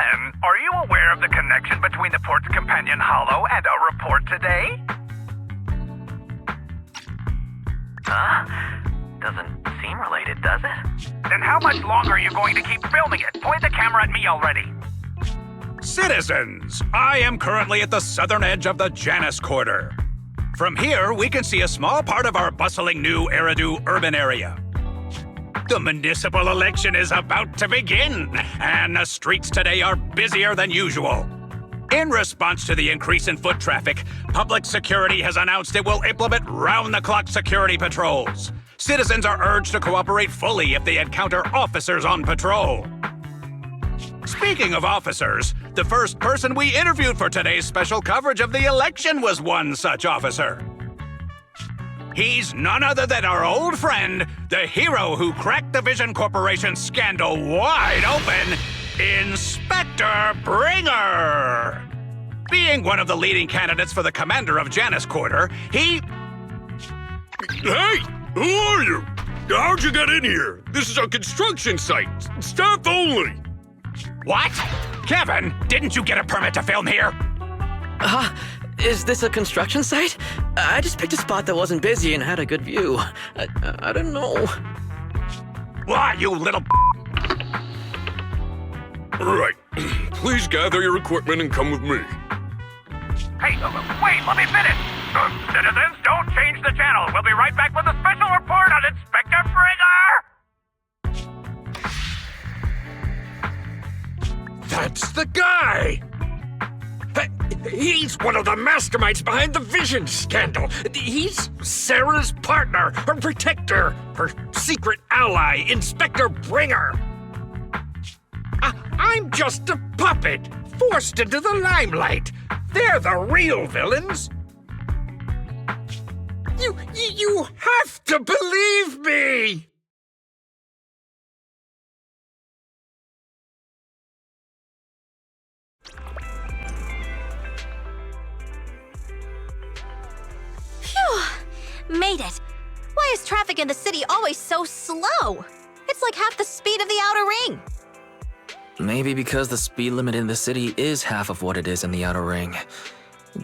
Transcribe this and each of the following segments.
Glenn, are you aware of the connection between the port's companion hollow and our report today? Doesn't seem related, does it? Then how much longer are you going to keep filming it? Point the camera at me already. Citizens, I am currently at the southern edge of the Janus Quarter. From here, we can see a small part of our bustling new Eridu urban area. The municipal election is about to begin, and the streets today are busier than usual. In response to the increase in foot traffic, public security has announced it will implement round-the-clock security patrols. Citizens are urged to cooperate fully if they encounter officers on patrol. Speaking of officers, the first person we interviewed for today's special coverage of the election was one such officer. He's none other than our old friend, the hero who cracked the Vision Corporation scandal wide open, Inspector Bringer! Being one of the leading candidates for the commander of Janus Quarter, he... Hey! Who are you? How'd you get in here? This is a construction site. Staff only. What? Kevin, didn't you get a permit to film here? Is this a construction site? I just picked a spot that wasn't busy and had a good view. I don't know. Why, you little... Right. Please gather your equipment and come with me. Hey, wait, let me finish. Citizens, don't change the channel. We'll be right back with a special report on Inspector Bringer! That's the guy! He's one of the masterminds behind the Vision scandal. He's Sarah's partner, her protector, her secret ally, Inspector Bringer. I'm just a puppet, forced into the limelight. They're the real villains. You have to believe me! Phew! Made it. Why is traffic in the city always so slow? It's like half the speed of the outer ring. Maybe because the speed limit in the city is half of what it is in the outer ring.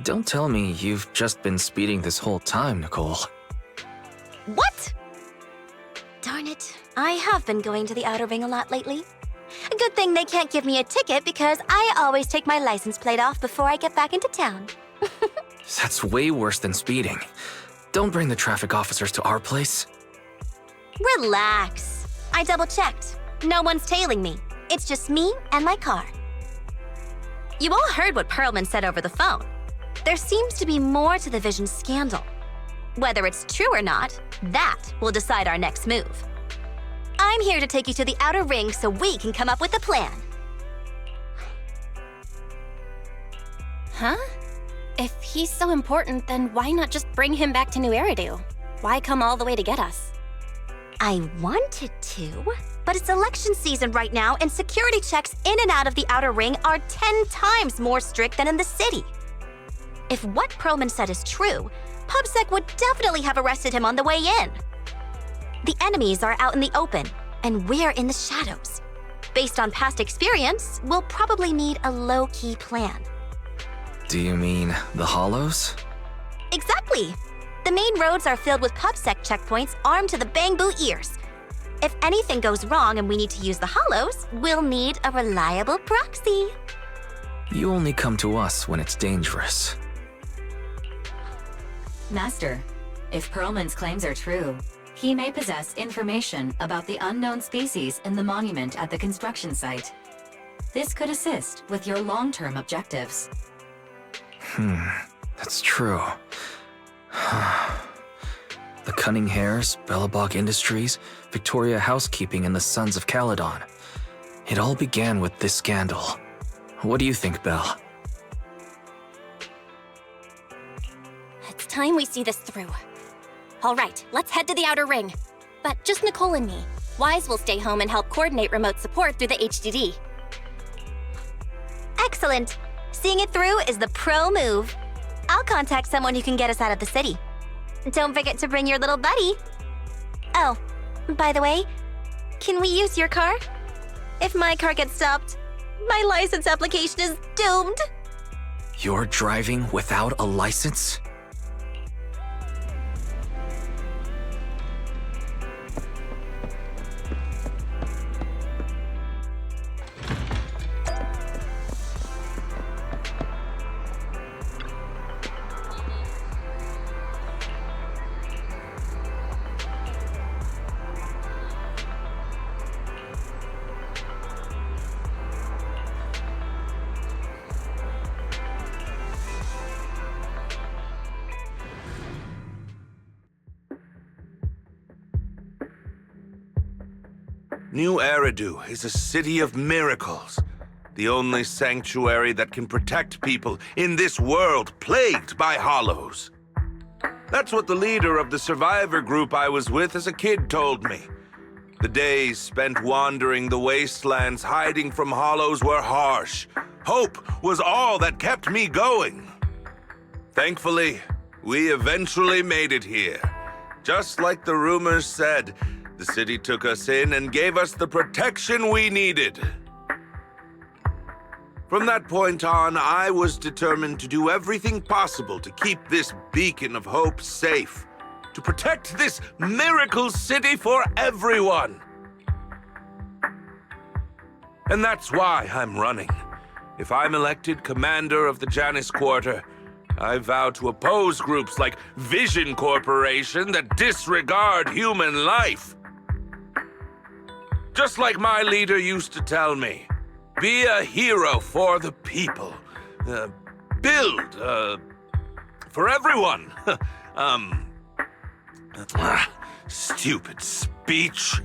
Don't tell me you've just been speeding this whole time, Nicole. What? Darn it. I have been going to the outer ring a lot lately. A good thing they can't give me a ticket because I always take my license plate off before I get back into town. That's way worse than speeding. Don't bring the traffic officers to our place. Relax. I double-checked. No one's tailing me. It's just me and my car. You all heard what Perlman said over the phone. There seems to be more to the Vision scandal. Whether it's true or not, that will decide our next move. I'm here to take you to the outer ring so we can come up with a plan. Huh? If he's so important, then why not just bring him back to New Eridu? Why come all the way to get us? I wanted to, but it's election season right now and security checks in and out of the outer ring are 10 times more strict than in the city. If what Perlman said is true, PubSec would definitely have arrested him on the way in. The enemies are out in the open, and we're in the shadows. Based on past experience, we'll probably need a low-key plan. Do you mean the hollows? Exactly! The main roads are filled with PubSec checkpoints armed to the Bangboo ears. If anything goes wrong and we need to use the hollows, we'll need a reliable proxy. You only come to us when it's dangerous. Master, if Perlman's claims are true, he may possess information about the unknown species in the monument at the construction site. This could assist with your long-term objectives. That's true. The Cunning Hares, Bellabog Industries, Victoria Housekeeping, and the Sons of Caledon. It all began with this scandal. What do you think, Belle? It's time we see this through. All right, let's head to the outer ring. But just Nicole and me. Wise will stay home and help coordinate remote support through the HDD. Excellent! Seeing it through is the pro move. I'll contact someone who can get us out of the city. Don't forget to bring your little buddy. Oh, by the way, can we use your car? If my car gets stopped, My license application is doomed. You're driving without a license? New Eridu is a city of miracles. The only sanctuary that can protect people in this world plagued by hollows. That's what the leader of the survivor group I was with as a kid told me. The days spent wandering the wastelands hiding from hollows were harsh. Hope was all that kept me going. Thankfully, we eventually made it here. Just like the rumors said, the city took us in and gave us the protection we needed. From that point on, I was determined to do everything possible to keep this beacon of hope safe, to protect this miracle city for everyone. And that's why I'm running. If I'm elected commander of the Janus Quarter, I vow to oppose groups like Vision Corporation that disregard human life. Just like my leader used to tell me, be a hero for the people. Build, for everyone. Stupid speech.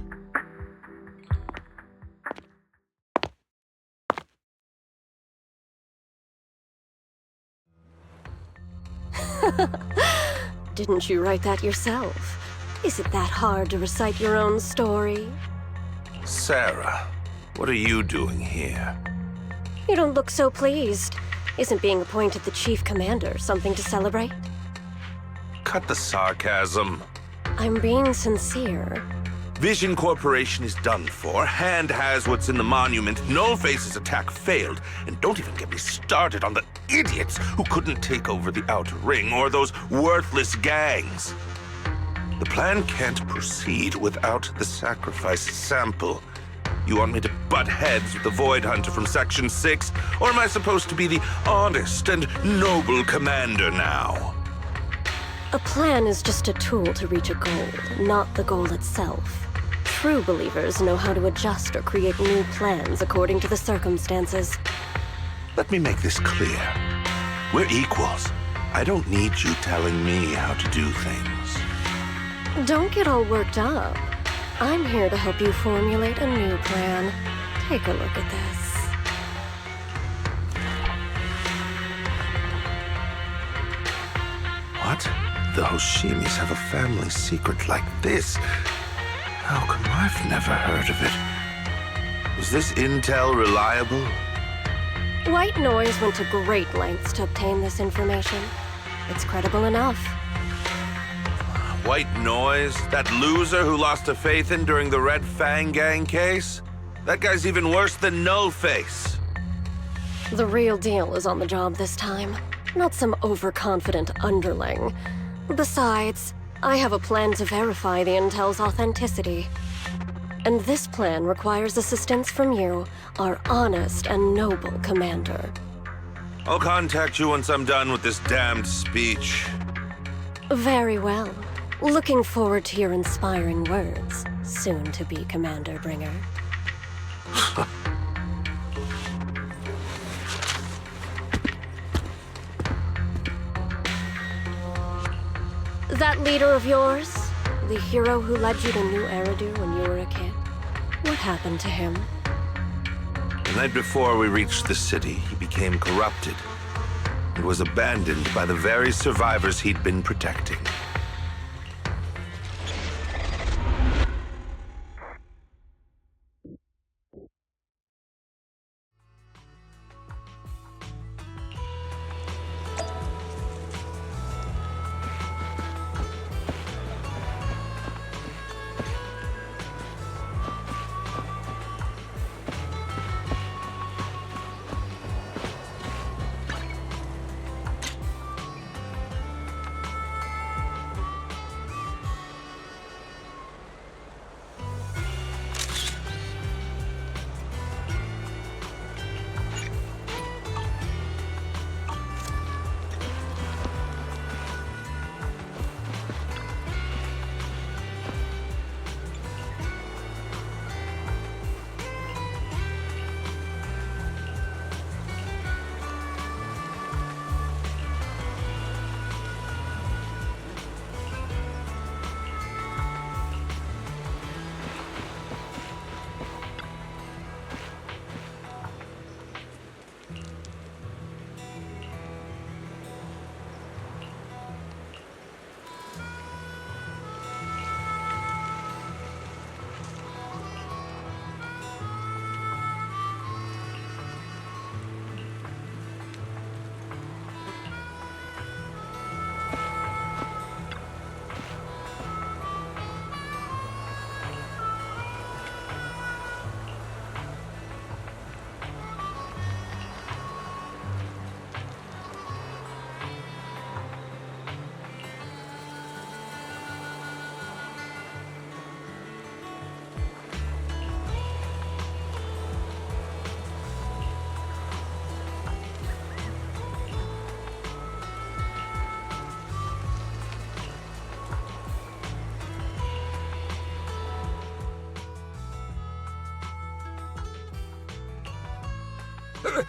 Didn't you write that yourself? Is it that hard to recite your own story? Sarah, what are you doing here? You don't look so pleased. Isn't being appointed the chief commander something to celebrate? Cut the sarcasm. I'm being sincere. Vision Corporation is done for. Hand has what's in the monument. Nullface's attack failed. And don't even get me started on the idiots who couldn't take over the Outer Ring or those worthless gangs. The plan can't proceed without the sacrifice sample. You want me to butt heads with the Void Hunter from Section 6? Or am I supposed to be the honest and noble commander now? A plan is just a tool to reach a goal, not the goal itself. True believers know how to adjust or create new plans according to the circumstances. Let me make this clear. We're equals. I don't need you telling me how to do things. Don't get all worked up. I'm here to help you formulate a new plan. Take a look at this. What? The Hoshimis have a family secret like this? How come I've never heard of it? Was this intel reliable? White Noise went to great lengths to obtain this information. It's credible enough. White Noise? That loser who lost a faith in during the Red Fang Gang case? That guy's even worse than Nullface. The real deal is on the job this time, not some overconfident underling. Besides, I have a plan to verify the intel's authenticity. And this plan requires assistance from you, our honest and noble commander. I'll contact you once I'm done with this damned speech. Very well. Looking forward to your inspiring words, soon to be Commander Bringer. That leader of yours, the hero who led you to New Eridu when you were a kid, what happened to him? The night before we reached the city, he became corrupted and was abandoned by the very survivors he'd been protecting.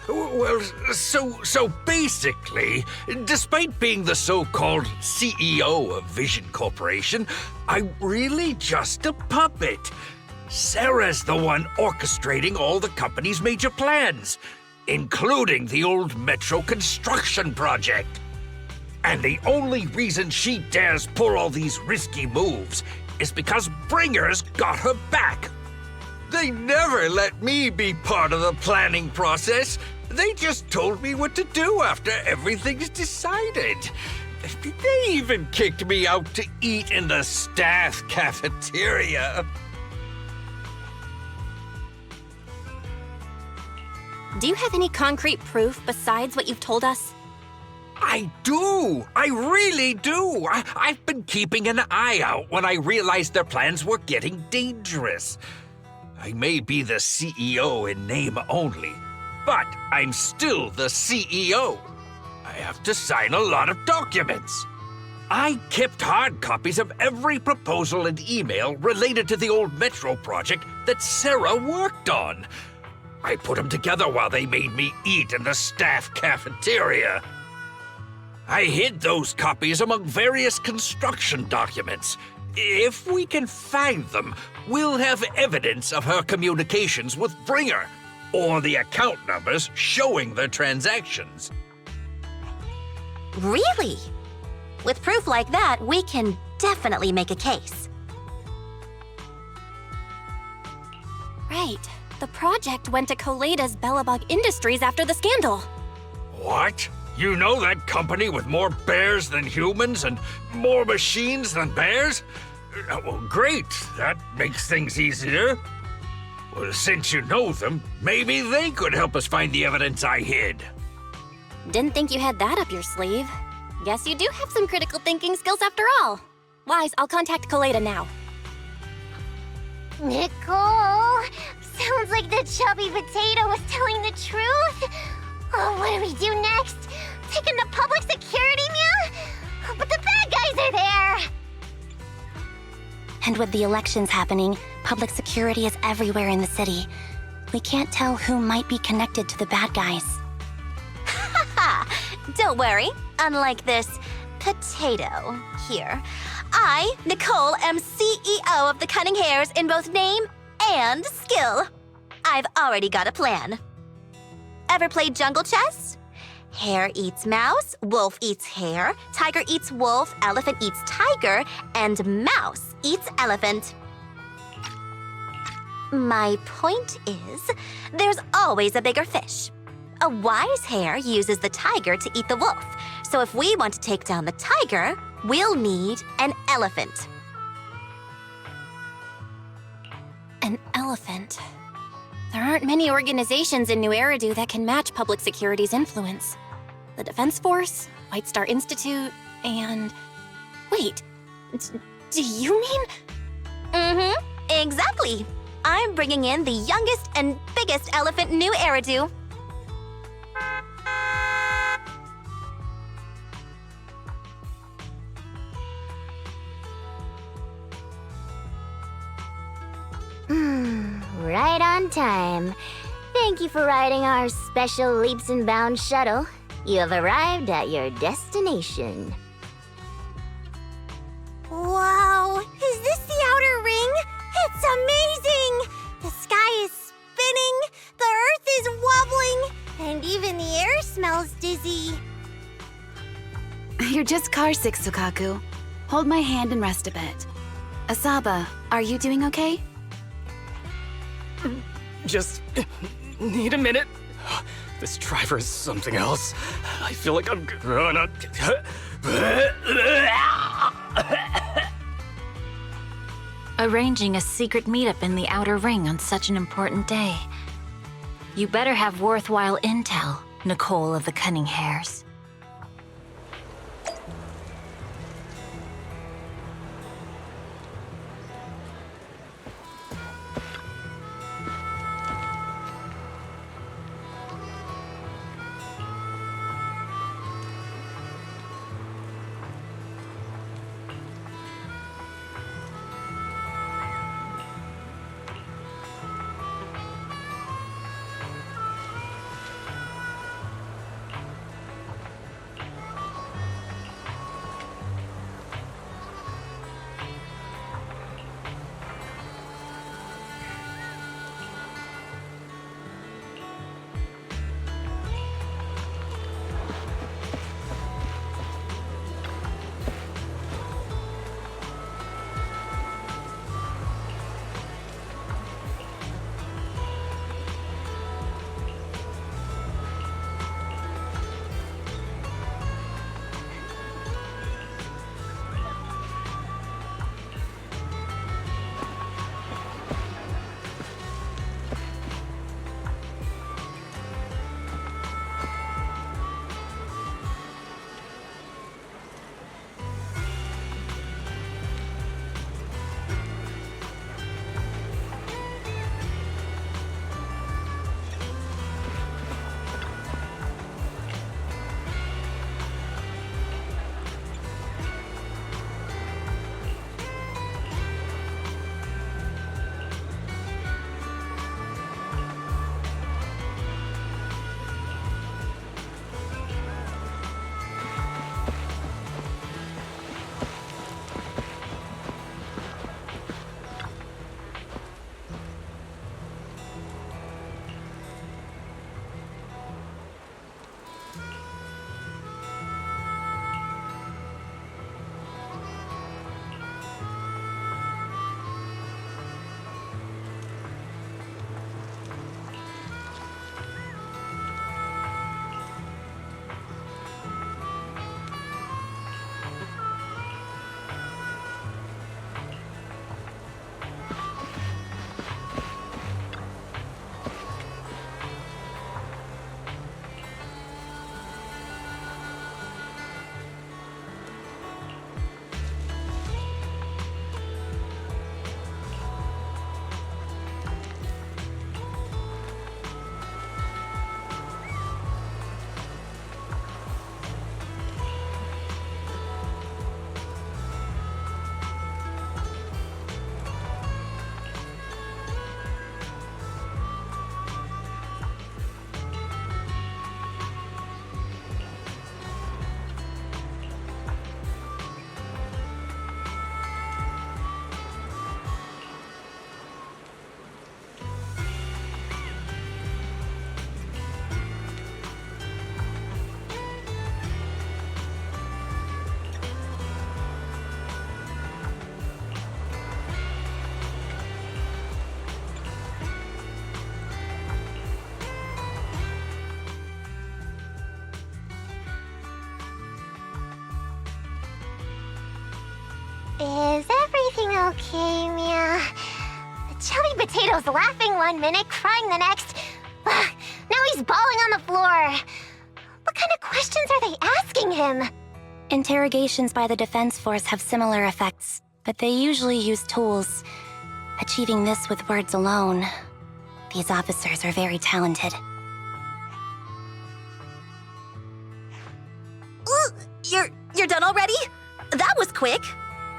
Well, so basically, despite being the so-called CEO of Vision Corporation, I'm really just a puppet. Sarah's the one orchestrating all the company's major plans, including the old metro construction project. And the only reason she dares pull all these risky moves is because Bringer's got her back. They never let me be part of the planning process. They just told me what to do after everything's decided. They even kicked me out to eat in the staff cafeteria. Do you have any concrete proof besides what you've told us? I do! I really do! I've been keeping an eye out when I realized their plans were getting dangerous. I may be the CEO in name only, but I'm still the CEO. I have to sign a lot of documents. I kept hard copies of every proposal and email related to the old Metro project that Sarah worked on. I put them together while they made me eat in the staff cafeteria. I hid those copies among various construction documents. If we can find them, we'll have evidence of her communications with Bringer, or the account numbers showing their transactions. Really? With proof like that, we can definitely make a case. Right. The project went to Koleda's Bellebog Industries after the scandal. What? You know that company with more bears than humans and more machines than bears? Well, great. That makes things easier. Well, since you know them, maybe they could help us find the evidence I hid. Didn't think you had that up your sleeve. Guess you do have some critical thinking skills after all. Wise, I'll contact Koleda now. Nicole! Sounds like the chubby potato was telling the truth. Oh, what do we do next? Take him to public security, Mia? But the bad guys are there! And with the elections happening, public security is everywhere in the city. We can't tell who might be connected to the bad guys. Don't worry. Unlike this potato here, I, Nicole, am CEO of the Cunning Hares in both name and skill. I've already got a plan. Ever played jungle chess? Hare eats mouse, wolf eats hare, tiger eats wolf, elephant eats tiger, and mouse eats elephant. My point is, there's always a bigger fish. A wise hare uses the tiger to eat the wolf. So if we want to take down the tiger, we'll need an elephant. An elephant. There aren't many organizations in New Eridu that can match public security's influence. The Defense Force, White Star Institute, and... Wait, do you mean? Mm-hmm, exactly. I'm bringing in the youngest and biggest elephant in New Eridu. Right on time. Thank you for riding our special Leaps and Bounds shuttle. You have arrived at your destination. Wow, is this the outer ring? It's amazing! The sky is spinning, the earth is wobbling, and even the air smells dizzy. You're just carsick, Sukaku. Hold my hand and rest a bit. Asaba, are you doing okay? Just need a minute. This driver is something else. I feel like I'm gonna... Arranging a secret meetup in the Outer Ring on such an important day. You better have worthwhile intel, Nicole of the Cunning Hares. Is everything okay, Mia? The chubby potato's laughing one minute, crying the next. Now he's bawling on the floor. What kind of questions are they asking him? Interrogations by the defense force have similar effects, but they usually use tools. Achieving this with words alone. These officers are very talented. Ooh, you're done already? That was quick.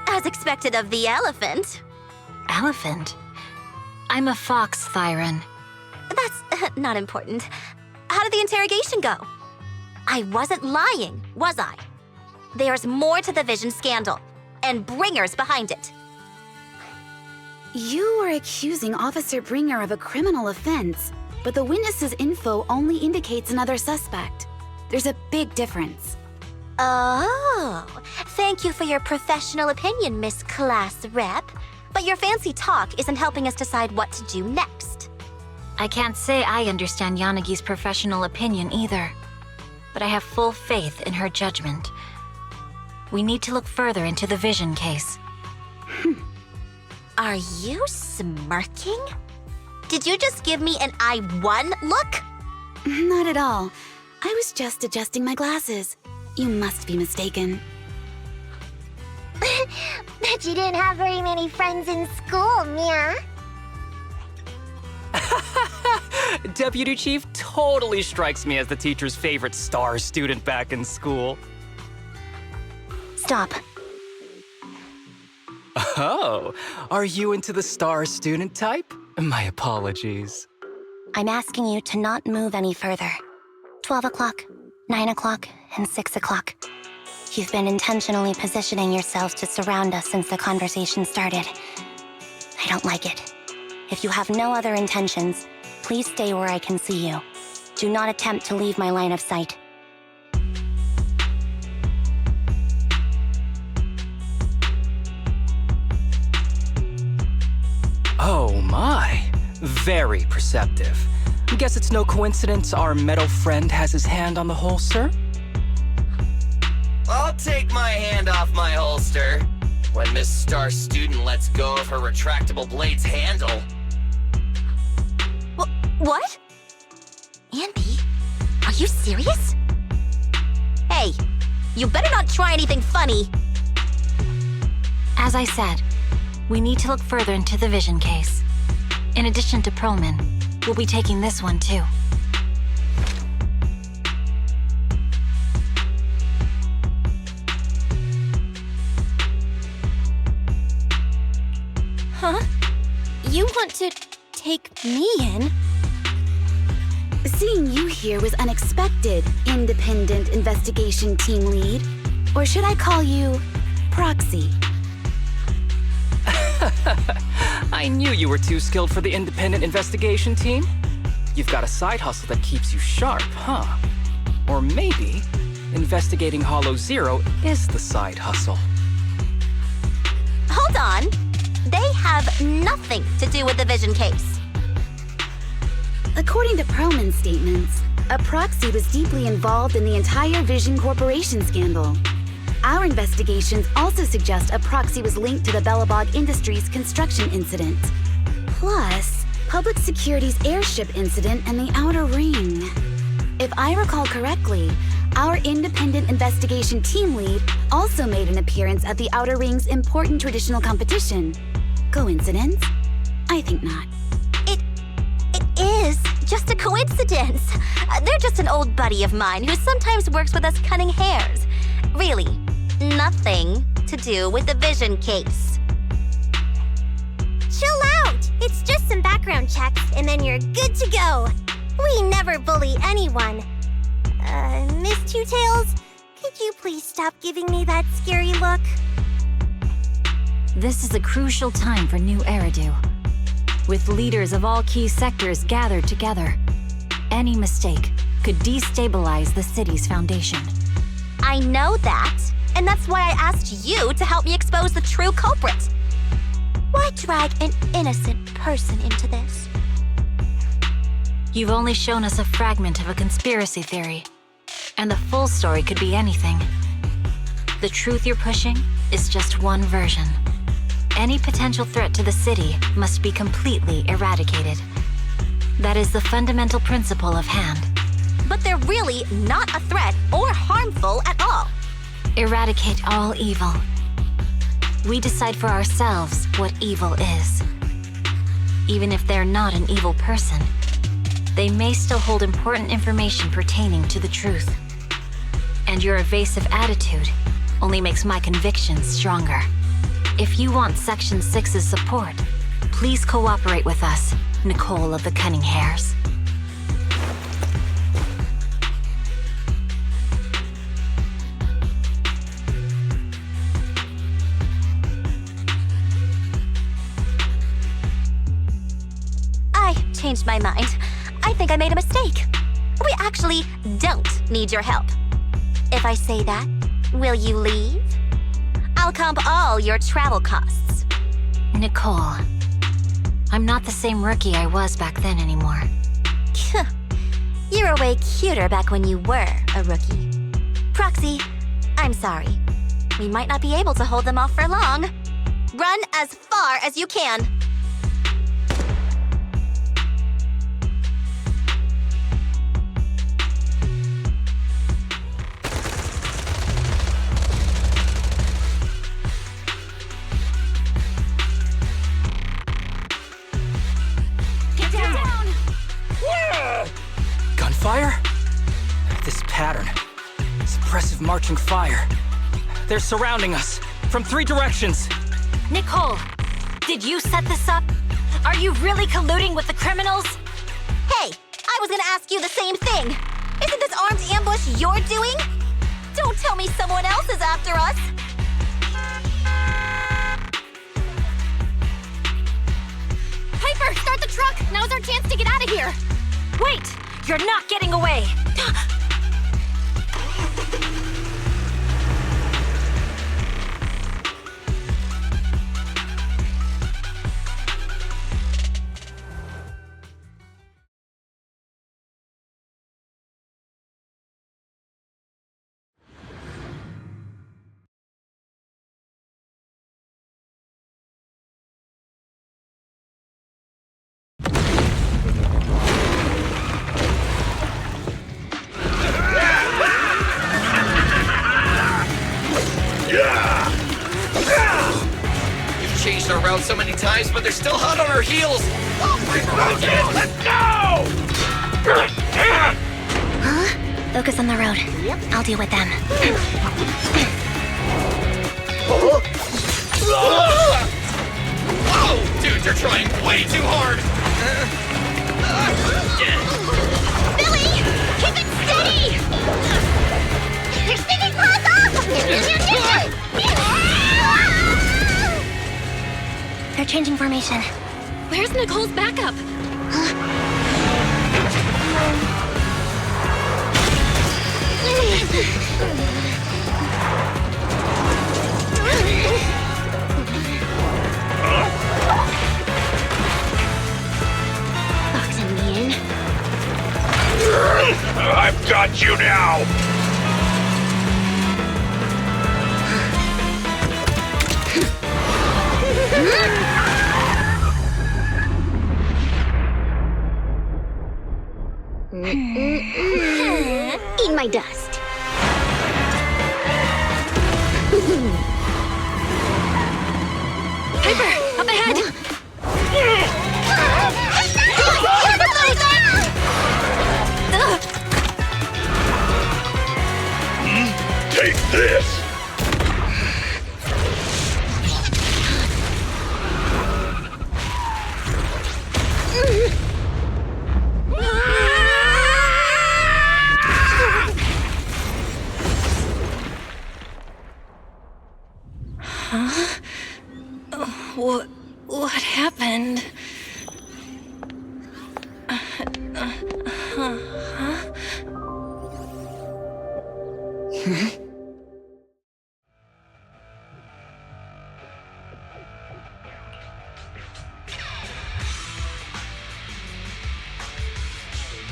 As expected of the elephant. Elephant? I'm a fox, Thyron. That's not important. How did the interrogation go? I wasn't lying, was I? There's more to the Vision scandal, and Bringer's behind it. You are accusing Officer Bringer of a criminal offense, but the witness's info only indicates another suspect. There's a big difference. Oh, thank you for your professional opinion, Miss Class Rep. But your fancy talk isn't helping us decide what to do next. I can't say I understand Yanagi's professional opinion either, but I have full faith in her judgment. We need to look further into the Vision case. Are you smirking? Did you just give me an I won look? Not at all. I was just adjusting my glasses. You must be mistaken. Bet you didn't have very many friends in school, Mia. Deputy Chief totally strikes me as the teacher's favorite star student back in school. Stop. Oh, are you into the star student type? My apologies. I'm asking you to not move any further. 12 o'clock, 9 o'clock, and 6 o'clock. You've been intentionally positioning yourselves to surround us since the conversation started. I don't like it. If you have no other intentions, please stay where I can see you. Do not attempt to leave my line of sight. Oh my, very perceptive. Guess it's no coincidence our metal friend has his hand on the holster? I'll take my hand off my holster when Miss Star Student lets go of her retractable blade's handle. What? Andy, are you serious? Hey, you better not try anything funny. As I said, we need to look further into the Vision case. In addition to Perlman, we'll be taking this one too. Huh? You want to take me in? Seeing you here was unexpected, Independent Investigation Team Lead. Or should I call you Proxy? I knew you were too skilled for the independent investigation team. You've got a side hustle that keeps you sharp, huh? Or maybe investigating Hollow Zero is the side hustle. Hold on. They have nothing to do with the Vision case. According to Perlman's statements, a proxy was deeply involved in the entire Vision Corporation scandal. Our investigations also suggest a proxy was linked to the Bellabog Industries construction incident. Plus, Public Security's airship incident and the Outer Ring. If I recall correctly, our independent investigation team lead also made an appearance at the Outer Ring's important traditional competition. Coincidence? I think not. It is just a coincidence. They're just an old buddy of mine who sometimes works with us cutting hairs. Really, nothing to do with the Vision case. Chill out! It's just some background checks, and then you're good to go. We never bully anyone. Miss Two Tails, could you please stop giving me that scary look? This is a crucial time for New Eridu. With leaders of all key sectors gathered together, any mistake could destabilize the city's foundation. I know that, and that's why I asked you to help me expose the true culprit. Why drag an innocent person into this? You've only shown us a fragment of a conspiracy theory, and the full story could be anything. The truth you're pushing is just one version. Any potential threat to the city must be completely eradicated. That is the fundamental principle of Hand. But they're really not a threat or harmful at all. Eradicate all evil. We decide for ourselves what evil is. Even if they're not an evil person, they may still hold important information pertaining to the truth. And your evasive attitude only makes my convictions stronger. If you want Section 6's support, please cooperate with us, Nicole of the Cunning Hairs. I changed my mind. I think I made a mistake. We actually don't need your help. If I say that, will you leave? I'll comp all your travel costs. Nicole, I'm not the same rookie I was back then anymore. You were way cuter back when you were a rookie. Proxy, I'm sorry. We might not be able to hold them off for long. Run as far as you can. Gunfire? This pattern. Suppressive marching fire. They're surrounding us from 3 directions. Nicole, did you set this up? Are you really colluding with the criminals? Hey, I was gonna ask you the same thing. Isn't this armed ambush you're doing? Don't tell me someone else is after us. Piper, start the truck! Now's our chance to get out of here! Wait! You're not getting away! Changed our route so many times, but they're still hot on our heels. Let's go! Huh? Focus on the road. Yep. I'll deal with them. Whoa! Dude, you're trying way too hard! Billy! Keep it steady! You're sticking close They're changing formation. Where's Nicole's backup? Boxing me in. I've got you now! Eat my dust. Piper, up ahead! Take this! Huh? What happened?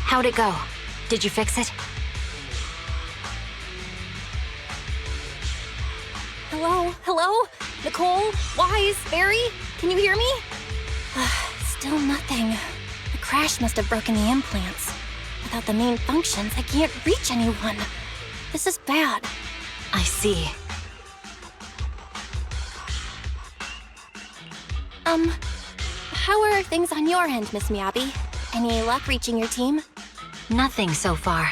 How'd it go? Did you fix it? Hello? Hello? Nicole? Wise? Barry? Can you hear me? Still nothing. The crash must have broken the implants. Without the main functions, I can't reach anyone. This is bad. I see. How are things on your end, Miss Miyabi? Any luck reaching your team? Nothing so far.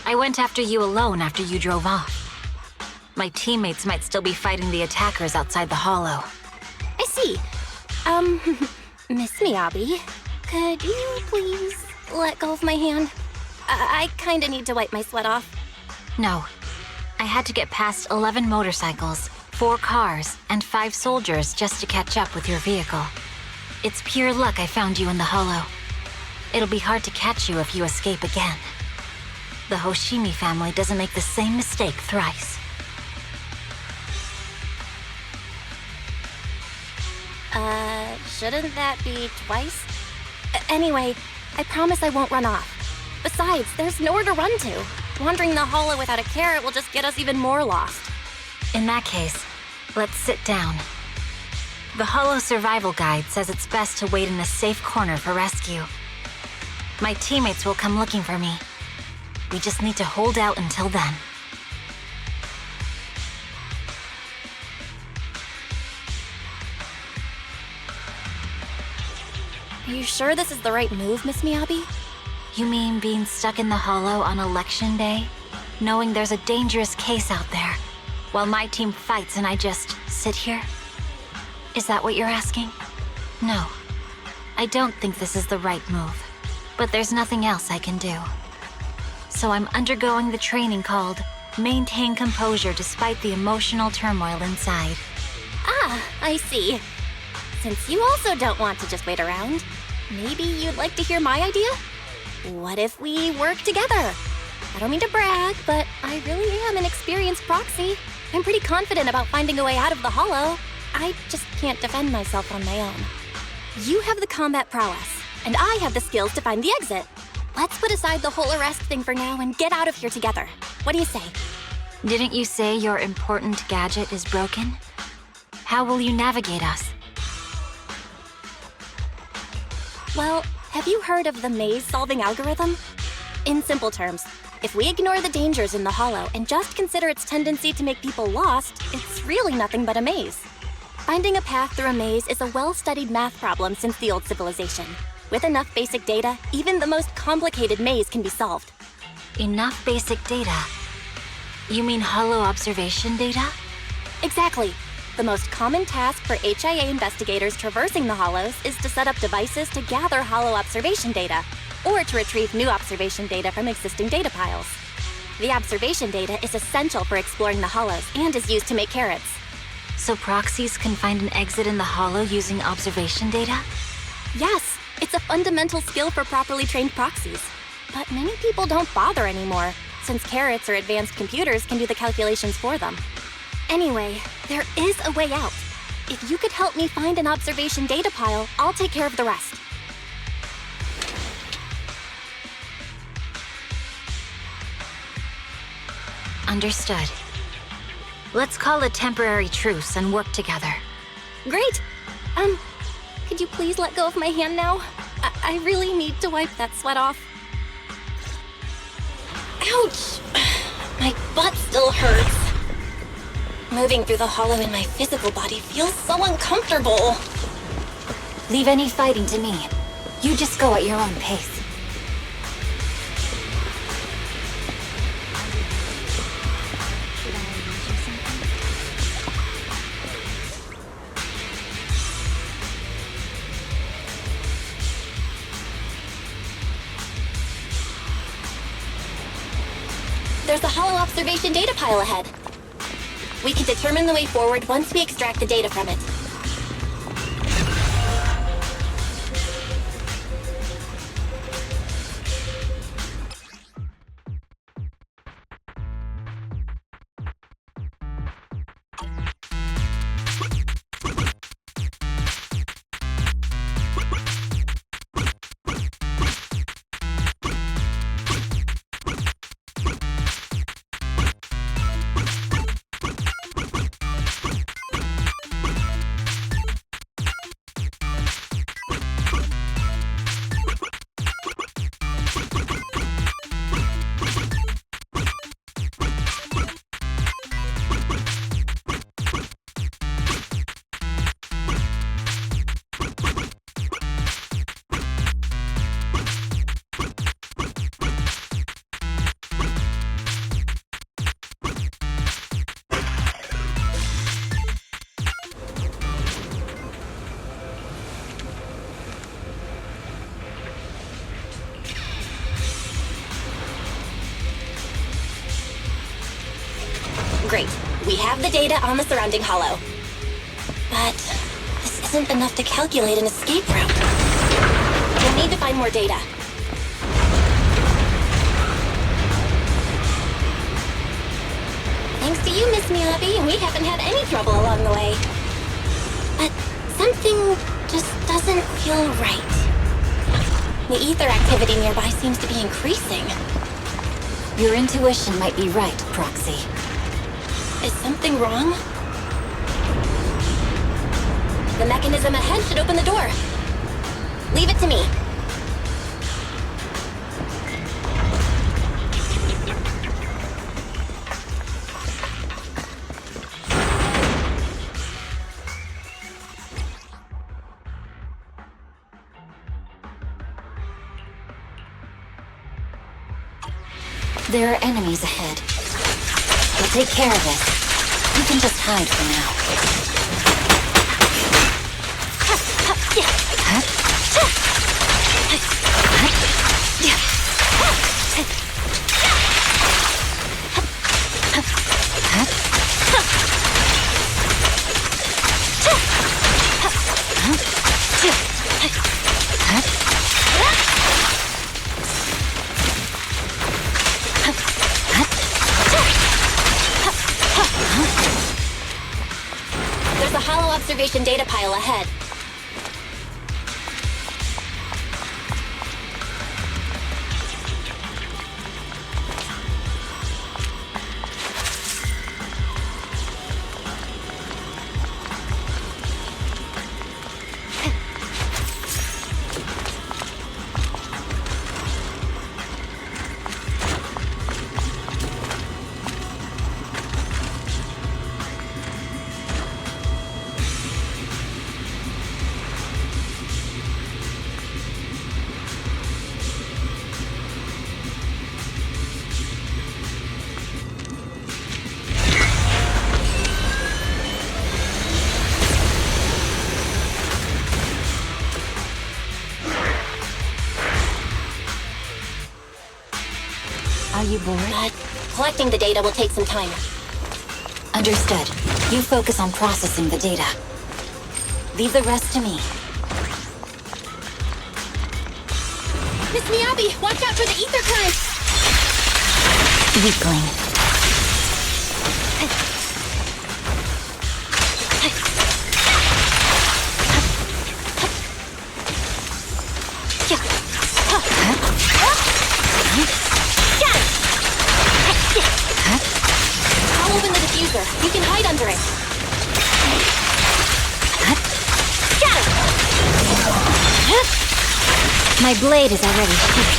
I went after you alone after you drove off. My teammates might still be fighting the attackers outside the hollow. I see. Miss Miyabi, could you please let go of my hand? I kinda need to wipe my sweat off. No. I had to get past 11 motorcycles, 4 cars, and 5 soldiers just to catch up with your vehicle. It's pure luck I found you in the hollow. It'll be hard to catch you if you escape again. The Hoshimi family doesn't make the same mistake thrice. Shouldn't that be twice? Anyway, I promise I won't run off. Besides, there's nowhere to run to. Wandering the hollow without a carrot will just get us even more lost. In that case, let's sit down. The hollow survival guide says it's best to wait in a safe corner for rescue. My teammates will come looking for me. We just need to hold out until then. Are you sure this is the right move, Miss Miyabi? You mean being stuck in the hollow on election day? Knowing there's a dangerous case out there, while my team fights and I just sit here? Is that what you're asking? No. I don't think this is the right move. But there's nothing else I can do. So I'm undergoing the training called Maintain Composure Despite the Emotional Turmoil Inside. Ah, I see. Since you also don't want to just wait around, maybe you'd like to hear my idea? What if we work together? I don't mean to brag, but I really am an experienced proxy. I'm pretty confident about finding a way out of the hollow. I just can't defend myself on my own. You have the combat prowess, and I have the skills to find the exit. Let's put aside the whole arrest thing for now and get out of here together. What do you say? Didn't you say your important gadget is broken? How will you navigate us? Well, have you heard of the maze-solving algorithm? In simple terms, if we ignore the dangers in the hollow and just consider its tendency to make people lost, it's really nothing but a maze. Finding a path through a maze is a well-studied math problem since the old civilization. With enough basic data, even the most complicated maze can be solved. Enough basic data? You mean hollow observation data? Exactly. The most common task for HIA investigators traversing the hollows is to set up devices to gather hollow observation data, or to retrieve new observation data from existing data piles. The observation data is essential for exploring the hollows and is used to make carrots. So proxies can find an exit in the hollow using observation data? Yes, it's a fundamental skill for properly trained proxies. But many people don't bother anymore, since carrots or advanced computers can do the calculations for them. Anyway, there is a way out. If you could help me find an observation data pile, I'll take care of the rest. Understood. Let's call a temporary truce and work together. Great! Could you please let go of my hand now? I really need to wipe that sweat off. Ouch! My butt still hurts. Moving through the hollow in my physical body feels so uncomfortable. Leave any fighting to me. You just go at your own pace. There's a hollow observation data pile ahead. We can determine the way forward once we extract the data from it. Great. We have the data on the surrounding hollow. But this isn't enough to calculate an escape route. We'll need to find more data. Thanks to you, Miss Miyabi, we haven't had any trouble along the way. But something just doesn't feel right. The ether activity nearby seems to be increasing. Your intuition might be right, Proxy. Is something wrong? The mechanism ahead should open the door. Leave it to me. There are enemies ahead. We'll take care of this. You can just hide for now. There's a hollow observation data pile ahead. Are you bored? Collecting the data will take some time. Understood. You focus on processing the data. Leave the rest to me. Miss Miyabi, watch out for the ether current! Weakling. I'll open the diffuser. You can hide under it. My blade is already here.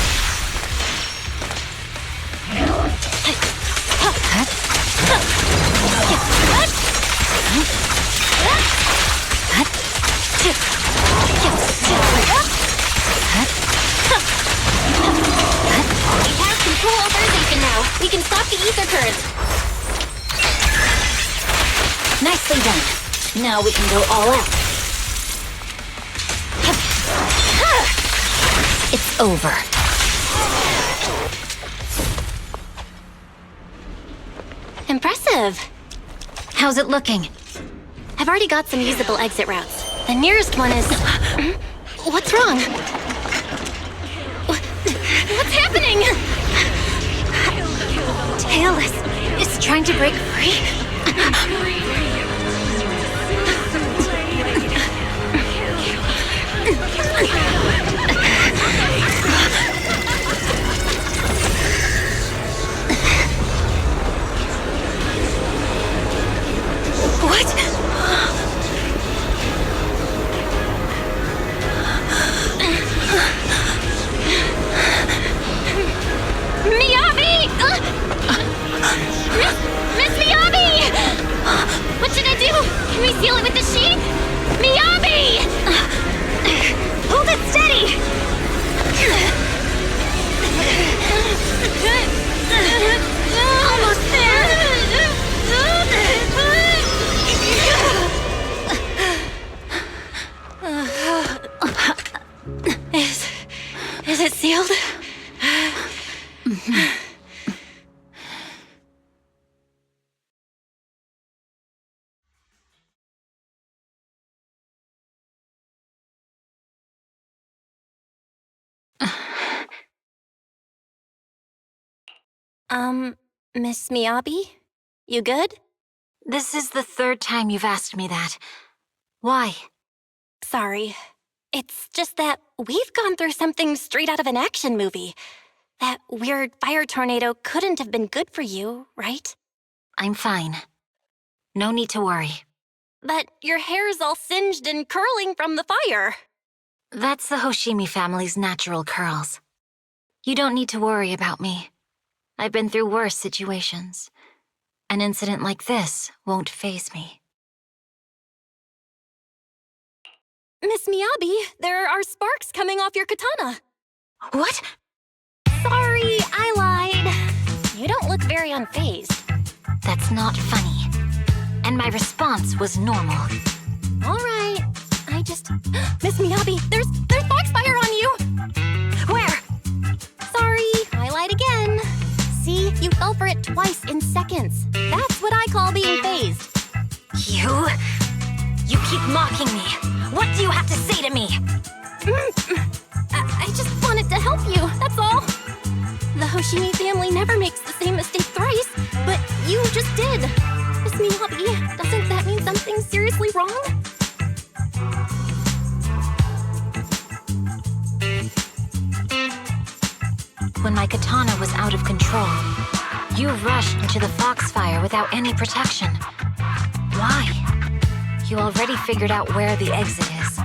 We have control authorization now. We can stop the ether current. Nicely done. Now we can go all out. It's over. Impressive. How's it looking? I've already got some usable exit routes. The nearest one is... What's wrong? What's happening? Tailless is trying to break free. What? Miyabi! Miss Miyabi! What should I do? Can we seal it with the sheet? Miyabi! Hold it steady! Almost there! Is it sealed? Miss Miyabi? You good? This is the third time you've asked me that. Why? Sorry. It's just that we've gone through something straight out of an action movie. That weird fire tornado couldn't have been good for you, right? I'm fine. No need to worry. But your hair's all singed and curling from the fire. That's the Hoshimi family's natural curls. You don't need to worry about me. I've been through worse situations. An incident like this won't faze me. Miss Miyabi, there are sparks coming off your katana. What? Sorry, I lied. You don't look very unfazed. That's not funny. And my response was normal. All right. I just... Miss Miyabi, there's foxfire on you! Where? Sorry, I lied again. See, you fell for it twice in seconds. That's what I call being phased. You keep mocking me. What do you have to say to me? I just wanted to help you, that's all. The Hoshimi family never makes the same mistake thrice, but you just did. Miss Miyabi, doesn't that mean something's seriously wrong? When my katana was out of control, you rushed into the foxfire without any protection. Why? You already figured out where the exit is.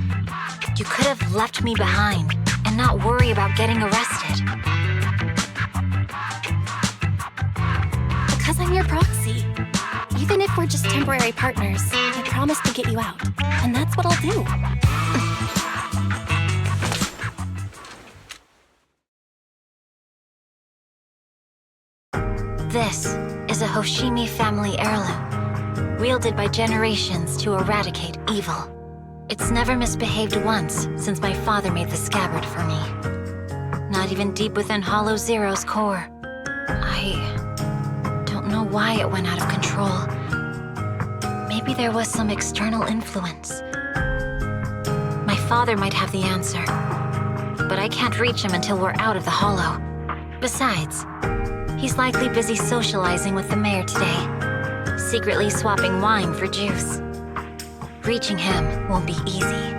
You could have left me behind and not worry about getting arrested. Because I'm your proxy. Even if we're just temporary partners, I promise to get you out. And that's what I'll do. This is a Hoshimi family heirloom, wielded by generations to eradicate evil. It's never misbehaved once since my father made the scabbard for me. Not even deep within Hollow Zero's core. I don't know why it went out of control. Maybe there was some external influence. My father might have the answer, but I can't reach him until we're out of the Hollow. Besides, he's likely busy socializing with the mayor today, secretly swapping wine for juice. Reaching him won't be easy.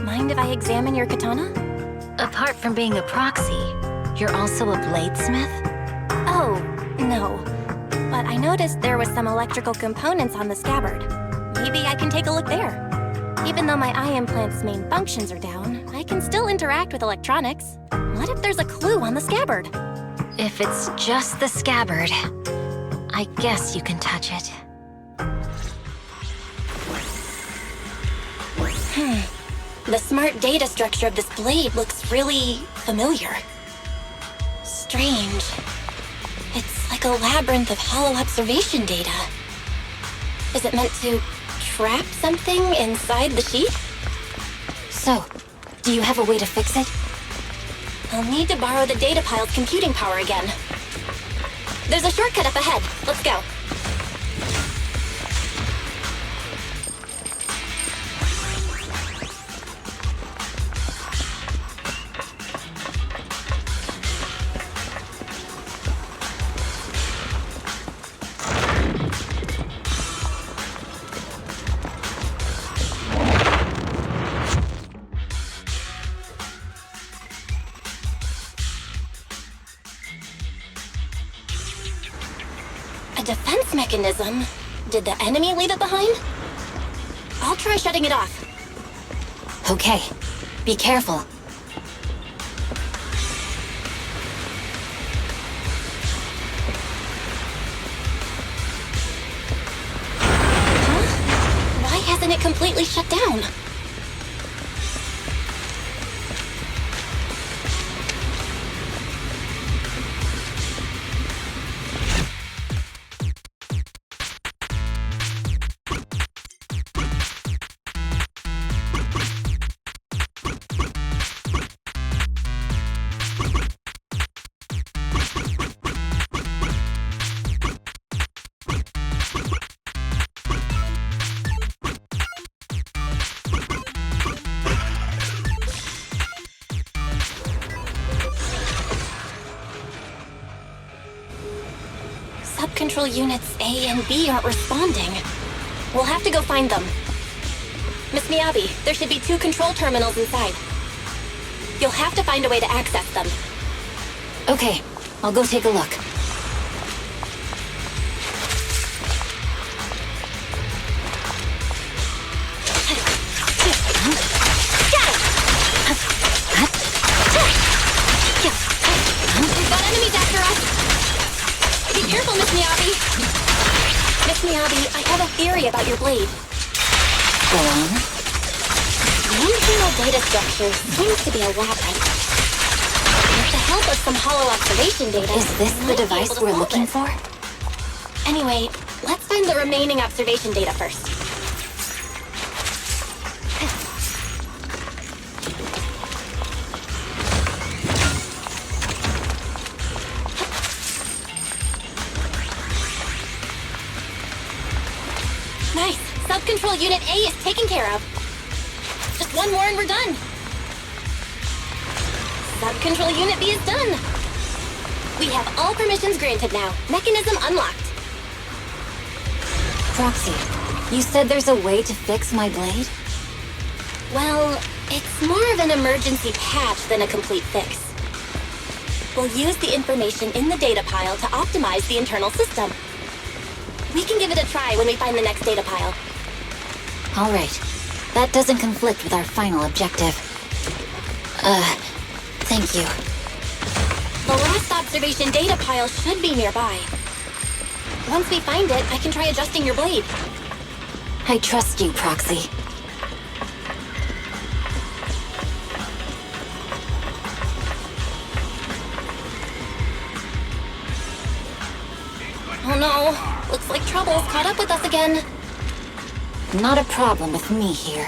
Mind if I examine your katana? Apart from being a proxy, you're also a bladesmith? Oh, no. But I noticed there was some electrical components on the scabbard. Maybe I can take a look there. Even though my eye implant's main functions are down, I can still interact with electronics. What if there's a clue on the scabbard? If it's just the scabbard, I guess you can touch it. The smart data structure of this blade looks really familiar. Strange. It's like a labyrinth of hollow observation data. Is it meant to trap something inside the sheath? So, do you have a way to fix it? I'll need to borrow the data pile's computing power again. There's a shortcut up ahead. Let's go. A defense mechanism? Did the enemy leave it behind? I'll try shutting it off. Okay, be careful. Huh? Why hasn't it completely shut down? sub-control units A and B aren't responding. We'll have to go find them. Miss Miyabi, there should be 2 control terminals inside. You'll have to find a way to access them. Okay, I'll go take a look. We've got enemies after us! Be careful, Miss Miyabi! Miss Miyabi, I have a theory about your blade. Go on. The internal data structure seems to be a labyrinth. With the help of some hollow observation data... Is this we the might be device able to we're solve looking it. for? Anyway, let's find the remaining observation data first. Nice. Sub-control unit A is taken care of. Just one more and we're done. Sub-control unit B is done. We have all permissions granted now. Mechanism unlocked. Proxy, you said there's a way to fix my blade? Well, it's more of an emergency patch than a complete fix. We'll use the information in the data pile to optimize the internal system. We can give it a try when we find the next data pile. All right. That doesn't conflict with our final objective. Thank you. The last observation data pile should be nearby. Once we find it, I can try adjusting your blade. I trust you, Proxy. Oh no, looks like trouble's caught up with us again. Not a problem with me here.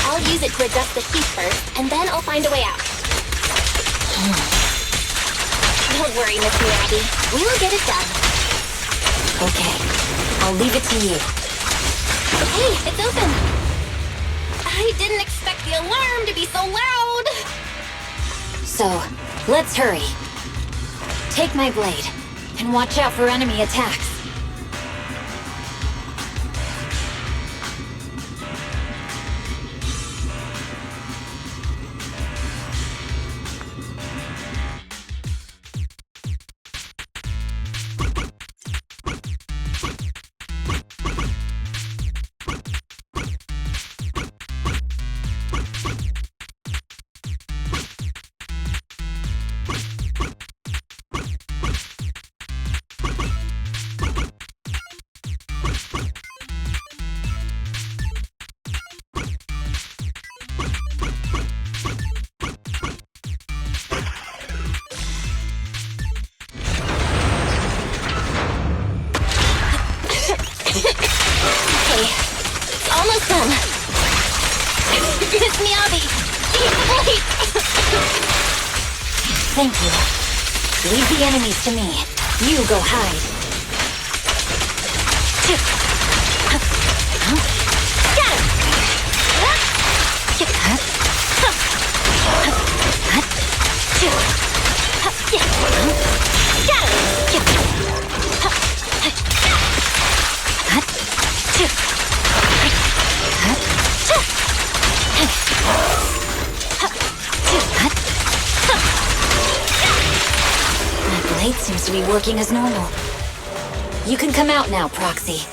I'll use it to adjust the sheath first, and then I'll find a way out. Don't worry, Miss Miyabi. We'll get it done. Okay, I'll leave it to you. Hey, it's open! I didn't expect the alarm to be so loud! So, let's hurry. Take my blade, and watch out for enemy attacks. Almost done. Miss Miyabi, wait! Thank you. Leave the enemies to me. You go hide. My blade seems to be working as normal. You can come out now, Proxy.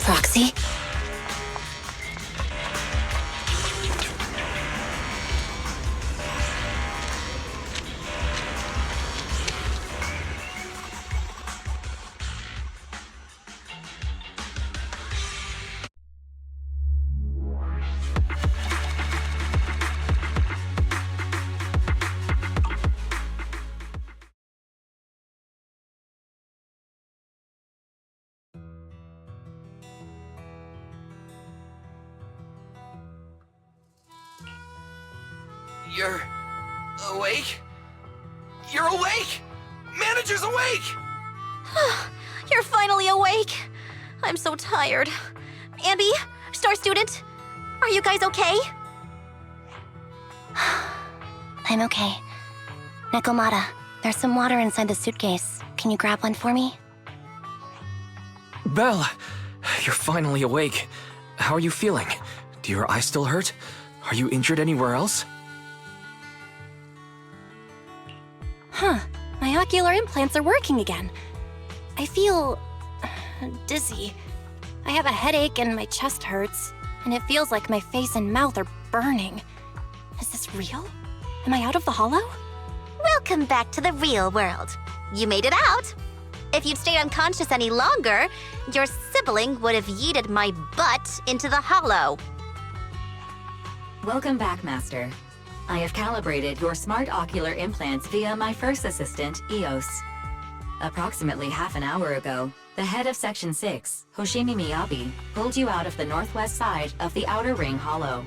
Proxy? You're awake? You're awake! Manager's awake! You're finally awake. I'm so tired. Ambi, Star Student, Are you guys okay? I'm okay. Nekomata, there's some water inside the suitcase. Can you grab one for me? Belle, you're finally awake. How are you feeling? Do your eyes still hurt? Are you injured anywhere else? Huh. My ocular implants are working again. I feel dizzy. I have a headache and my chest hurts, and it feels like my face and mouth are burning. Is this real? Am I out of the hollow? Welcome back to the real world. You made it out. If you'd stayed unconscious any longer, your sibling would have yeeted my butt into the hollow. Welcome back, Master. I have calibrated your smart ocular implants via my first assistant, EOS. Approximately half an hour ago, the head of Section 6, Hoshimi Miyabi, pulled you out of the northwest side of the Outer Ring Hollow.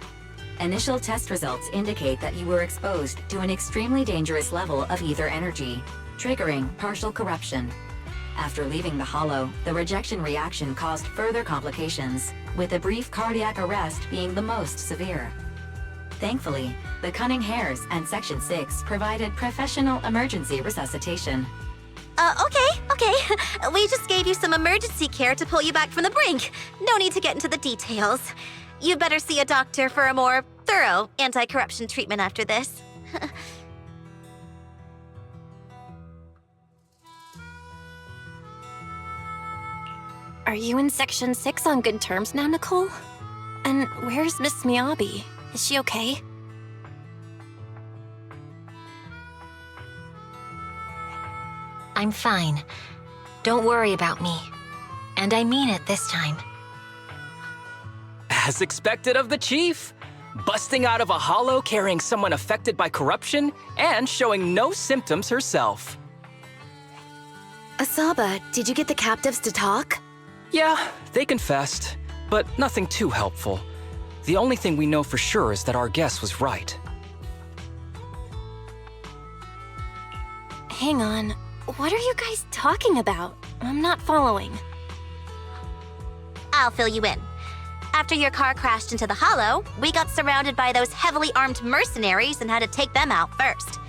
Initial test results indicate that you were exposed to an extremely dangerous level of ether energy, triggering partial corruption. After leaving the hollow, the rejection reaction caused further complications, with a brief cardiac arrest being the most severe. Thankfully, the Cunning Hares and Section 6 provided professional emergency resuscitation. Okay. We just gave you some emergency care to pull you back from the brink. No need to get into the details. You better see a doctor for a more thorough anti-corruption treatment after this. Are you in Section 6 on good terms now, Nicole? And where's Miss Miyabi? Is she okay? I'm fine. Don't worry about me. And I mean it this time. As expected of the chief. Busting out of a hollow carrying someone affected by corruption and showing no symptoms herself. Asaba, did you get the captives to talk? Yeah, they confessed, but nothing too helpful. The only thing we know for sure is that our guess was right. Hang on. What are you guys talking about? I'm not following. I'll fill you in. After your car crashed into the hollow, we got surrounded by those heavily armed mercenaries and had to take them out first.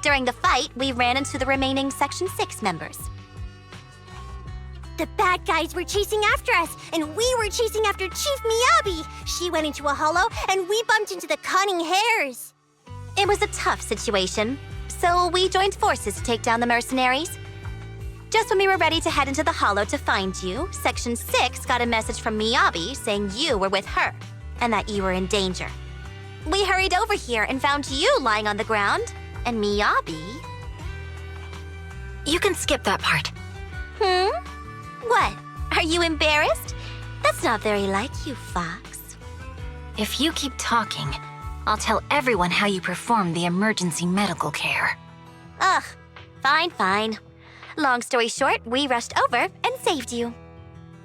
During the fight, we ran into the remaining Section 6 members. The bad guys were chasing after us, and we were chasing after Chief Miyabi. She went into a hollow, and we bumped into the Cunning Hares. It was a tough situation, so we joined forces to take down the mercenaries. Just when we were ready to head into the hollow to find you, Section 6 got a message from Miyabi saying you were with her, and that you were in danger. We hurried over here and found you lying on the ground, and Miyabi... You can skip that part. What? Are you embarrassed? That's not very like you, Fox. If you keep talking, I'll tell everyone how you performed the emergency medical care. Ugh, fine. Long story short, we rushed over and saved you.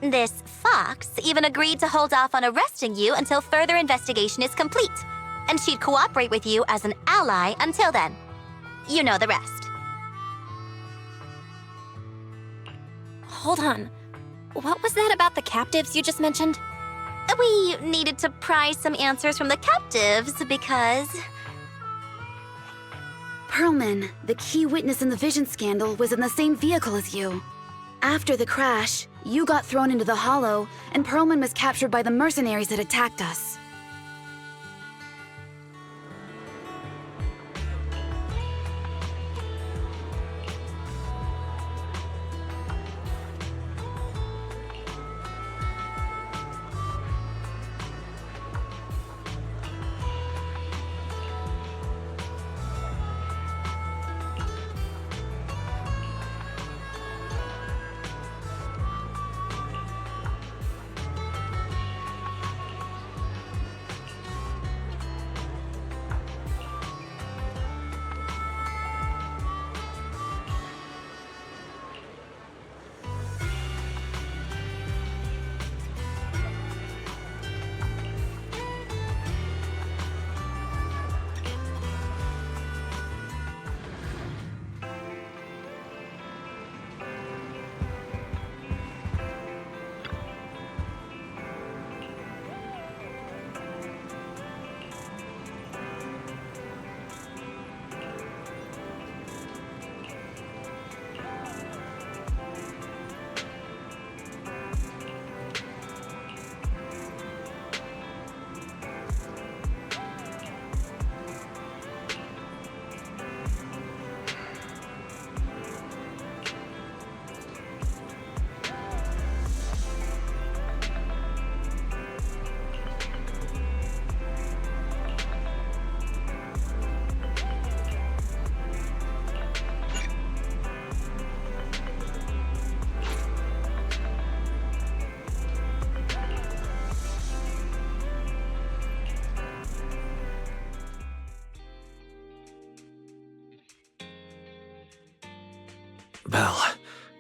This Fox even agreed to hold off on arresting you until further investigation is complete, and she'd cooperate with you as an ally until then. You know the rest. Hold on. What was that about the captives you just mentioned? We needed to pry some answers from the captives because... Pearlman, the key witness in the Vision scandal, was in the same vehicle as you. After the crash, you got thrown into the hollow, and Pearlman was captured by the mercenaries that attacked us.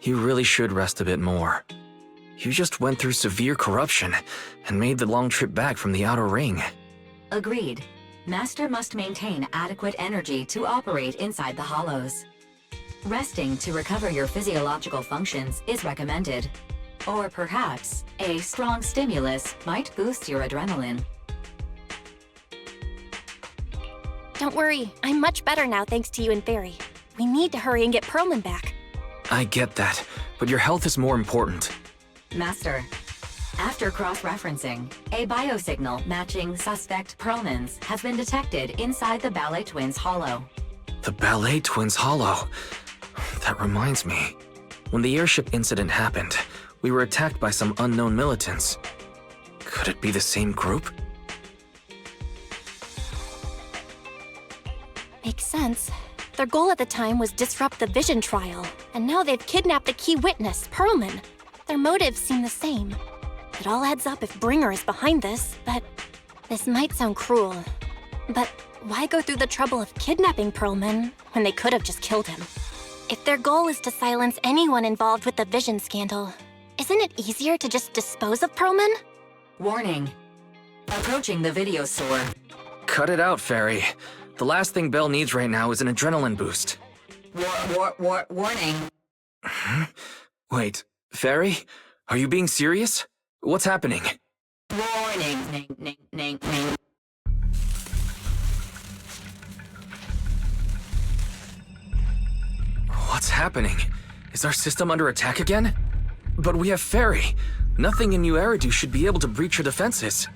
You really should rest a bit more. You just went through severe corruption and made the long trip back from the outer ring. Agreed. Master must maintain adequate energy to operate inside the hollows. Resting to recover your physiological functions is recommended. Or perhaps, a strong stimulus might boost your adrenaline. Don't worry, I'm much better now thanks to you and Fairy. We need to hurry and get Perlman back. I get that, but your health is more important. Master, after cross-referencing, a biosignal matching suspect Perlman's has been detected inside the Ballet Twins hollow. The Ballet Twins hollow. That reminds me. When the airship incident happened, we were attacked by some unknown militants. Could it be the same group? Makes sense. Their goal at the time was disrupt the Vision trial, and now they've kidnapped the key witness, Perlman. Their motives seem the same. It all adds up if Bringer is behind this, but this might sound cruel. But why go through the trouble of kidnapping Perlman when they could have just killed him? If their goal is to silence anyone involved with the Vision scandal, isn't it easier to just dispose of Perlman? Warning. Approaching the video store. Cut it out, Fairy. The last thing Belle needs right now is an adrenaline boost. Warning. Wait, Fairy? Are you being serious? What's happening? Warning. What's happening? Is our system under attack again? But we have Fairy. Nothing in New Eridu should be able to breach her defenses.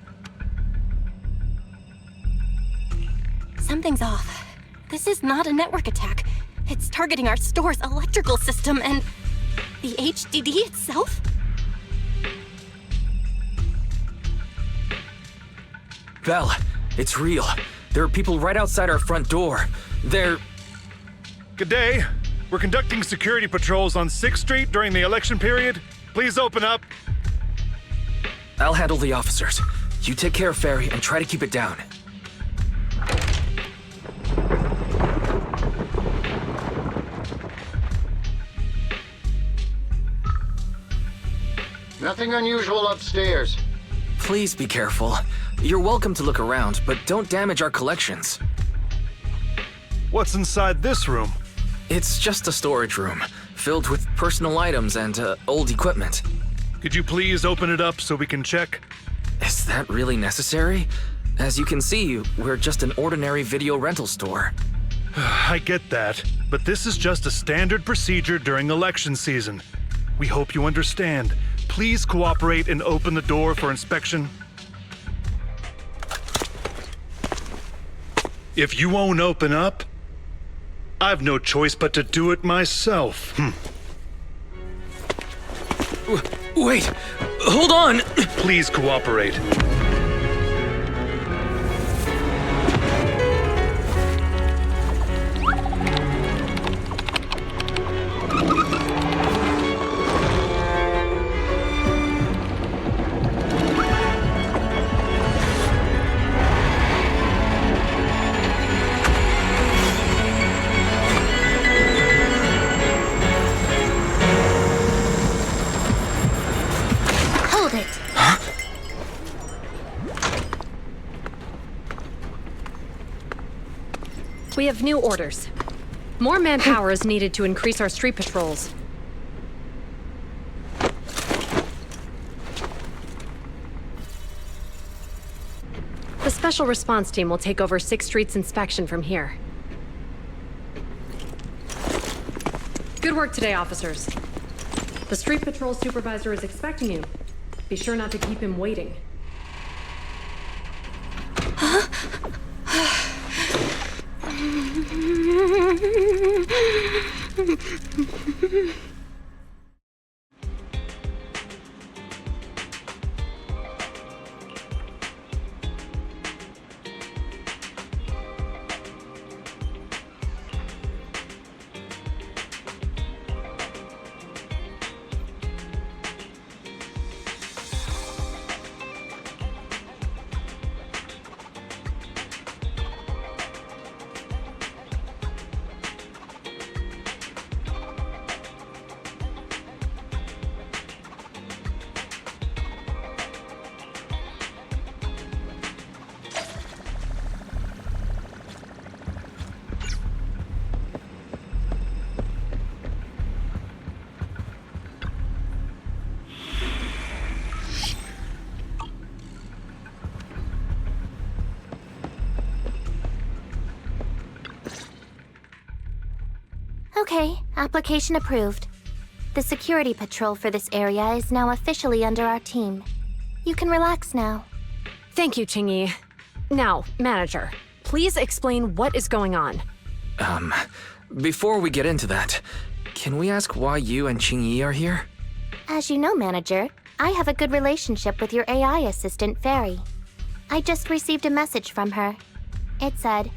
Something's off. This is not a network attack. It's targeting our store's electrical system and the HDD itself? Belle, it's real. There are people right outside our front door. They're... Good day. We're conducting security patrols on 6th Street during the election period. Please open up. I'll handle the officers. You take care of Fairy and try to keep it down. Nothing unusual upstairs. Please be careful. You're welcome to look around, but don't damage our collections. What's inside this room? It's just a storage room, filled with personal items and old equipment. Could you please open it up so we can check? Is that really necessary? As you can see, we're just an ordinary video rental store. I get that, but this is just a standard procedure during election season. We hope you understand. Please cooperate and open the door for inspection. If you won't open up, I've no choice but to do it myself. Wait! Hold on! Please cooperate. We have new orders. More manpower is needed to increase our street patrols. The Special Response Team will take over 6th Street's inspection from here. Good work today, officers. The Street Patrol Supervisor is expecting you. Be sure not to keep him waiting. Okay, application approved. The security patrol for this area is now officially under our team. You can relax now. Thank you, Qingyi. Now, manager, please explain what is going on. Before we get into that, can we ask why you and Qingyi are here? As you know, manager, I have a good relationship with your AI assistant, Fairy. I just received a message from her. It said,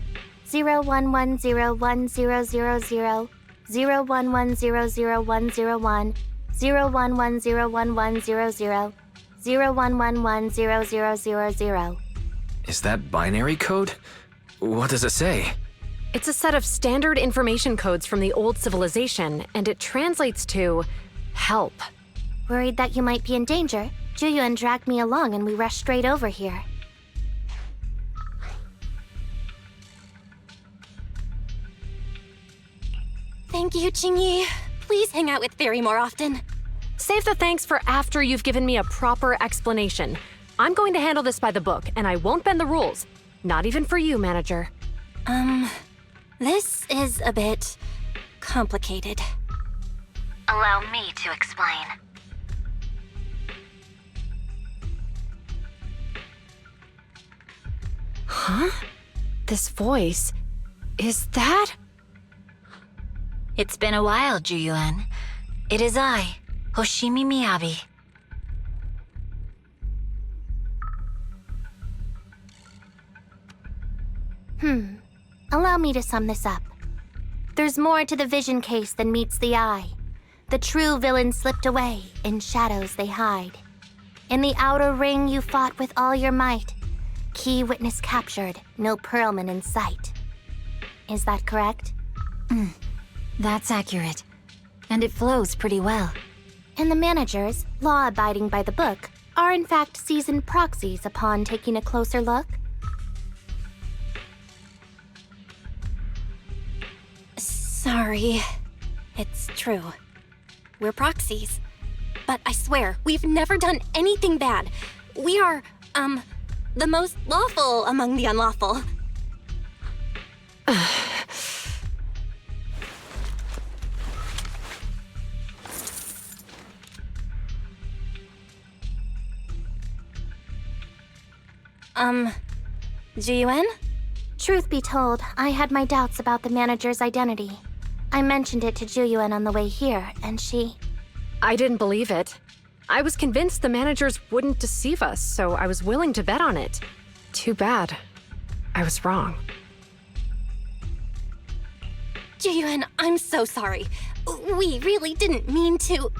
01101000, 01100101, 01101100, 01110000. Is that binary code? What does it say? It's a set of standard information codes from the old civilization, and it translates to help. Worried that you might be in danger, Juyuan dragged me along and we rushed straight over here. Thank you, Qingyi. Please hang out with Fairy more often. Save the thanks for after you've given me a proper explanation. I'm going to handle this by the book, and I won't bend the rules. Not even for you, manager. This is a bit complicated. Allow me to explain. Huh? This voice... is that... It's been a while, Juyuan. It is I, Hoshimi Miyabi. Allow me to sum this up. There's more to the vision case than meets the eye. The true villain slipped away, in shadows they hide. In the outer ring you fought with all your might. Key witness captured, no Pearlman in sight. Is that correct? That's accurate. And it flows pretty well. And the managers, law-abiding by the book, are in fact seasoned proxies upon taking a closer look? Sorry. It's true. We're proxies. But I swear, we've never done anything bad. We are, the most lawful among the unlawful. Juyuan? Truth be told, I had my doubts about the manager's identity. I mentioned it to Juyuan on the way here, and she... I didn't believe it. I was convinced the managers wouldn't deceive us, so I was willing to bet on it. Too bad. I was wrong. Juyuan, I'm so sorry. We really didn't mean to...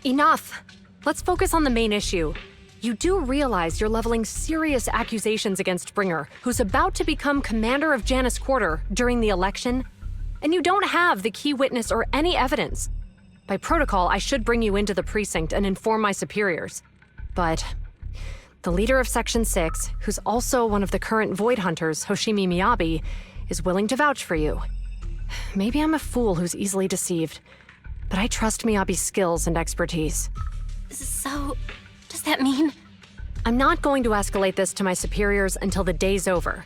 Enough! Let's focus on the main issue. You do realize you're leveling serious accusations against Bringer, who's about to become commander of Janus Quarter during the election, and you don't have the key witness or any evidence. By protocol, I should bring you into the precinct and inform my superiors. But the leader of Section 6, who's also one of the current Void Hunters, Hoshimi Miyabi, is willing to vouch for you. Maybe I'm a fool who's easily deceived, but I trust Miyabi's skills and expertise. So... does that mean? I'm not going to escalate this to my superiors until the day's over.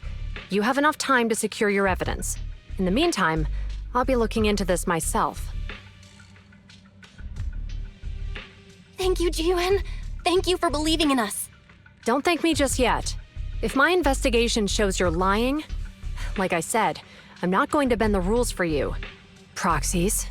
You have enough time to secure your evidence. In the meantime, I'll be looking into this myself. Thank you, Juyuan. Thank you for believing in us. Don't thank me just yet. If my investigation shows you're lying, like I said, I'm not going to bend the rules for you. Proxies.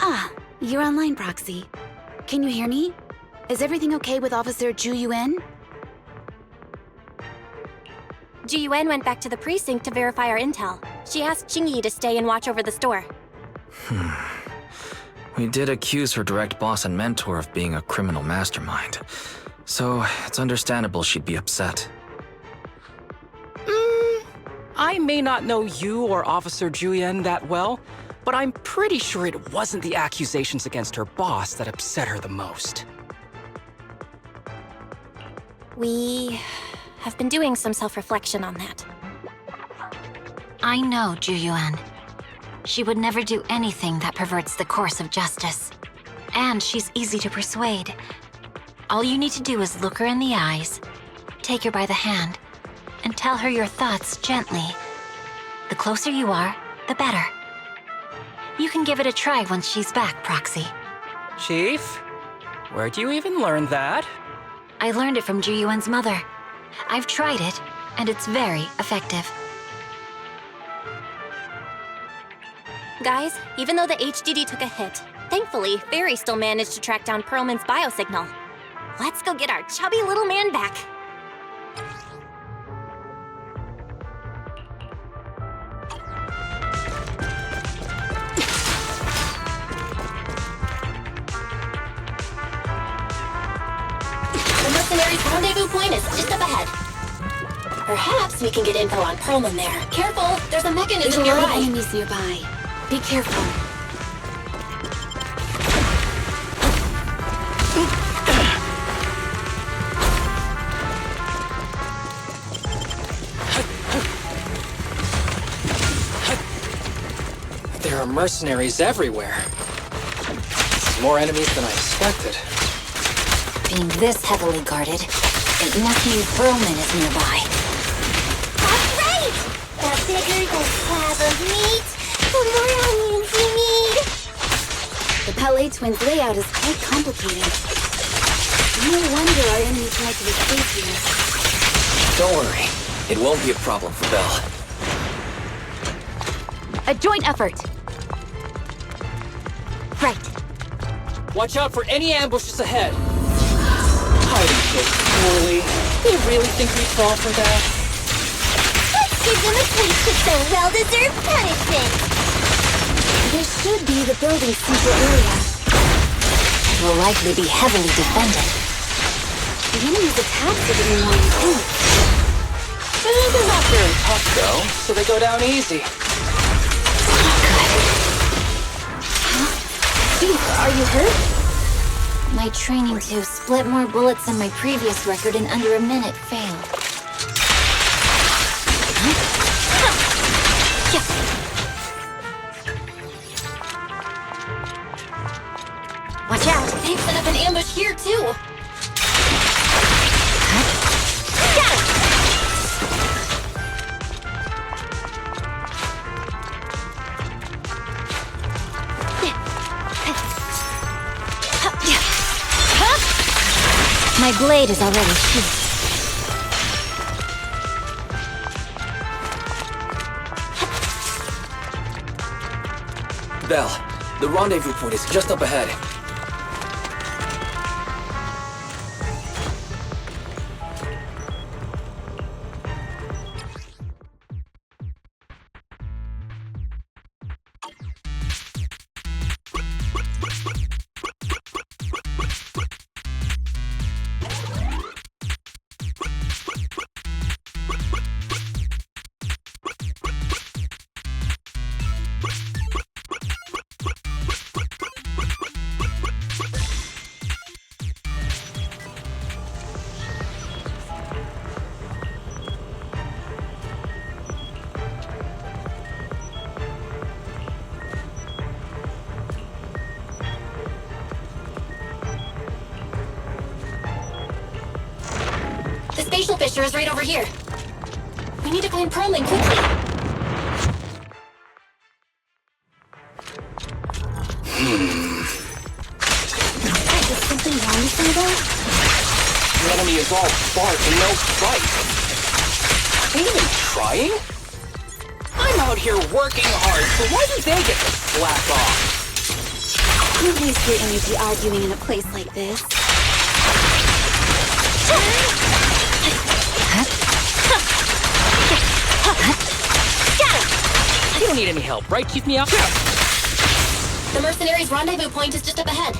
Ah, you're online, Proxy. Can you hear me? Is everything okay with Officer Ju Yuen? Ju Yuen went back to the precinct to verify our intel. She asked Jingyi to stay and watch over the store. We did accuse her direct boss and mentor of being a criminal mastermind, so it's understandable she'd be upset. I may not know you or Officer Julian that well, but I'm pretty sure it wasn't the accusations against her boss that upset her the most. We have been doing some self-reflection on that. I know Ju Yuan. She would never do anything that perverts the course of justice. And she's easy to persuade. All you need to do is look her in the eyes, take her by the hand, and tell her your thoughts gently. The closer you are, the better. You can give it a try once she's back, Proxy. Chief? Where'd you even learn that? I learned it from Ju Yuan's mother. I've tried it, and it's very effective. Guys, even though the HDD took a hit, thankfully, Fairy still managed to track down Perlman's biosignal. Let's go get our chubby little man back. The mercenaries' rendezvous point is just up ahead. Perhaps we can get info on Perlman there. Careful, there's a mechanism There's a lot nearby. of enemies nearby. Be careful. There are mercenaries everywhere. More enemies than I expected. Being this heavily guarded, it must mean Perlman is nearby. That's right! The bigger the slab of meat, the more onions we need. The Pele twins' layout is quite complicated. No wonder our enemies like to escape here. Don't worry, it won't be a problem for Belle. A joint effort. Right. Watch out for any ambushes ahead. Hiding so poorly. They really think we'd fall for that? Let's give them a taste of some well-deserved punishment. This should be the building's central area. It will likely be heavily defended. The enemy's attacks are getting more intense. They're not very tough, though, so they go down easy. Chief, are you hurt? My training to split more bullets than my previous record in under a minute failed. Watch out! They've set up an ambush here, too. Got it! My blade is already sheathed. Belle, the rendezvous point is just up ahead. The spatial fissure is right over here. We need to find Perlman quickly. Is something wrong with them, though? The enemy is all bark and no fight. Ain't even trying? I'm out here working hard, so why do they get to slack off? Don't waste your energy arguing in a place like this. You don't need any help, right? Keep me up. The mercenaries' rendezvous point is just up ahead.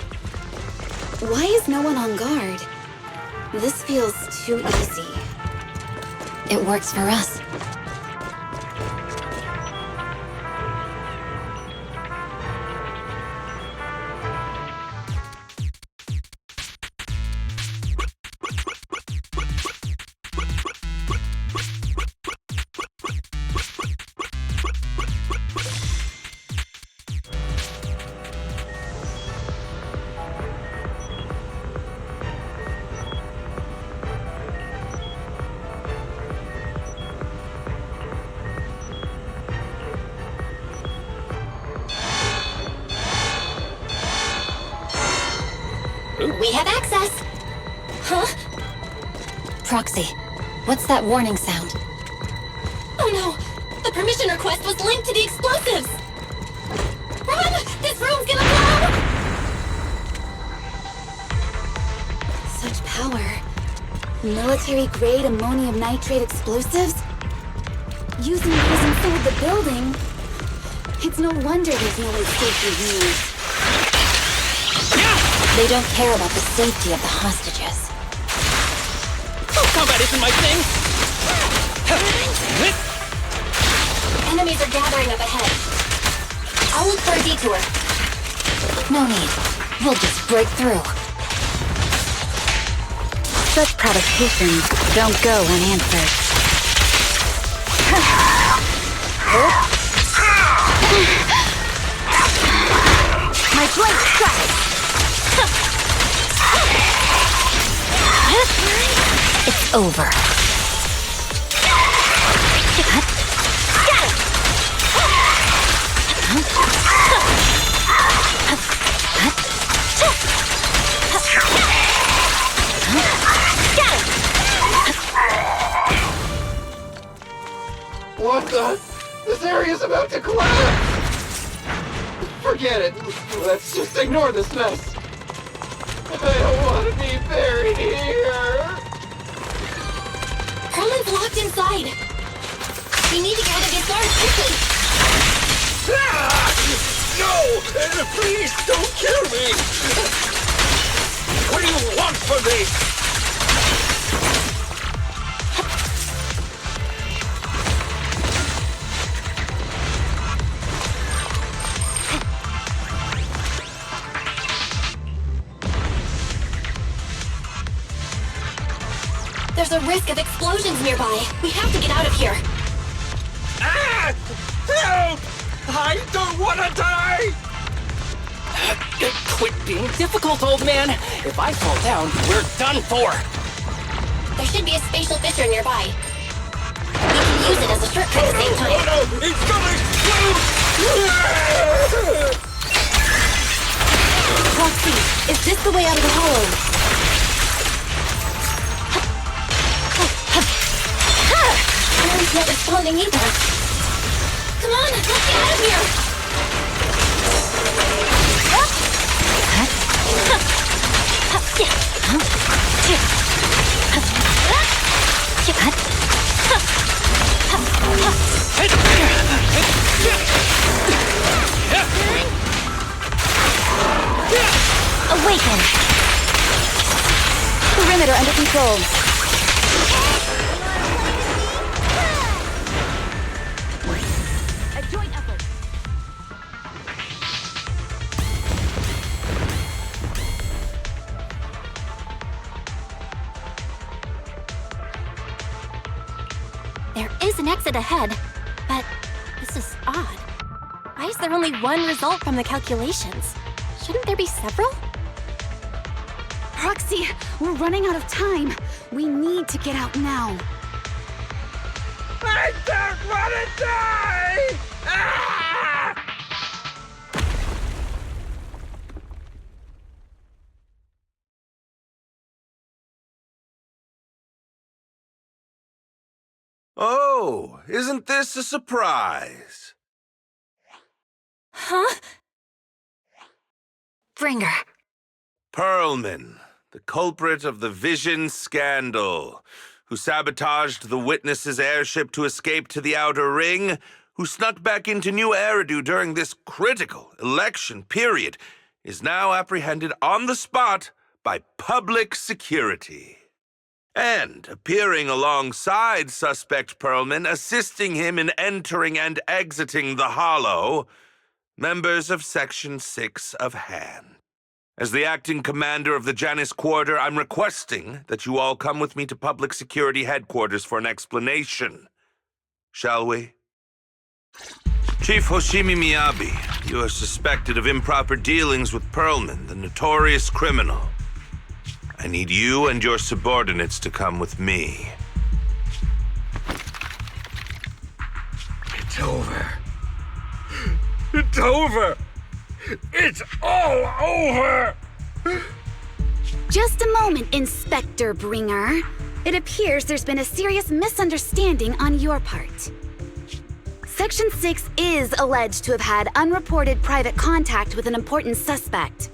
Why is no one on guard? This feels too easy. It works for us. We have access! Huh? Proxy, what's that warning sound? Oh no! The permission request was linked to the explosives! Run! This room's gonna blow! Such power. Military-grade ammonium nitrate explosives? Using these inside the building? It's no wonder there's no safety rules. They don't care about the safety of the hostages. Oh, combat isn't my thing! Enemies are gathering up ahead. I'll look for a detour. No need. We'll just break through. Such provocations don't go unanswered. My blade strikes! It's over. What the? This area's about to collapse! Forget it. Let's just ignore this mess. I don't want to be buried here. Herman's locked inside. We need to get out of these guards quickly. No! Please don't kill me! What do you want from me? There's a risk of explosions nearby. We have to get out of here. Ah! Help! I don't want to die! Quit being difficult, old man. If I fall down, we're done for. There should be a spatial fissure nearby. We can use it as a shortcut at the same time. Oh no! It's gonna explode! Proxy, is this the way out of the hollow? Aaron's not responding either. Come on, let's get out of here! Awaken! Perimeter under control. A joint effort. There is an exit ahead, but this is odd. Why is there only one result from the calculations? Shouldn't there be several? Proxy, we're running out of time. We need to get out now. I don't want to die! Ah! Oh, isn't this a surprise? Huh? Bringer? Perlman, the culprit of the Vision scandal, who sabotaged the Witness's airship to escape to the Outer Ring, who snuck back into New Eridu during this critical election period, is now apprehended on the spot by public security. And appearing alongside suspect Perlman, assisting him in entering and exiting the Hollow, members of Section 6 of Han. As the acting commander of the Janus Quarter, I'm requesting that you all come with me to Public Security Headquarters for an explanation. Shall we? Chief Hoshimi Miyabi, you are suspected of improper dealings with Perlman, the notorious criminal. I need you and your subordinates to come with me. It's over. It's over! It's all over! Just a moment, Inspector Bringer. It appears there's been a serious misunderstanding on your part. Section 6 is alleged to have had unreported private contact with an important suspect.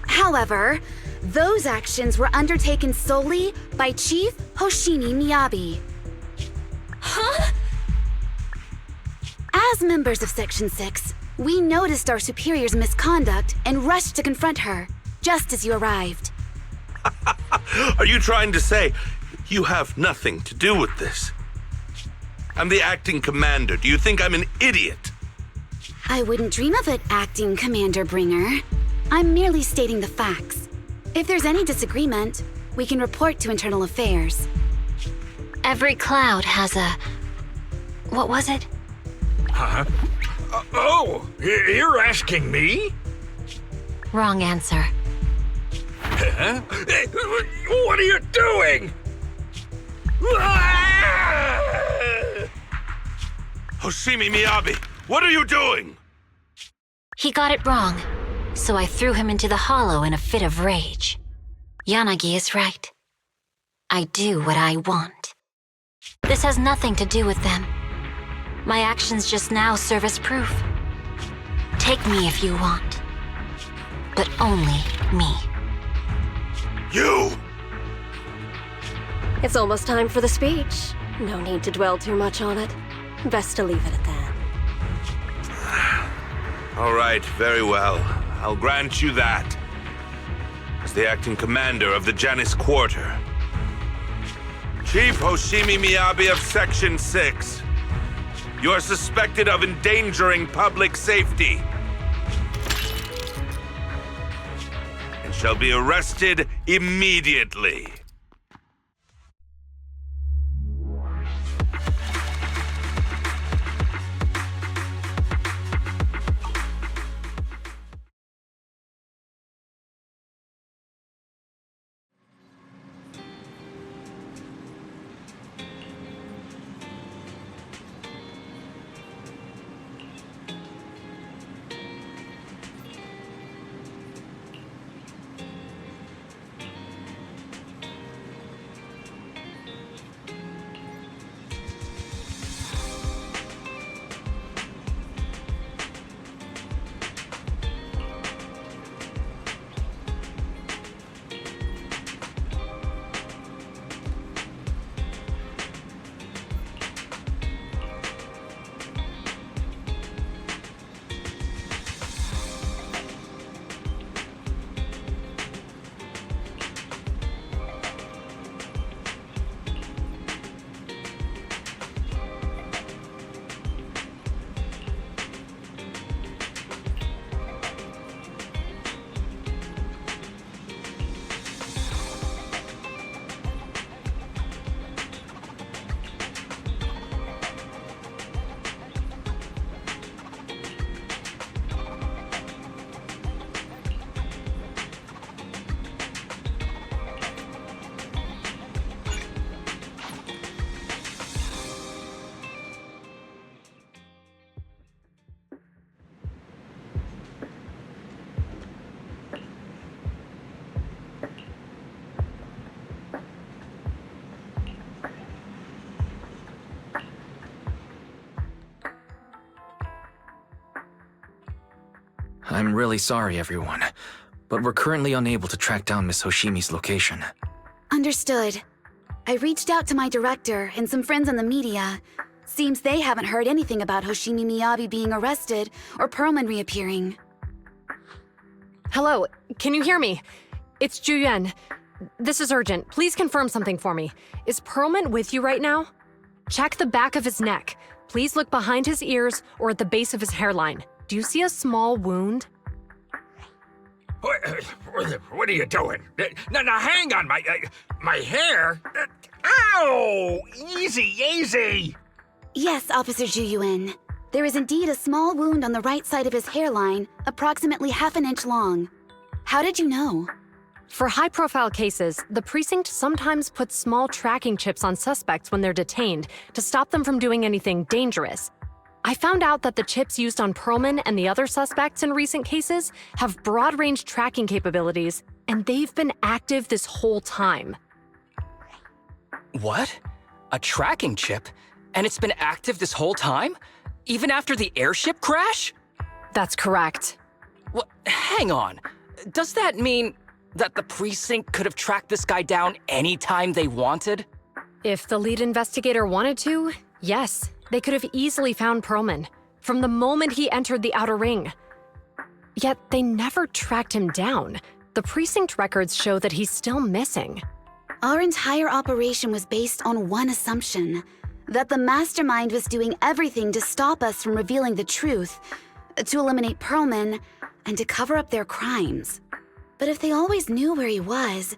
However, those actions were undertaken solely by Chief Hoshimi Miyabi. Huh? As members of Section 6, we noticed our superior's misconduct and rushed to confront her, just as you arrived. Are you trying to say you have nothing to do with this? I'm the acting commander. Do you think I'm an idiot? I wouldn't dream of it, Acting Commander Bringer. I'm merely stating the facts. If there's any disagreement, we can report to Internal Affairs. Every cloud has a... What was it? Huh? You're asking me? Wrong answer. Huh? What are you doing? Hoshimi Miyabi, what are you doing? He got it wrong, so I threw him into the hollow in a fit of rage. Yanagi is right. I do what I want. This has nothing to do with them. My actions just now serve as proof. Take me if you want, but only me. You! It's almost time for the speech. No need to dwell too much on it. Best to leave it at that. All right, very well. I'll grant you that. As the acting commander of the Janus Quarter, Chief Hoshimi Miyabi of Section 6, you are suspected of endangering public safety and shall be arrested immediately. I'm really sorry, everyone, but we're currently unable to track down Miss Hoshimi's location. Understood. I reached out to my director and some friends in the media. Seems they haven't heard anything about Hoshimi Miyabi being arrested or Perlman reappearing. Hello, can you hear me? It's Juyuan. This is urgent. Please confirm something for me. Is Perlman with you right now? Check the back of his neck. Please look behind his ears or at the base of his hairline. Do you see a small wound? What are you doing? Now, hang on, my hair? Ow! Easy! Yes, Officer Juyuan. There is indeed a small wound on the right side of his hairline, approximately half an inch long. How did you know? For high-profile cases, the precinct sometimes puts small tracking chips on suspects when they're detained to stop them from doing anything dangerous. I found out that the chips used on Perlman and the other suspects in recent cases have broad-range tracking capabilities, and they've been active this whole time. What? A tracking chip? And it's been active this whole time? Even after the airship crash? That's correct. What? Hang on. Does that mean that the precinct could have tracked this guy down anytime they wanted? If the lead investigator wanted to, yes, they could have easily found Perlman from the moment he entered the outer ring. Yet they never tracked him down. The precinct records show that he's still missing. Our entire operation was based on one assumption, that the mastermind was doing everything to stop us from revealing the truth, to eliminate Perlman, and to cover up their crimes. But if they always knew where he was,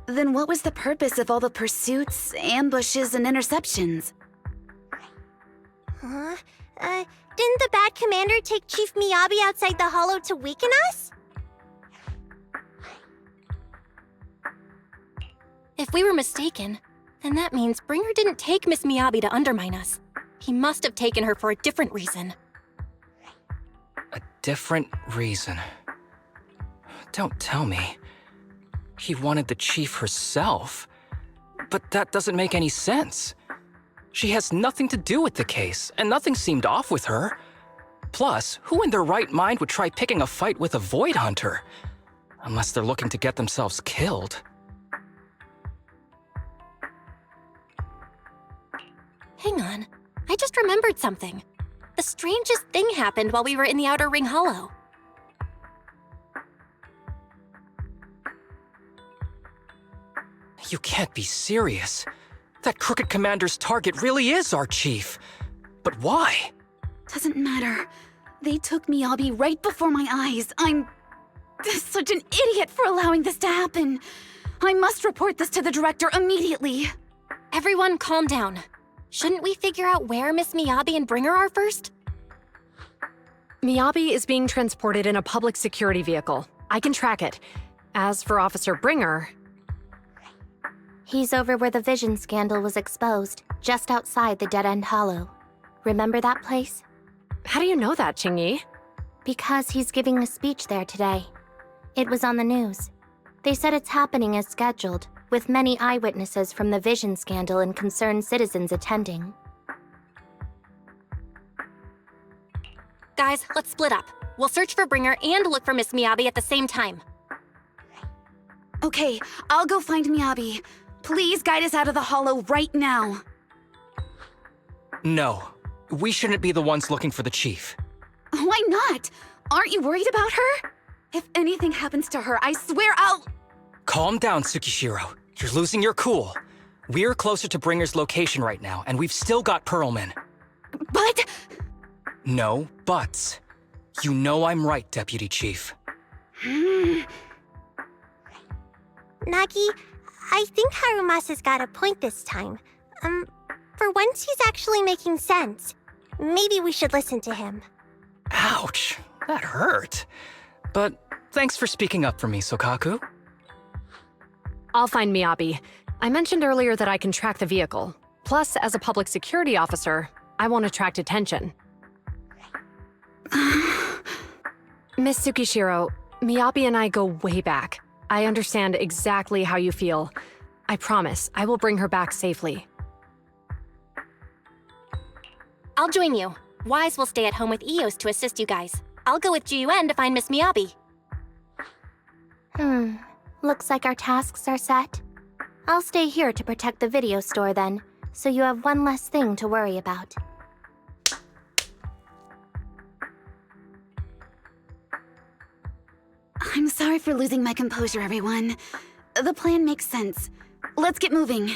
then what was the purpose of all the pursuits, ambushes, and interceptions? Huh? Didn't the bad commander take Chief Miyabi outside the hollow to weaken us? If we were mistaken, then that means Bringer didn't take Miss Miyabi to undermine us. He must have taken her for a different reason. A different reason? Don't tell me. He wanted the chief herself. But that doesn't make any sense. She has nothing to do with the case, and nothing seemed off with her. Plus, who in their right mind would try picking a fight with a Void Hunter? Unless they're looking to get themselves killed. Hang on, I just remembered something. The strangest thing happened while we were in the Outer Ring Hollow. You can't be serious. That crooked commander's target really is our chief. But why? Doesn't matter. They took Miyabi right before my eyes. I'm such an idiot for allowing this to happen. I must report this to the director immediately. Everyone calm down. Shouldn't we figure out where Miss Miyabi and Bringer are first? Miyabi is being transported in a public security vehicle. I can track it. As for Officer Bringer... He's over where the vision scandal was exposed, just outside the Dead End Hollow. Remember that place? How do you know that, Qingyi? Because he's giving a speech there today. It was on the news. They said it's happening as scheduled, with many eyewitnesses from the vision scandal and concerned citizens attending. Guys, let's split up. We'll search for Bringer and look for Miss Miyabi at the same time. Okay, I'll go find Miyabi. Please guide us out of the hollow right now. No, we shouldn't be the ones looking for the chief. Why not? Aren't you worried about her? If anything happens to her, I swear I'll... Calm down, Tsukishiro. You're losing your cool. We're closer to Bringer's location right now, and we've still got Perlman. But... No buts. You know I'm right, Deputy Chief. Nagi, I think Harumasa's got a point this time. For once he's actually making sense. Maybe we should listen to him. Ouch, that hurt. But thanks for speaking up for me, Sokaku. I'll find Miyabi. I mentioned earlier that I can track the vehicle. Plus, as a public security officer, I won't attract attention. Miss Tsukishiro, Miyabi and I go way back. I understand exactly how you feel. I promise, I will bring her back safely. I'll join you. Wise will stay at home with Eos to assist you guys. I'll go with Jiyuan to find Miss Miyabi. Looks like our tasks are set. I'll stay here to protect the video store then, so you have one less thing to worry about. I'm sorry for losing my composure, everyone. The plan makes sense. Let's get moving.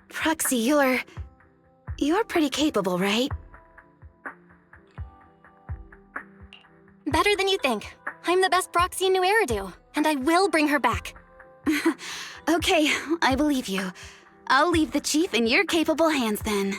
Proxy, you're pretty capable, right? Better than you think. I'm the best proxy in New Eridu, and I will bring her back. Okay, I believe you. I'll leave the chief in your capable hands then.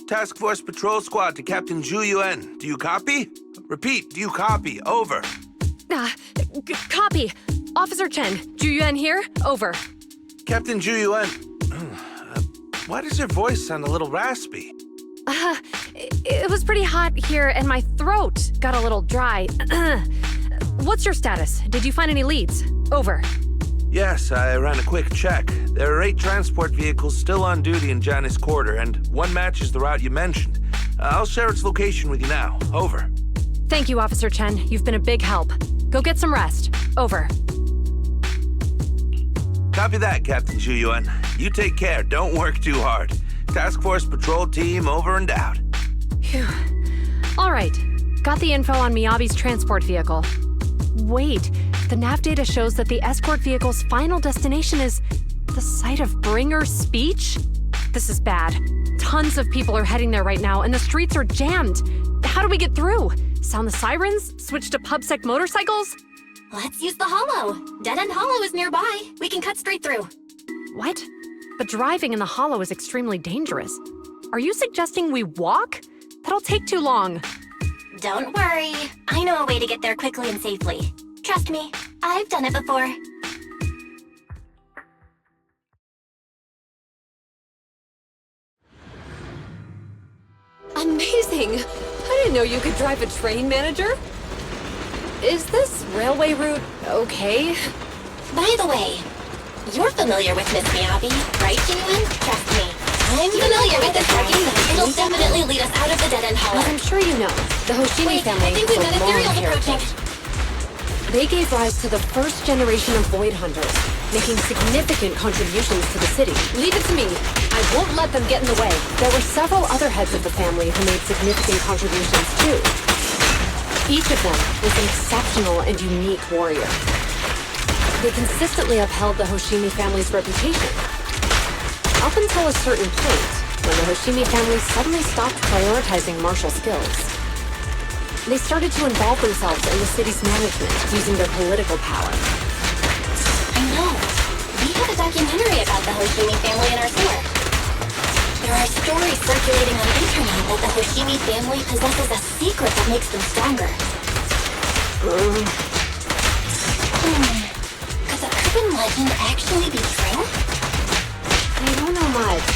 Task Force Patrol Squad to Captain Zhu Yuan. Do you copy? Repeat, do you copy? Over. Copy. Officer Chen, Zhu Yuan here. Over. Captain Zhu Yuan. Why does your voice sound a little raspy? It was pretty hot here and my throat got a little dry. What's your status? Did you find any leads? Over. Yes, I ran a quick check. There are 8 transport vehicles still on duty in Janus Quarter, and one matches the route you mentioned. I'll share its location with you now. Over. Thank you, Officer Chen. You've been a big help. Go get some rest. Over. Copy that, Captain Zhu Yuan. You take care. Don't work too hard. Task Force Patrol Team over and out. Phew. All right. Got the info on Miyabi's transport vehicle. Wait, the nav data shows that the escort vehicle's final destination is the site of Bringer's speech? This is bad. Tons of people are heading there right now, and the streets are jammed. How do we get through? Sound the sirens? Switch to PubSec motorcycles? Let's use the hollow. Dead End Hollow is nearby. We can cut straight through. What? But driving in the hollow is extremely dangerous. Are you suggesting we walk? That'll take too long. Don't worry. I know a way to get there quickly and safely. Trust me, I've done it before. Amazing! I didn't know you could drive a train, manager. Is this railway route okay? By the way, you're familiar with Miss Miyabi, right, Jiyuan? Trust me, I'm familiar with this parking lot. It'll definitely lead us out of the Dead End Hollow. As I'm sure you know, the Hoshimi family I think we've for got long Ethereal approaching. heritage. They gave rise to the first generation of Void Hunters, making significant contributions to the city. Leave it to me. I won't let them get in the way. There were several other heads of the family who made significant contributions too. Each of them was an exceptional and unique warrior. They consistently upheld the Hoshimi family's reputation. Up until a certain point, when the Hoshimi family suddenly stopped prioritizing martial skills. They started to involve themselves in the city's management using their political power. I know. We have a documentary about the Hoshimi family in our store. There are stories circulating on the internet that the Hoshimi family possesses a secret that makes them stronger. Could the urban legend actually be true? I don't know much,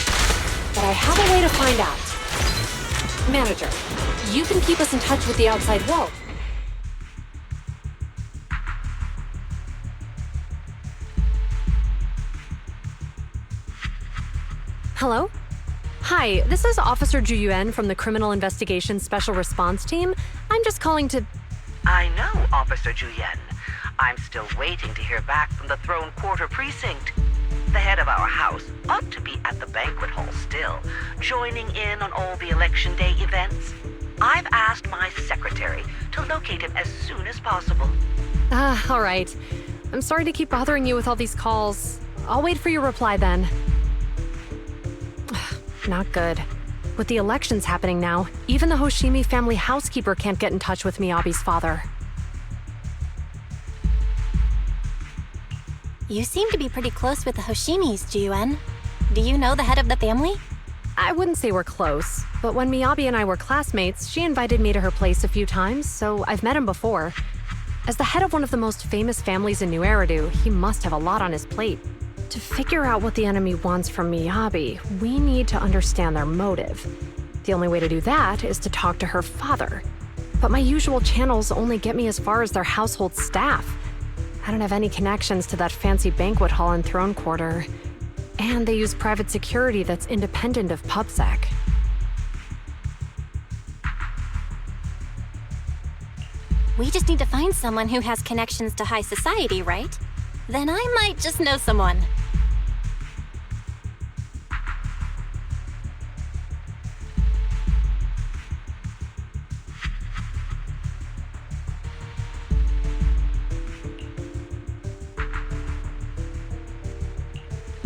but I have a way to find out. Manager, you can keep us in touch with the outside world. Hello? Hi, this is Officer Ju Yuan from the Criminal Investigations Special Response Team. I'm just calling to... I know, Officer Ju Yuan. I'm still waiting to hear back from the Throne Quarter Precinct. The head of our house ought to be at the banquet hall still, joining in on all the Election Day events. I've asked my secretary to locate him as soon as possible. all right. I'm sorry to keep bothering you with all these calls. I'll wait for your reply then. Not good. With the elections happening now, even the Hoshimi family housekeeper can't get in touch with Miyabi's father. You seem to be pretty close with the Hoshimis, Ju Yuan. Do you know the head of the family? I wouldn't say we're close, but when Miyabi and I were classmates, she invited me to her place a few times, so I've met him before. As the head of one of the most famous families in New Eridu, he must have a lot on his plate. To figure out what the enemy wants from Miyabi, we need to understand their motive. The only way to do that is to talk to her father. But my usual channels only get me as far as their household staff. I don't have any connections to that fancy banquet hall in Throne Quarter. And they use private security that's independent of PubSec. We just need to find someone who has connections to high society, right? Then I might just know someone.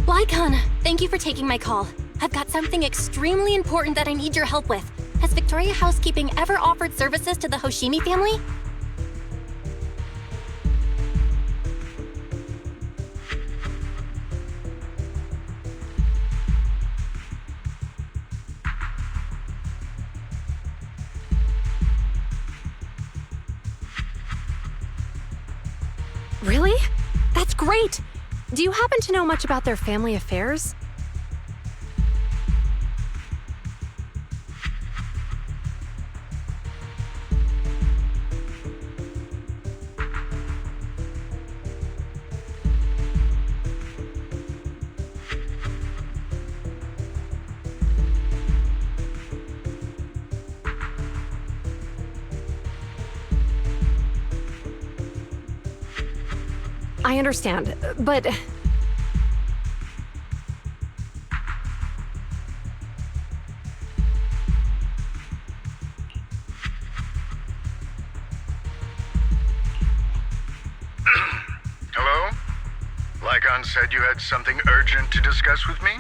Lycon, thank you for taking my call. I've got something extremely important that I need your help with. Has Victoria Housekeeping ever offered services to the Hoshimi family? Really? That's great! Do you happen to know much about their family affairs? I understand, but... Hello? Lycon said you had something urgent to discuss with me?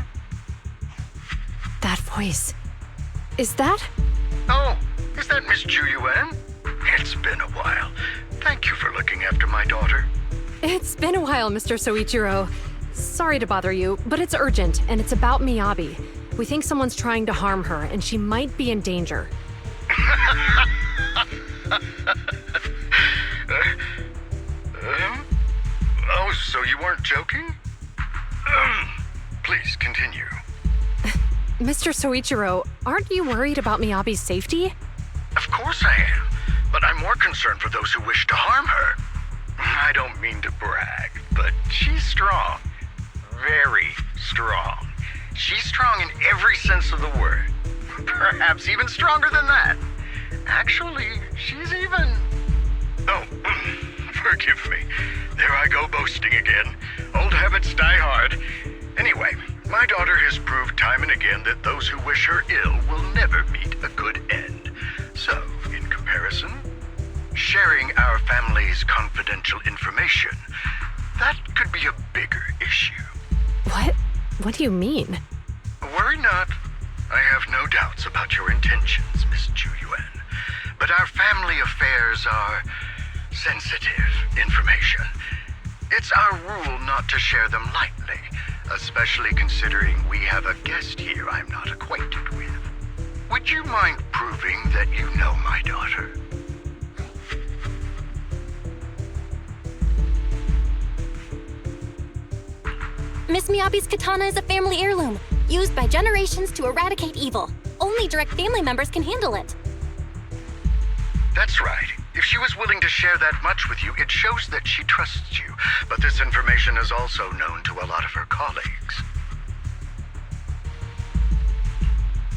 That voice... Is that... Oh, is that Miss Ju Yuan? It's been a while. Thank you for looking after my daughter. It's been a while, Mr. Soichiro. Sorry to bother you, but it's urgent, and it's about Miyabi. We think someone's trying to harm her, and she might be in danger. Oh, so you weren't joking? Please, continue. Mr. Soichiro, aren't you worried about Miyabi's safety? Of course I am, but I'm more concerned for those who wish to harm her. I don't mean to brag, but she's strong. Very strong. She's strong in every sense of the word. Perhaps even stronger than that. Actually, she's even... Oh, forgive me. There I go boasting again. Old habits die hard. Anyway, my daughter has proved time and again that those who wish her ill will never meet a good end. So, in comparison, sharing our family's confidential information, that could be a bigger issue. What? What do you mean? Worry not. I have no doubts about your intentions, Miss Ju Yuan. But our family affairs are sensitive information. It's our rule not to share them lightly, especially considering we have a guest here I'm not acquainted with. Would you mind proving that you know my daughter? Miss Miyabi's katana is a family heirloom, used by generations to eradicate evil. Only direct family members can handle it. That's right. If she was willing to share that much with you, it shows that she trusts you. But this information is also known to a lot of her colleagues.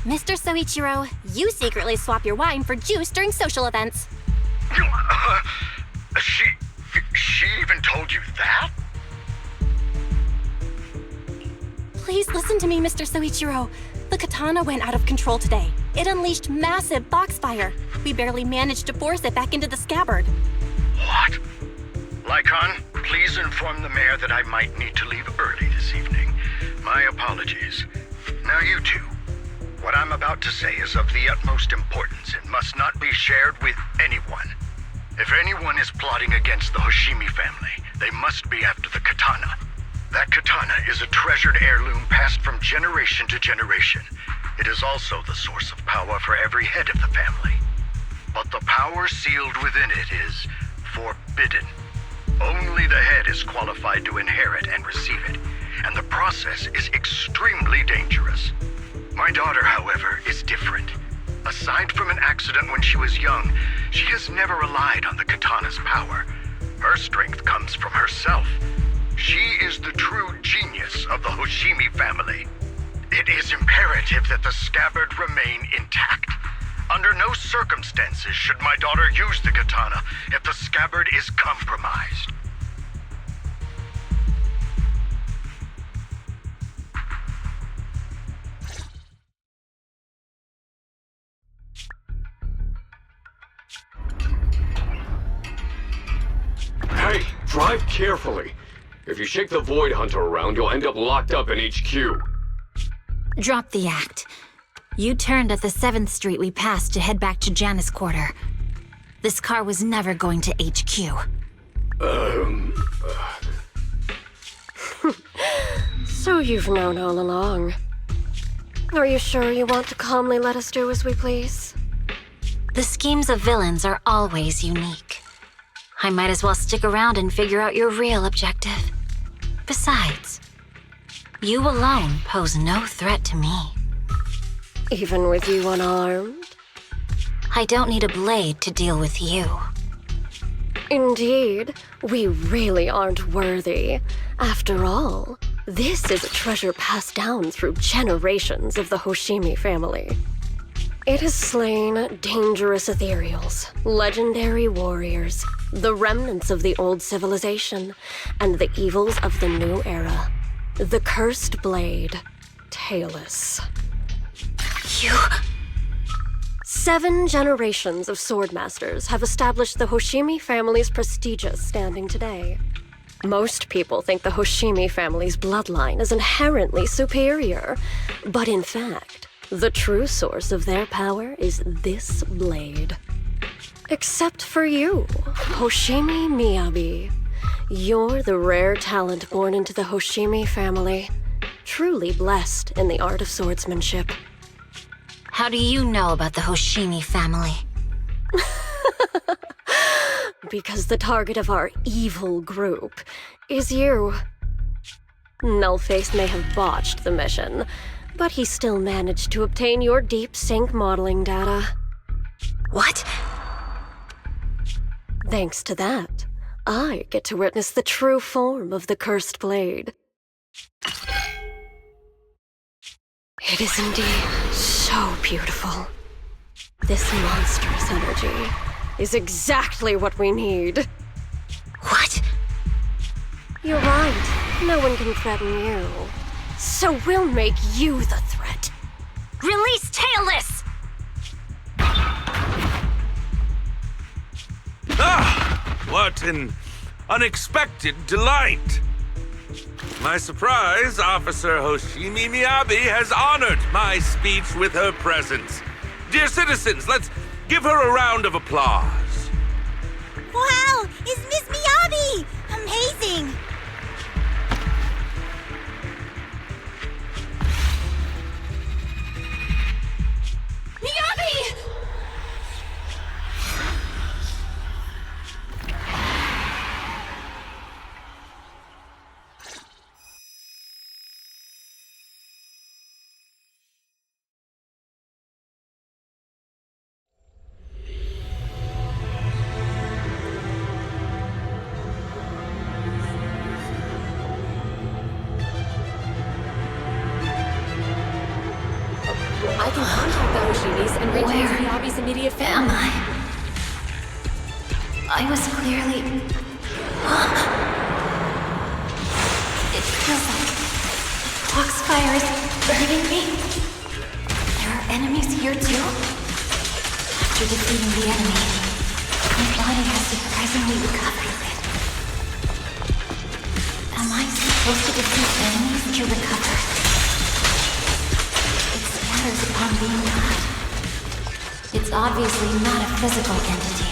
Mr. Soichiro, you secretly swap your wine for juice during social events. She even told you that? Please listen to me, Mr. Soichiro. The katana went out of control today. It unleashed massive foxfire. We barely managed to force it back into the scabbard. What? Lycon, please inform the mayor that I might need to leave early this evening. My apologies. Now you two. What I'm about to say is of the utmost importance and must not be shared with anyone. If anyone is plotting against the Hoshimi family, they must be after the katana. That katana is a treasured heirloom passed from generation to generation. It is also the source of power for every head of the family. But the power sealed within it is forbidden. Only the head is qualified to inherit and receive it, and the process is extremely dangerous. My daughter, however, is different. Aside from an accident when she was young, she has never relied on the katana's power. Her strength comes from herself. She is the true genius of the Hoshimi family. It is imperative that the scabbard remain intact. Under no circumstances should my daughter use the katana if the scabbard is compromised. Hey, drive carefully. If you shake the Void Hunter around, you'll end up locked up in HQ. Drop the act. You turned at the 7th Street we passed to head back to Janus Quarter. This car was never going to HQ. So you've known all along. Are you sure you want to calmly let us do as we please? The schemes of villains are always unique. I might as well stick around and figure out your real objective. Besides, you alone pose no threat to me. Even with you unarmed? I don't need a blade to deal with you. Indeed, we really aren't worthy. After all, this is a treasure passed down through generations of the Hoshimi family. It has slain dangerous Ethereals, legendary warriors, the remnants of the old civilization, and the evils of the new era. The cursed blade, Tailless. You... 7 generations of swordmasters have established the Hoshimi family's prestigious standing today. Most people think the Hoshimi family's bloodline is inherently superior, but in fact, the true source of their power is this blade. Except for you, Hoshimi Miyabi. You're the rare talent born into the Hoshimi family, truly blessed in the art of swordsmanship. How do you know about the Hoshimi family? Because the target of our evil group is you. Nullface may have botched the mission, but he still managed to obtain your deep sync modeling data. What? Thanks to that, I get to witness the true form of the cursed blade. It is indeed so beautiful. This monstrous energy is exactly what we need. What? You're right. No one can threaten you. So we'll make you the threat. Release Tailless! Ah! What in unexpected delight. My surprise, Officer Hoshimi Miyabi has honored my speech with her presence. Dear citizens, let's give her a round of applause. Wow! It's Miss Miyabi! Amazing! Miyabi! I can contact the Hoshimis and reach Miss Miyabi's immediate family. Am I? I was clearly... It feels like the Foxfire is burning me. There are enemies here too? After defeating the enemy, my body has surprisingly recovered a bit. Am I supposed to defeat enemies to recover? Upon being caught. It's obviously not a physical entity.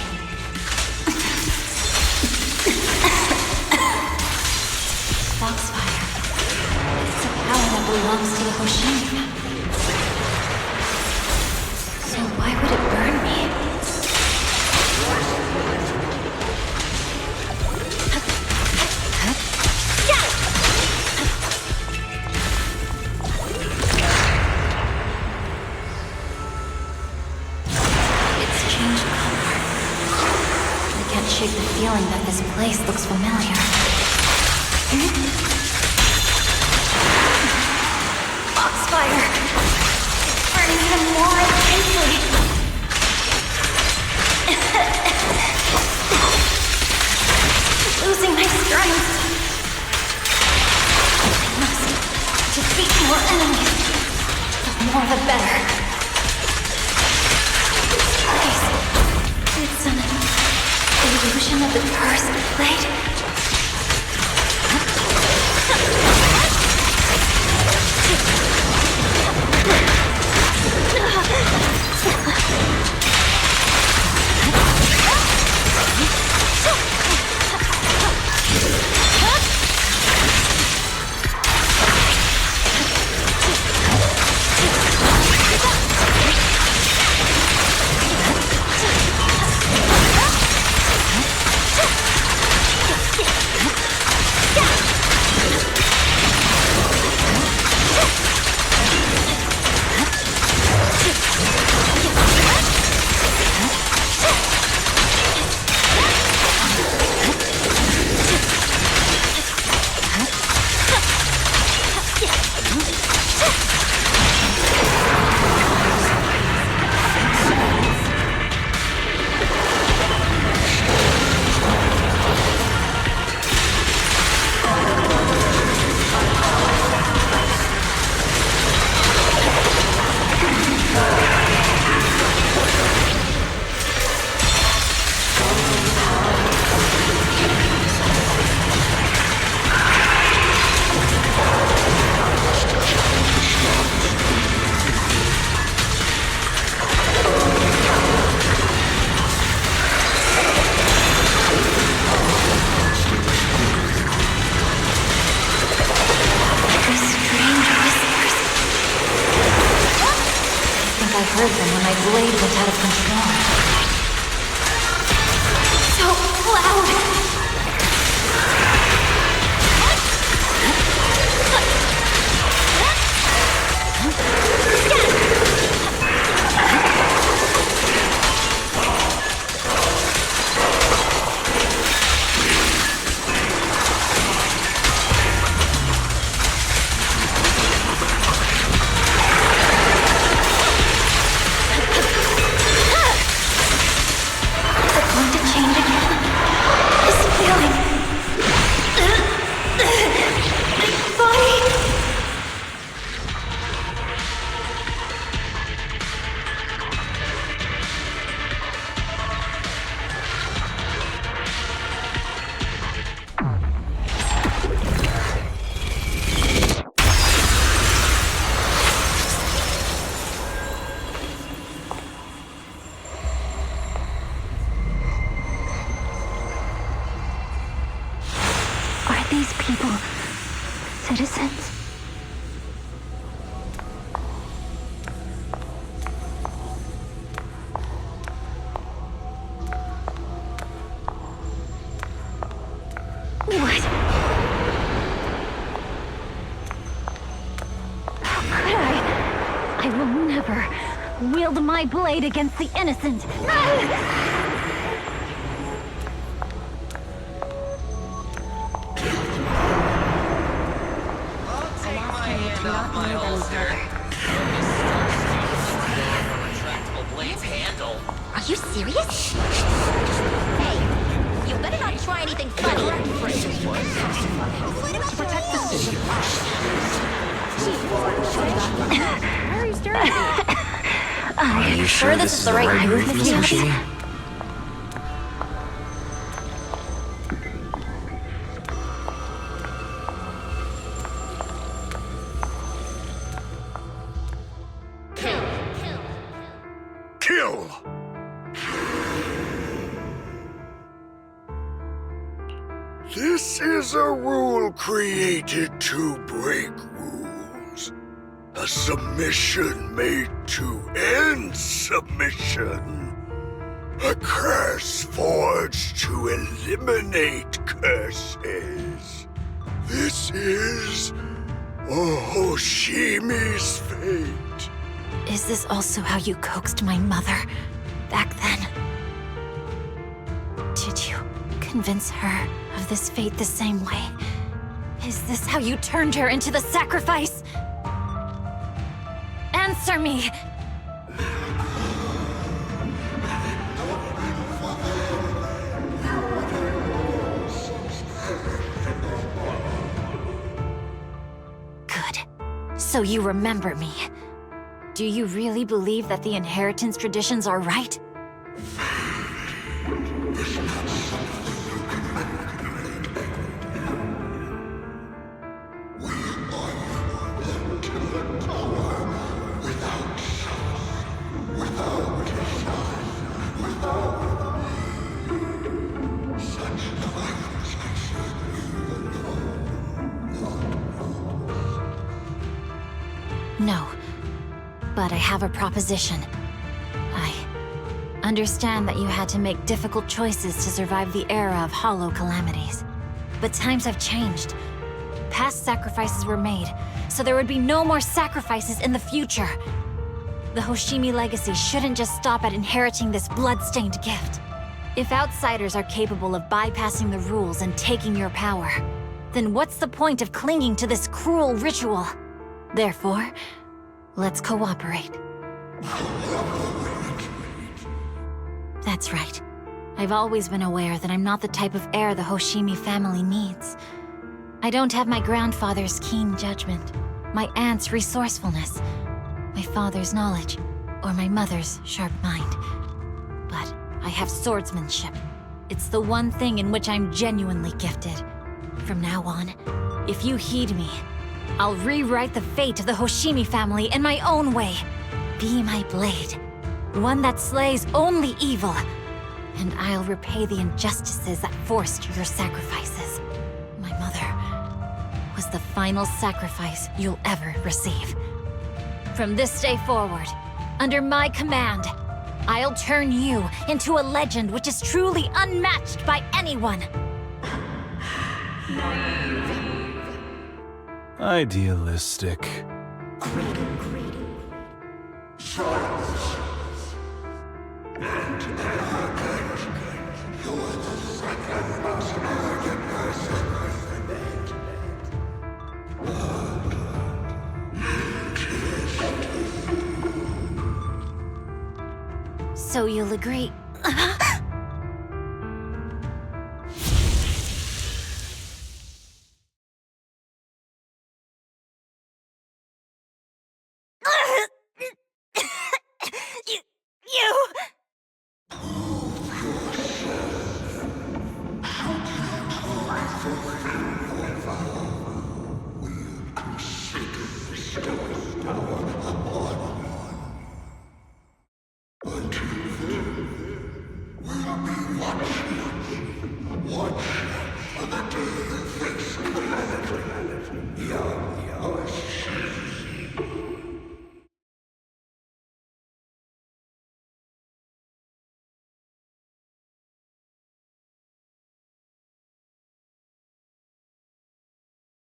Foxfire. It's a power that belongs to the Hoshimi. So why would it burn me? The feeling that this place looks familiar. Foxfire! It's burning even more intensely! Losing my strength! I must defeat more enemies. The more the better. This place, it's an illusion of the cursed blade? heard them when my blade went out of control. So loud! I will never wield my blade against the innocent. Are you serious? Hey, you better not try anything funny. To protect the city. Why are you staring at me? Are you sure this is the right move, Miss Yoshimi? Kill! This is a rule created to break rules. A submission made to end submission. A curse forged to eliminate curses. This is Hoshimi's fate. Is this also how you coaxed my mother back then? Did you convince her of this fate the same way? Is this how you turned her into the sacrifice? Answer me! Good. So you remember me. Do you really believe that the inheritance traditions are right? No. But I have a proposition. I understand that you had to make difficult choices to survive the era of hollow calamities. But times have changed. Past sacrifices were made, so there would be no more sacrifices in the future. The Hoshimi legacy shouldn't just stop at inheriting this blood-stained gift. If outsiders are capable of bypassing the rules and taking your power, then what's the point of clinging to this cruel ritual? Therefore, let's cooperate. That's right. I've always been aware that I'm not the type of heir the Hoshimi family needs. I don't have my grandfather's keen judgment, my aunt's resourcefulness, my father's knowledge, or my mother's sharp mind. But I have swordsmanship. It's the one thing in which I'm genuinely gifted. From now on, if you heed me, I'll rewrite the fate of the Hoshimi family in my own way. Be my blade, one that slays only evil, and I'll repay the injustices that forced your sacrifices. My mother was the final sacrifice you'll ever receive. From this day forward, under my command, I'll turn you into a legend which is truly unmatched by anyone. Idealistic. So you'll agree.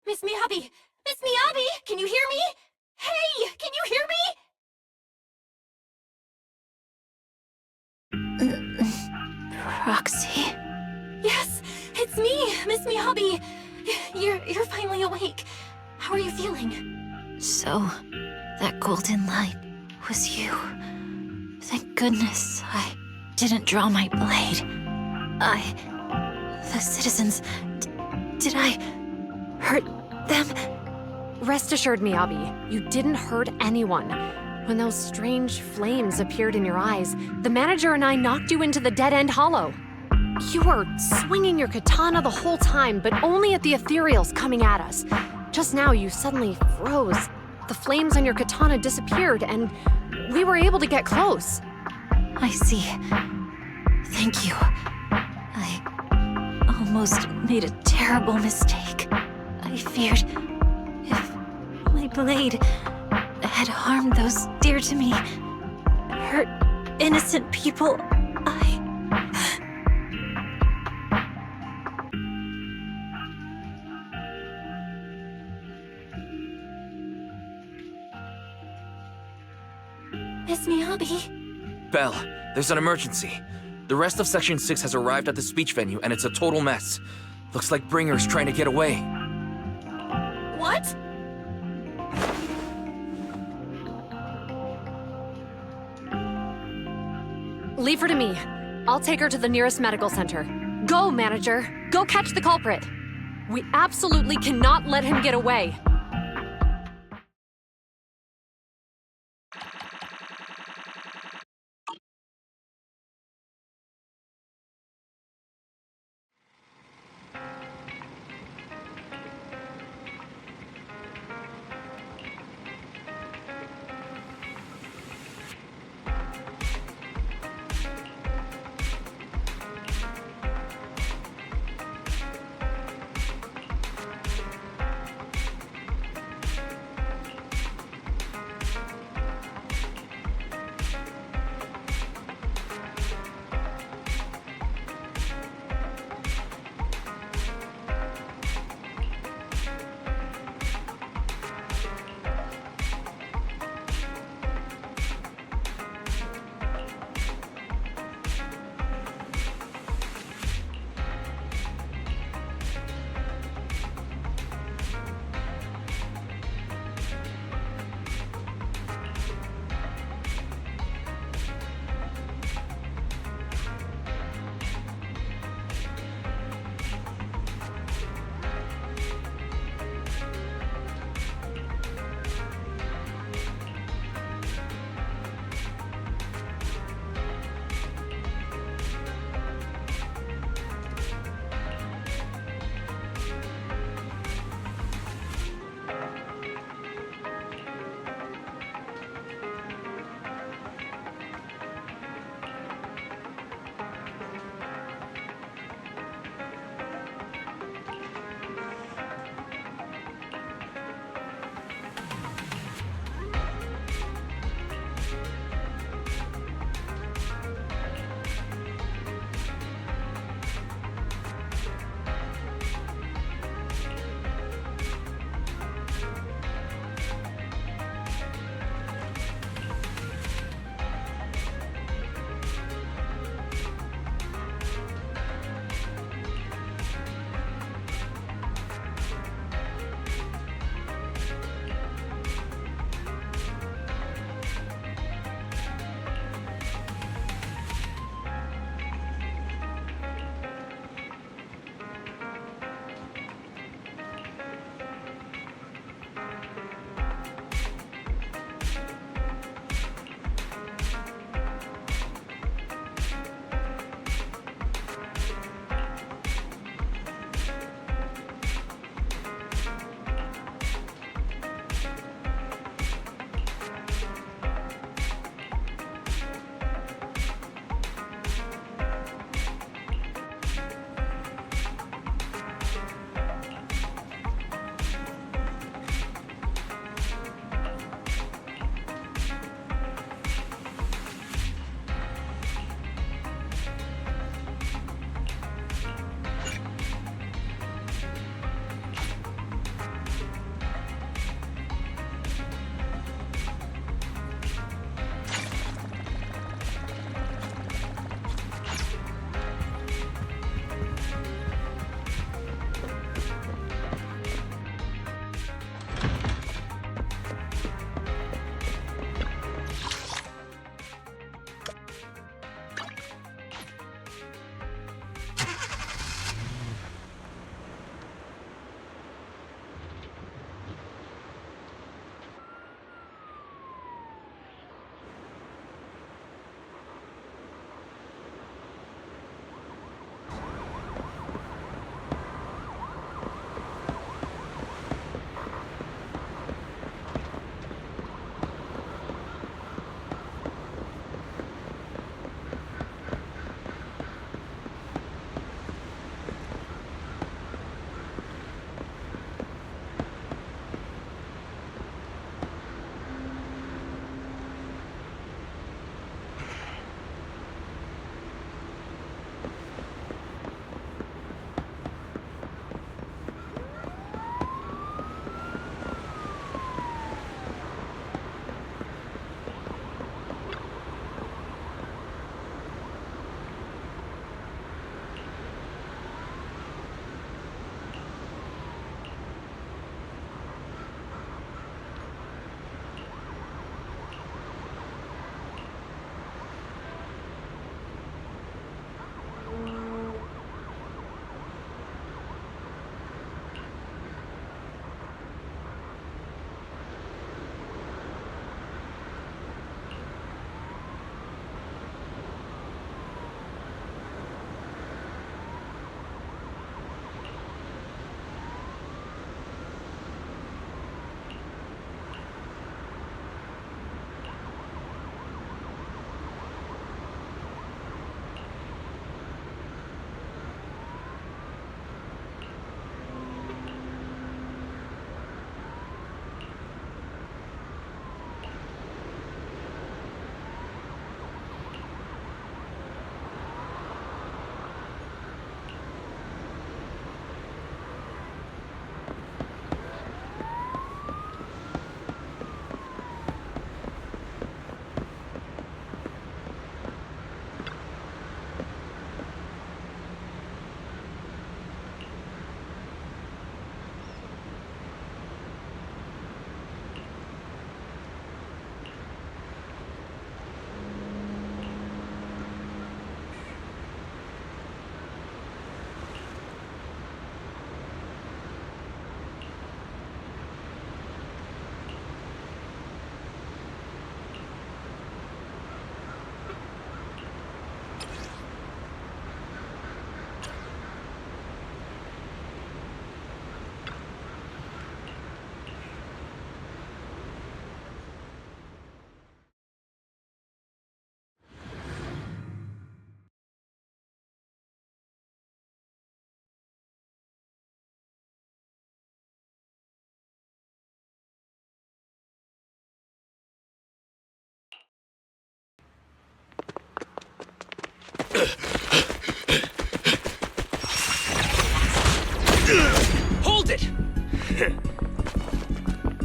Miss Miyabi! Miss Miyabi! Can you hear me? Hey! Can you hear me? Proxy? Yes, it's me, Miss Miyabi. You're finally awake. How are you feeling? So, that golden light was you. Thank goodness I didn't draw my blade. The citizens, did I hurt them? Rest assured, Miyabi, you didn't hurt anyone. When those strange flames appeared in your eyes, the manager and I knocked you into the dead-end hollow. You were swinging your katana the whole time, but only at the Ethereals coming at us. Just now, you suddenly froze. The flames on your katana disappeared, and we were able to get close. I see. Thank you. I almost made a terrible mistake. I feared if my blade had harmed those dear to me, hurt innocent people, Miss Miyabi? Belle, there's an emergency. The rest of Section 6 has arrived at the speech venue, and it's a total mess. Looks like Bringer's trying to get away. What? Leave her to me. I'll take her to the nearest medical center. Go, manager. Go catch the culprit. We absolutely cannot let him get away.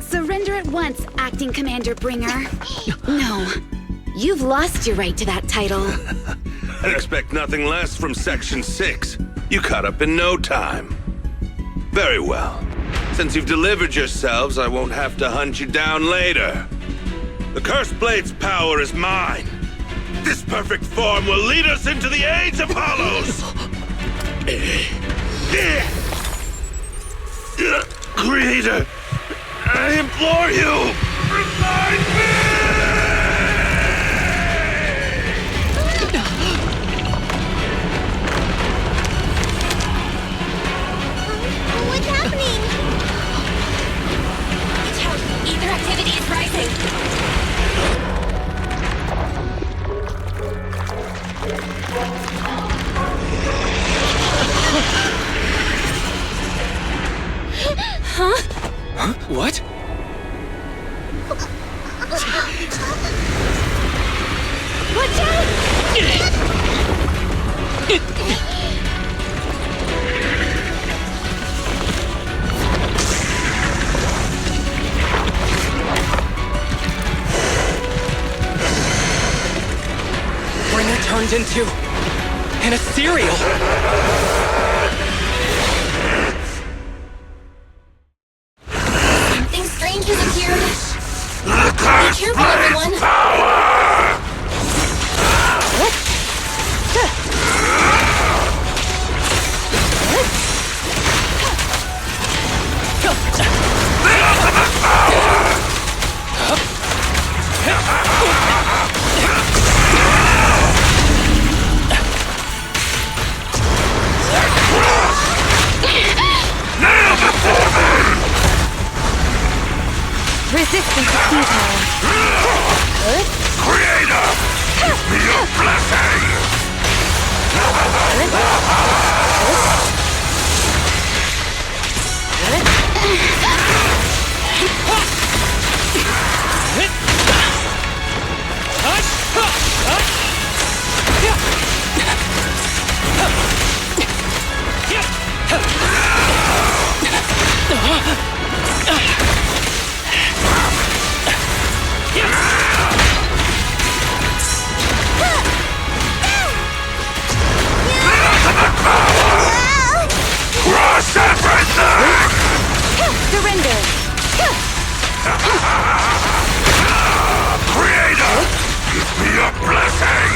Surrender at once, Acting Commander Bringer. No. You've lost your right to that title. I'd expect nothing less from Section 6. You caught up in no time. Very well. Since you've delivered yourselves, I won't have to hunt you down later. The Cursed Blade's power is mine. This perfect form will lead us into the age of hollows! Creator, I implore you, revive me! What's happening? Ether activity is rising. Huh? What? Watch out! Bringer turned into an Ethereal. Something strange has appeared. Be careful, everyone. Resistance to futile. Creator, give me your blessing! Crush everything! Surrender! Creator, give me your blessing!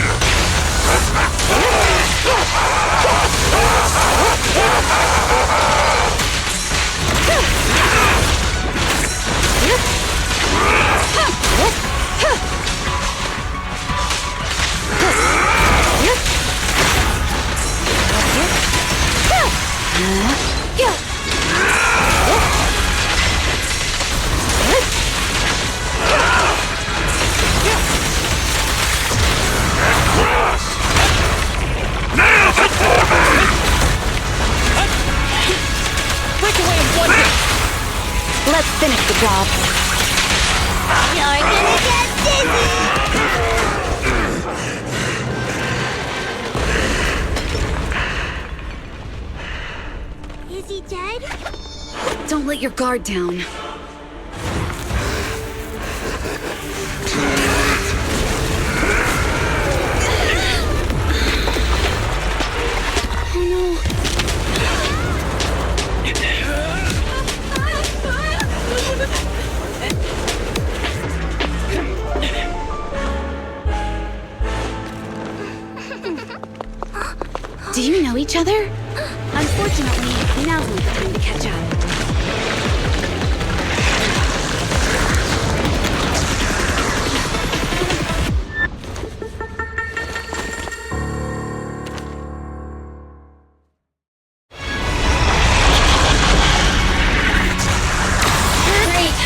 Let's finish the job. You're gonna get dizzy! Is he dead? Don't let your guard down. Do you know each other? Unfortunately, now's not the time to catch up. Great.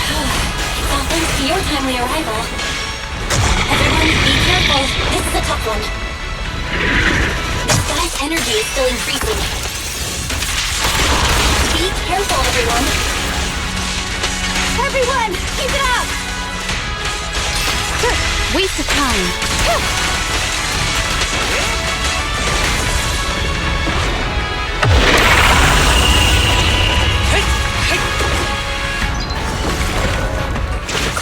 It's all thanks to your timely arrival. Everyone, be careful. This is a tough one. Energy is still increasing. Be careful, everyone. Everyone, keep it up! Waste of time.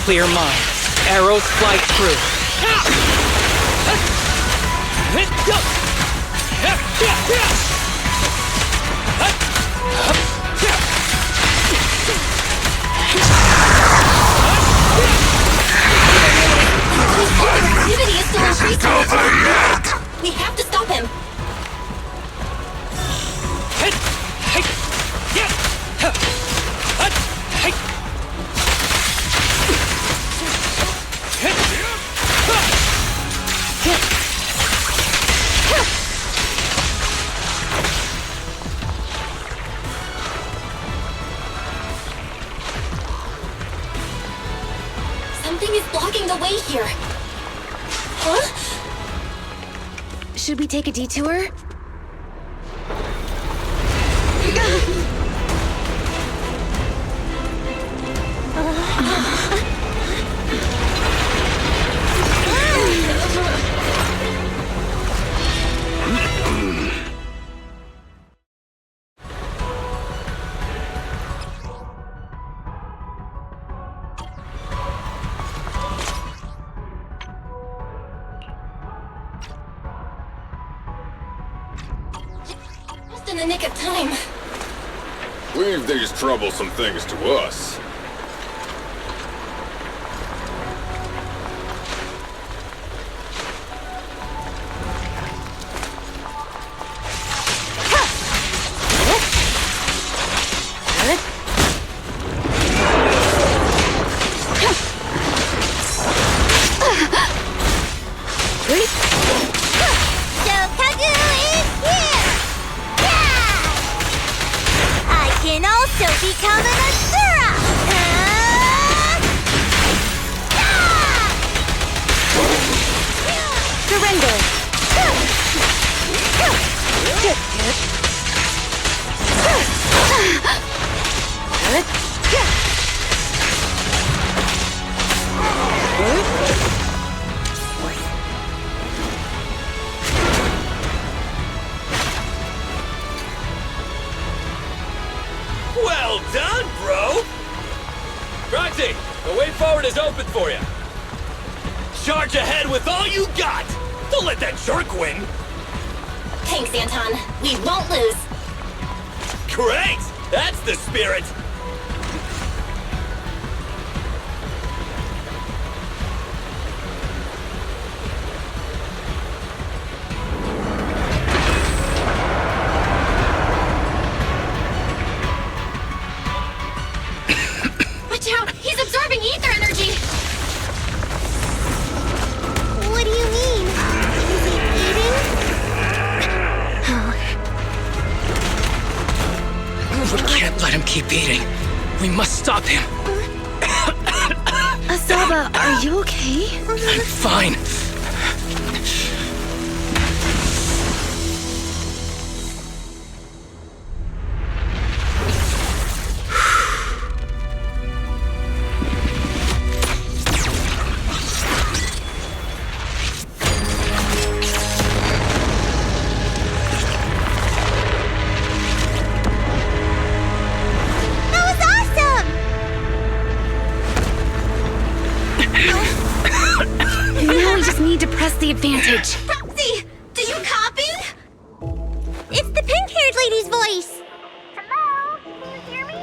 Clear mind. Arrows fly true. Activity is still increasing. We have to stop him. Something is blocking the way here. Huh? Should we take a detour? Just in the nick of time. Leave these troublesome things to us. Well done, bro! Proxy, the way forward is open for you. Charge ahead with all you got! Don't let that jerk win! Thanks, Anton. We won't lose. Great! That's the spirit! Watch out! He's absorbing ether energy! What do you mean? Is he eating? We can't let him keep eating. We must stop him. Asaba, are you okay? I'm fine. The advantage. Proxy, do you copy? It's the pink-haired lady's voice. Hello? Can you hear me?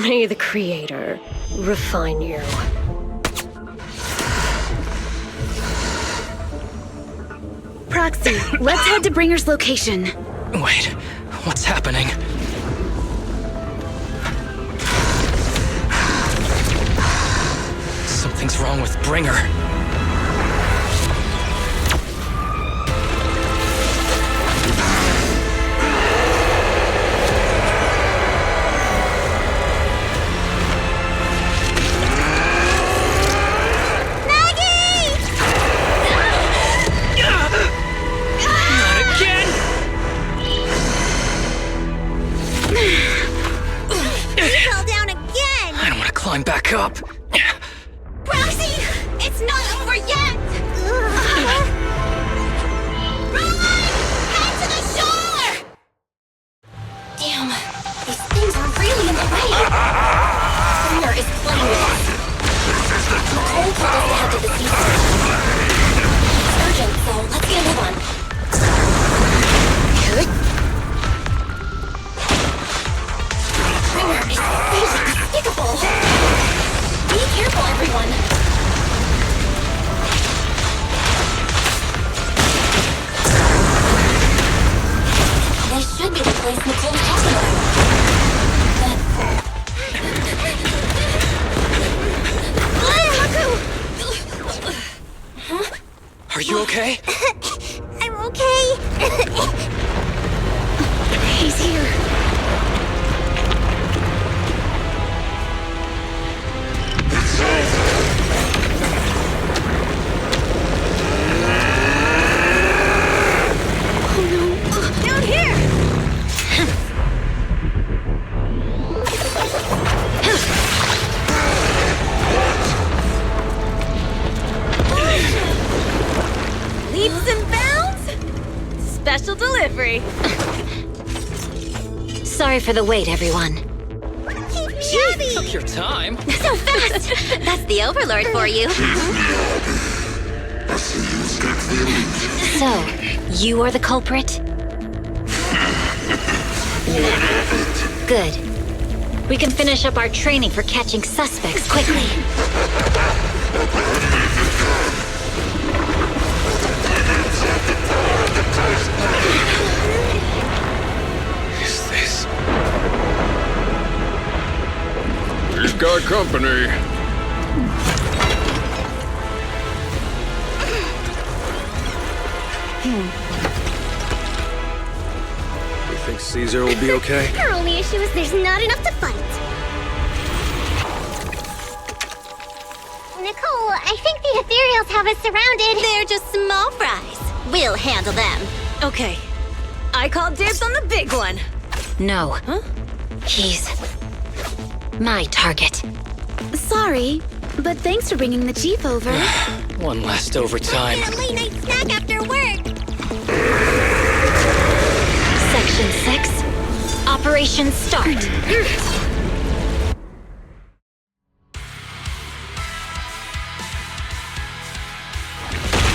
May the Creator refine you. Proxy, let's head to Bringer's location. Wait, what's happening? Something's wrong with Bringer. Climb back up. Proxy! It's not Are you okay? I'm okay. He's here. Oh no. Down here! Leaps and bounds? Special delivery. Sorry for the wait, everyone. Gee, took your time. So fast! That's the Overlord for you. So, you are the culprit? Good. We can finish up our training for catching suspects quickly. Is this? He's got company. You think Caesar will be okay? Our only issue is there's not enough to fight. Nicole, I think the Ethereals have us surrounded. They're just small fries. We'll handle them. Okay. I call dibs on the big one. No. Huh? He's my target. Sorry, but thanks for bringing the chief over. One last overtime. Get a late night snack after work. Section 6. Operation start.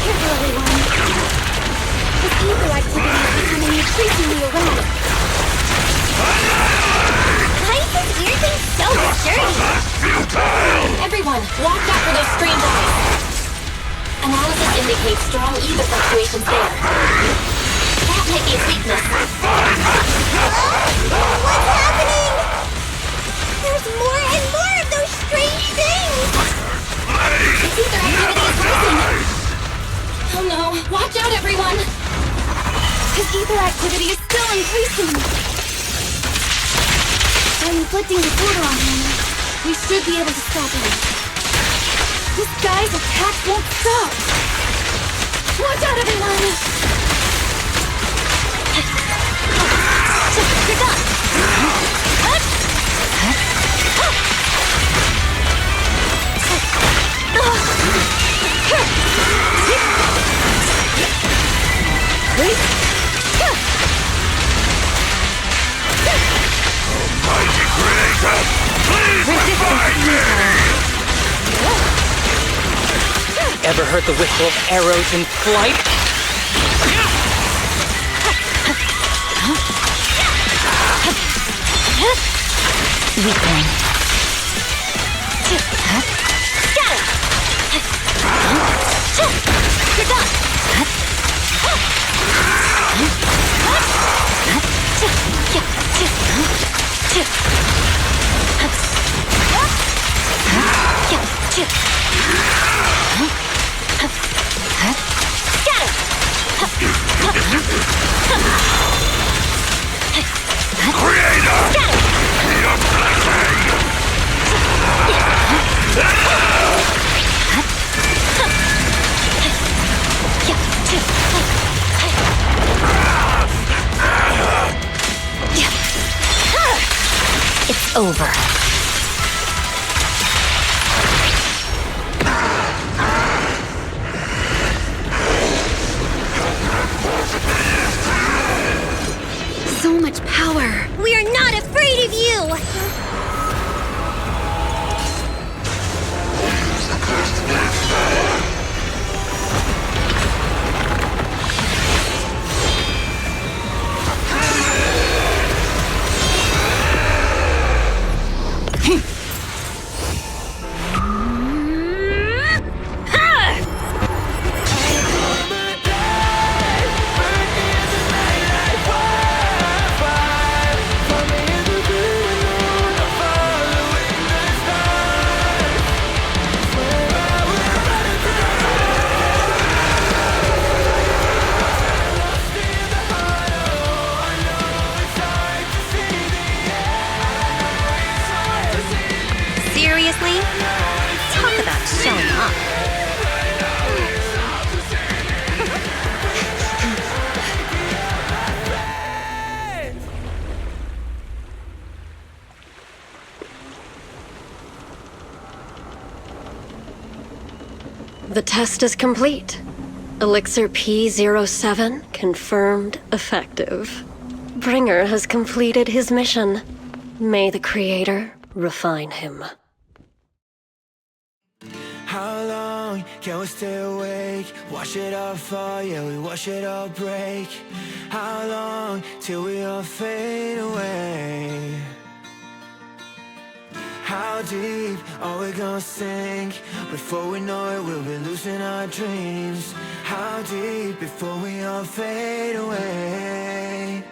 Careful, everyone. This ether activity is becoming increasingly erratic. Why is this weird thing so dirty? Everyone, watch out for those strange eyes. Analysis indicates strong ether fluctuations there. That might be a weakness. What's happening? There's more and more of those strange things. The ether activity is rising. Oh no, watch out everyone. His ether activity is still increasing. By inflicting disorder on him, we should be able to stop him. This guy's attack won't stop. Watch out, everyone! You're done. Mighty Creator, please revive me! Ever heard the whistle of arrows in flight? Weakling. Got it. You're done. Creator! Your blessing! It's over. So much power. We are not afraid of you. test is complete. Elixir P07 confirmed effective. Bringer has completed his mission. May the Creator refine him. How long can we stay awake? Wash it all fall, yeah, we wash it all break. How long till we all fade away? How deep are we gonna sink? Before we know it, we'll be losing our dreams. How deep before we all fade away?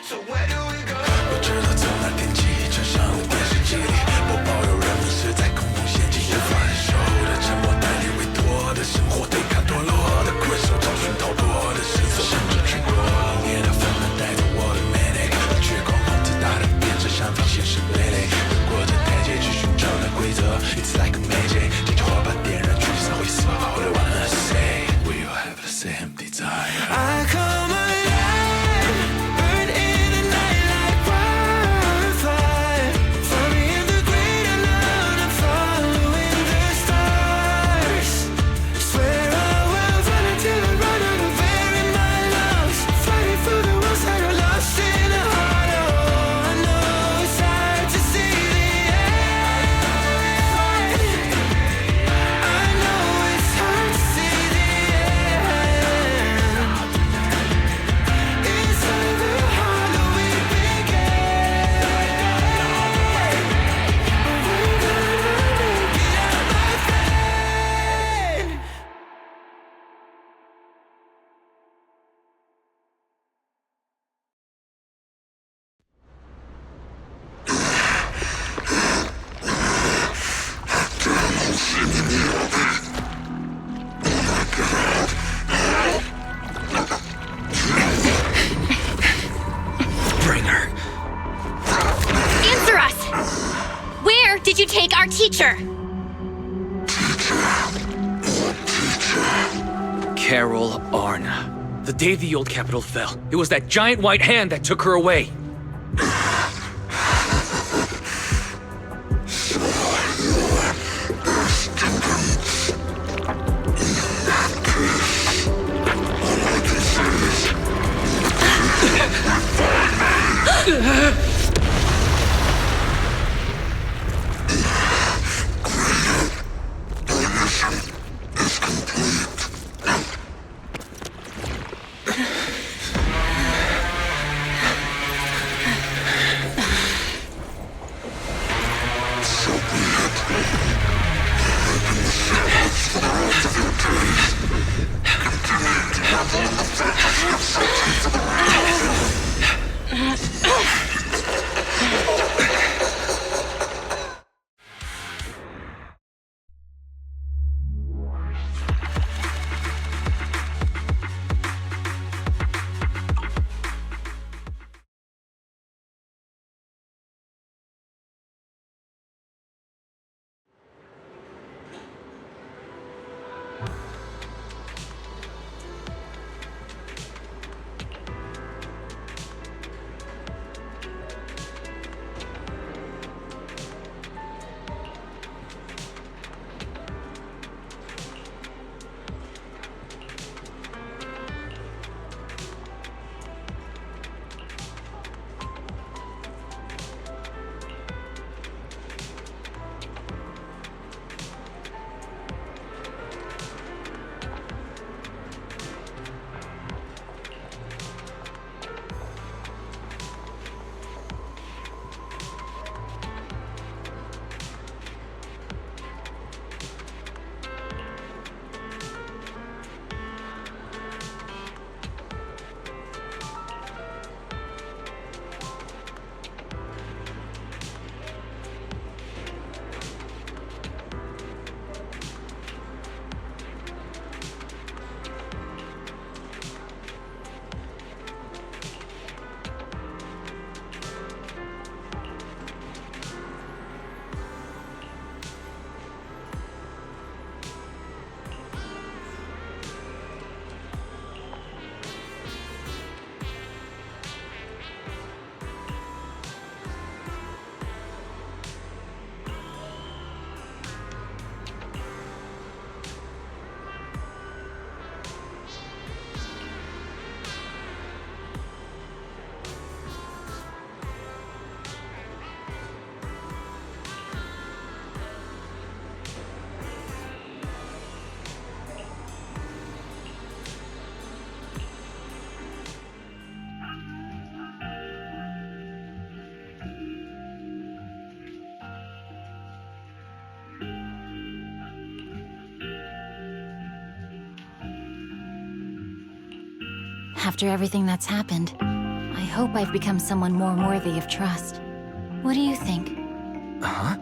So where do we go? 我知道从那天起，就像电视机里播报有人迷失在恐怖陷阱，无法忍受的沉默，带你委托的生活，对抗堕落的困兽，找寻逃脱的失措，甚至去过冷冽的纷乱，带着我的魅力，绝狂妄自大的变成像非现实傀儡，过着台阶去寻找那规则 ，It's like a magic， 点着火把点燃，聚散会死，All I wanna say， we all have the same desire。I come alive, burn in the night like wildfire. Find me in the great unknown, I'm following the stars. Swear I will run until I run out of air in my lungs. Fighting for the ones that are lost in the hollow. I know it's hard to see the end. I know it's hard to see the end. Inside the hollow we began. We're gonna make it out, my friend. Bringer. Answer us! Where did you take our teacher? Carol Arna. The day the old capital fell, it was that giant white hand that took her away. After everything that's happened, I hope I've become someone more worthy of trust. What do you think? Huh?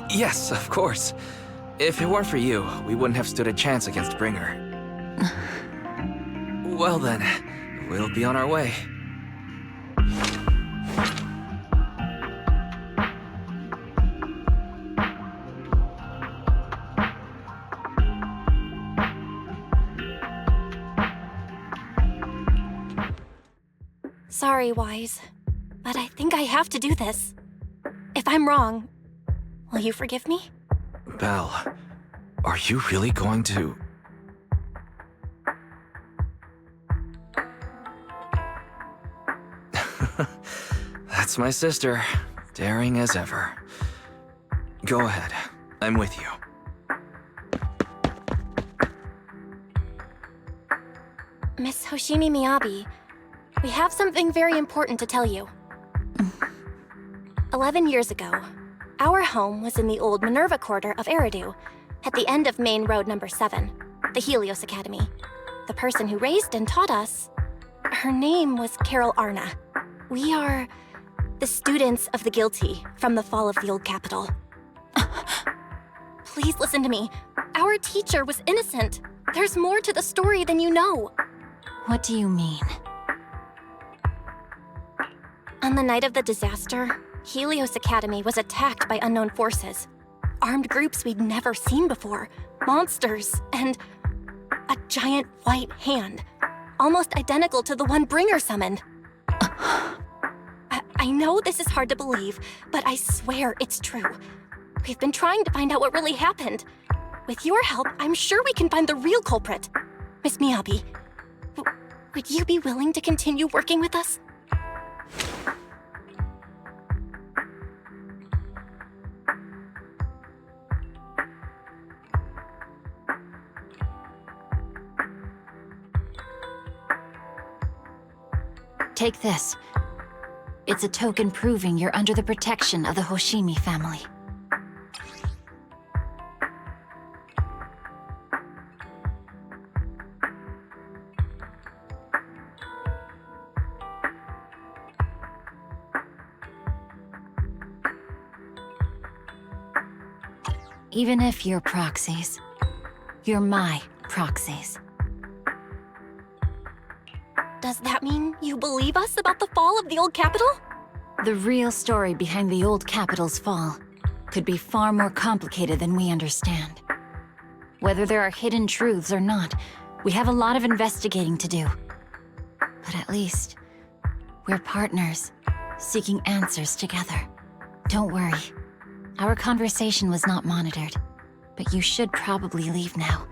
Yes, of course. If it weren't for you, we wouldn't have stood a chance against Bringer. Well then, we'll be on our way. Sorry, Wise, but I think I have to do this. If I'm wrong, will you forgive me? Belle, are you really going to... That's my sister, daring as ever. Go ahead, I'm with you. Miss Hoshimi Miyabi, we have something very important to tell you. 11 years ago, our home was in the old Minerva Quarter of Eridu, at the end of Main Road number 7, the Helios Academy. The person who raised and taught us, her name was Carol Arna. We are the students of the guilty from the fall of the old capital. Please listen to me. Our teacher was innocent. There's more to the story than you know. What do you mean? On the night of the disaster, Helios Academy was attacked by unknown forces. Armed groups we'd never seen before. Monsters, and a giant white hand. Almost identical to the one Bringer summoned. I know this is hard to believe, but I swear it's true. We've been trying to find out what really happened. With your help, I'm sure we can find the real culprit. Miss Miyabi, would you be willing to continue working with us? Take this. It's a token proving you're under the protection of the Hoshimi family. Even if you're proxies, you're my proxies. Does that mean you believe us about the fall of the old capital? The real story behind the old capital's fall could be far more complicated than we understand. Whether there are hidden truths or not, we have a lot of investigating to do. But at least, we're partners, seeking answers together. Don't worry. Our conversation was not monitored, but you should probably leave now.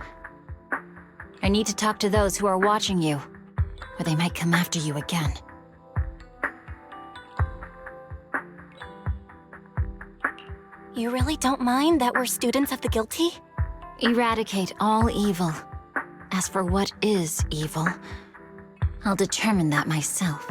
I need to talk to those who are watching you, or they might come after you again. You really don't mind that we're students of the guilty? Eradicate all evil. As for what is evil, I'll determine that myself.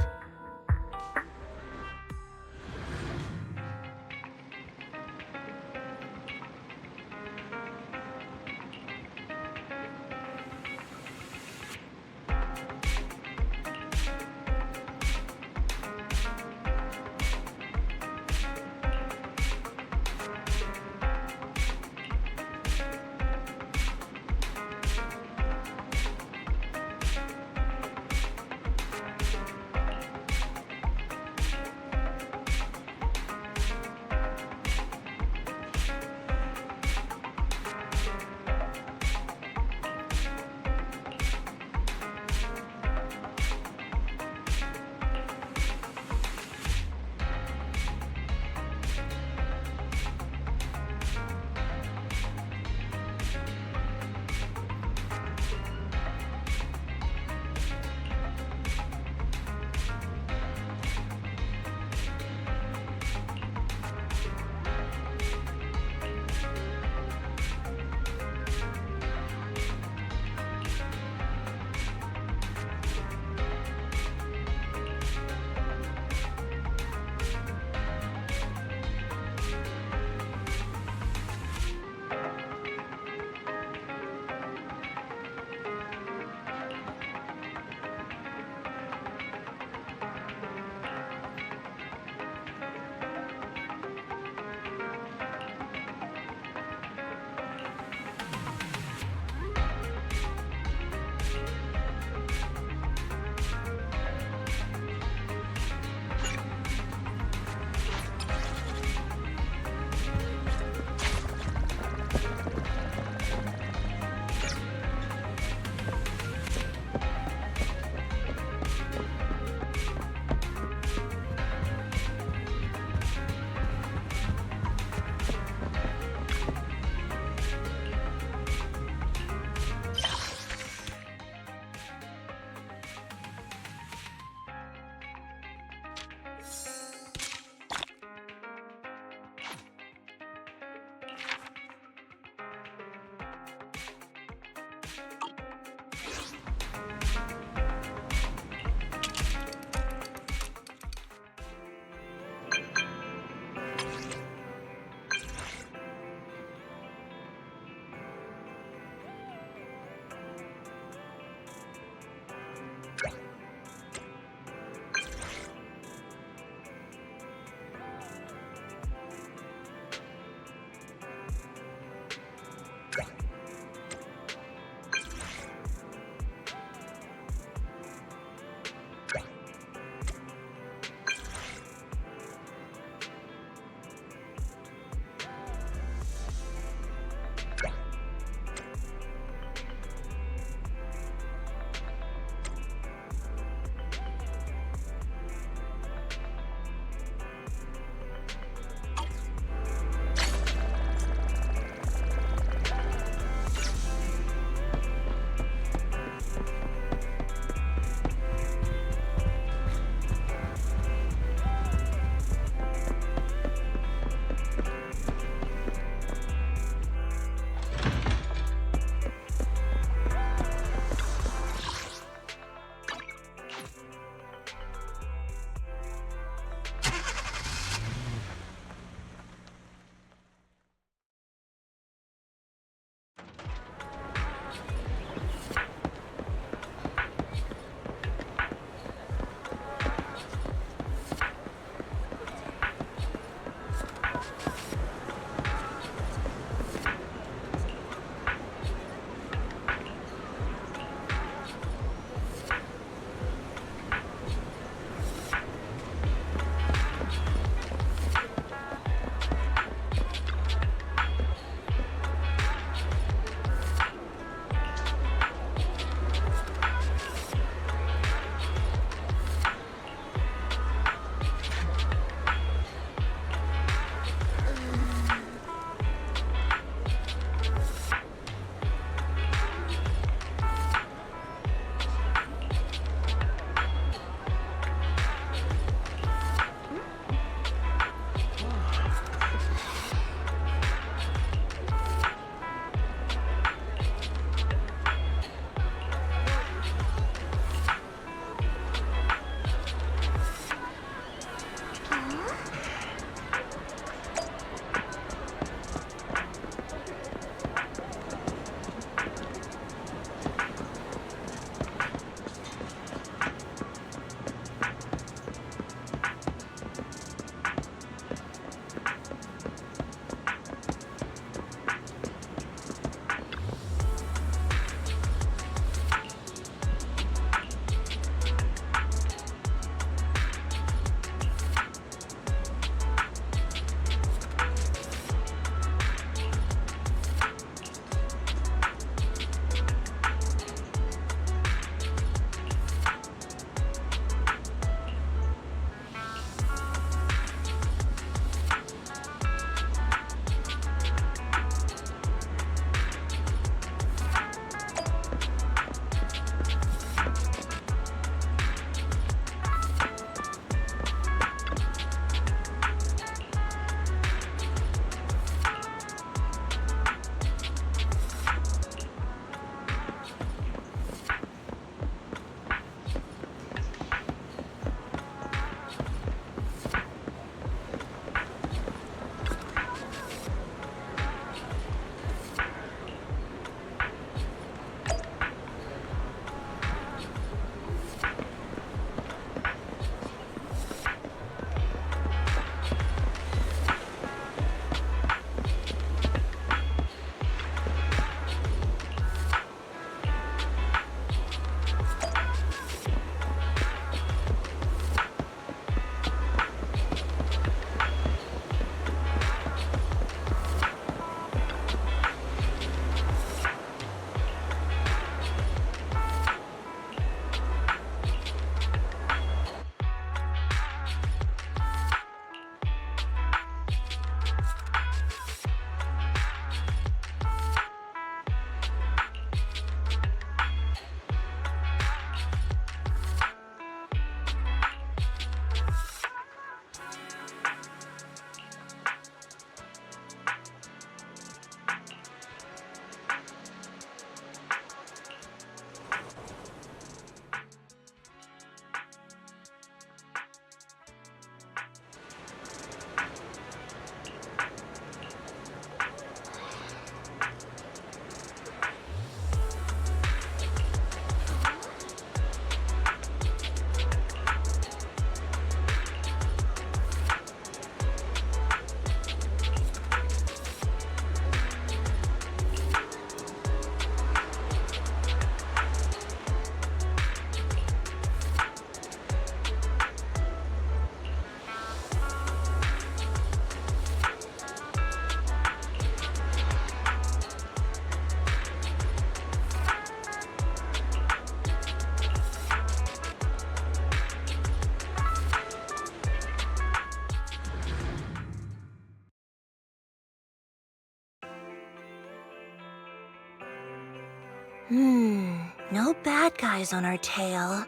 No bad guys on our tail.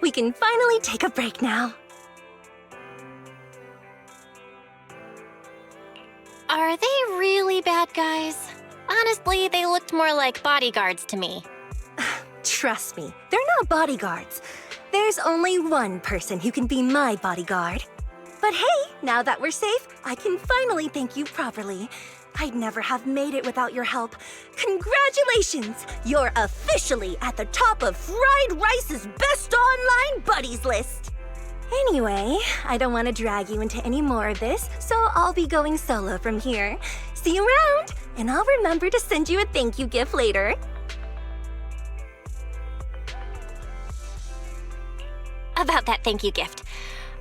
We can finally take a break now. Are they really bad guys? Honestly, they looked more like bodyguards to me. Trust me, they're not bodyguards. There's only one person who can be my bodyguard. But hey, now that we're safe, I can finally thank you properly. I'd never have made it without your help. Congratulations! You're officially at the top of Fried Rice's Best Online Buddies list. Anyway, I don't want to drag you into any more of this, so I'll be going solo from here. See you around, and I'll remember to send you a thank you gift later. About that thank you gift.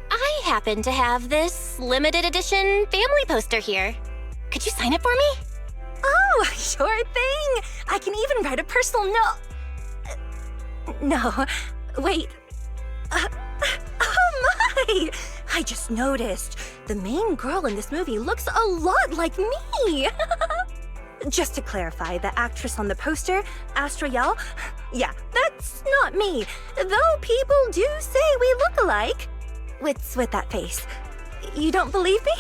I happen to have this limited edition family poster here. Could you sign it for me? Oh, sure thing! I can even write a personal note. No, wait. Oh my! I just noticed. The main girl in this movie looks a lot like me. Just to clarify, the actress on the poster, Ethereal, yeah, that's not me. Though people do say we look alike. What's with that face? You don't believe me?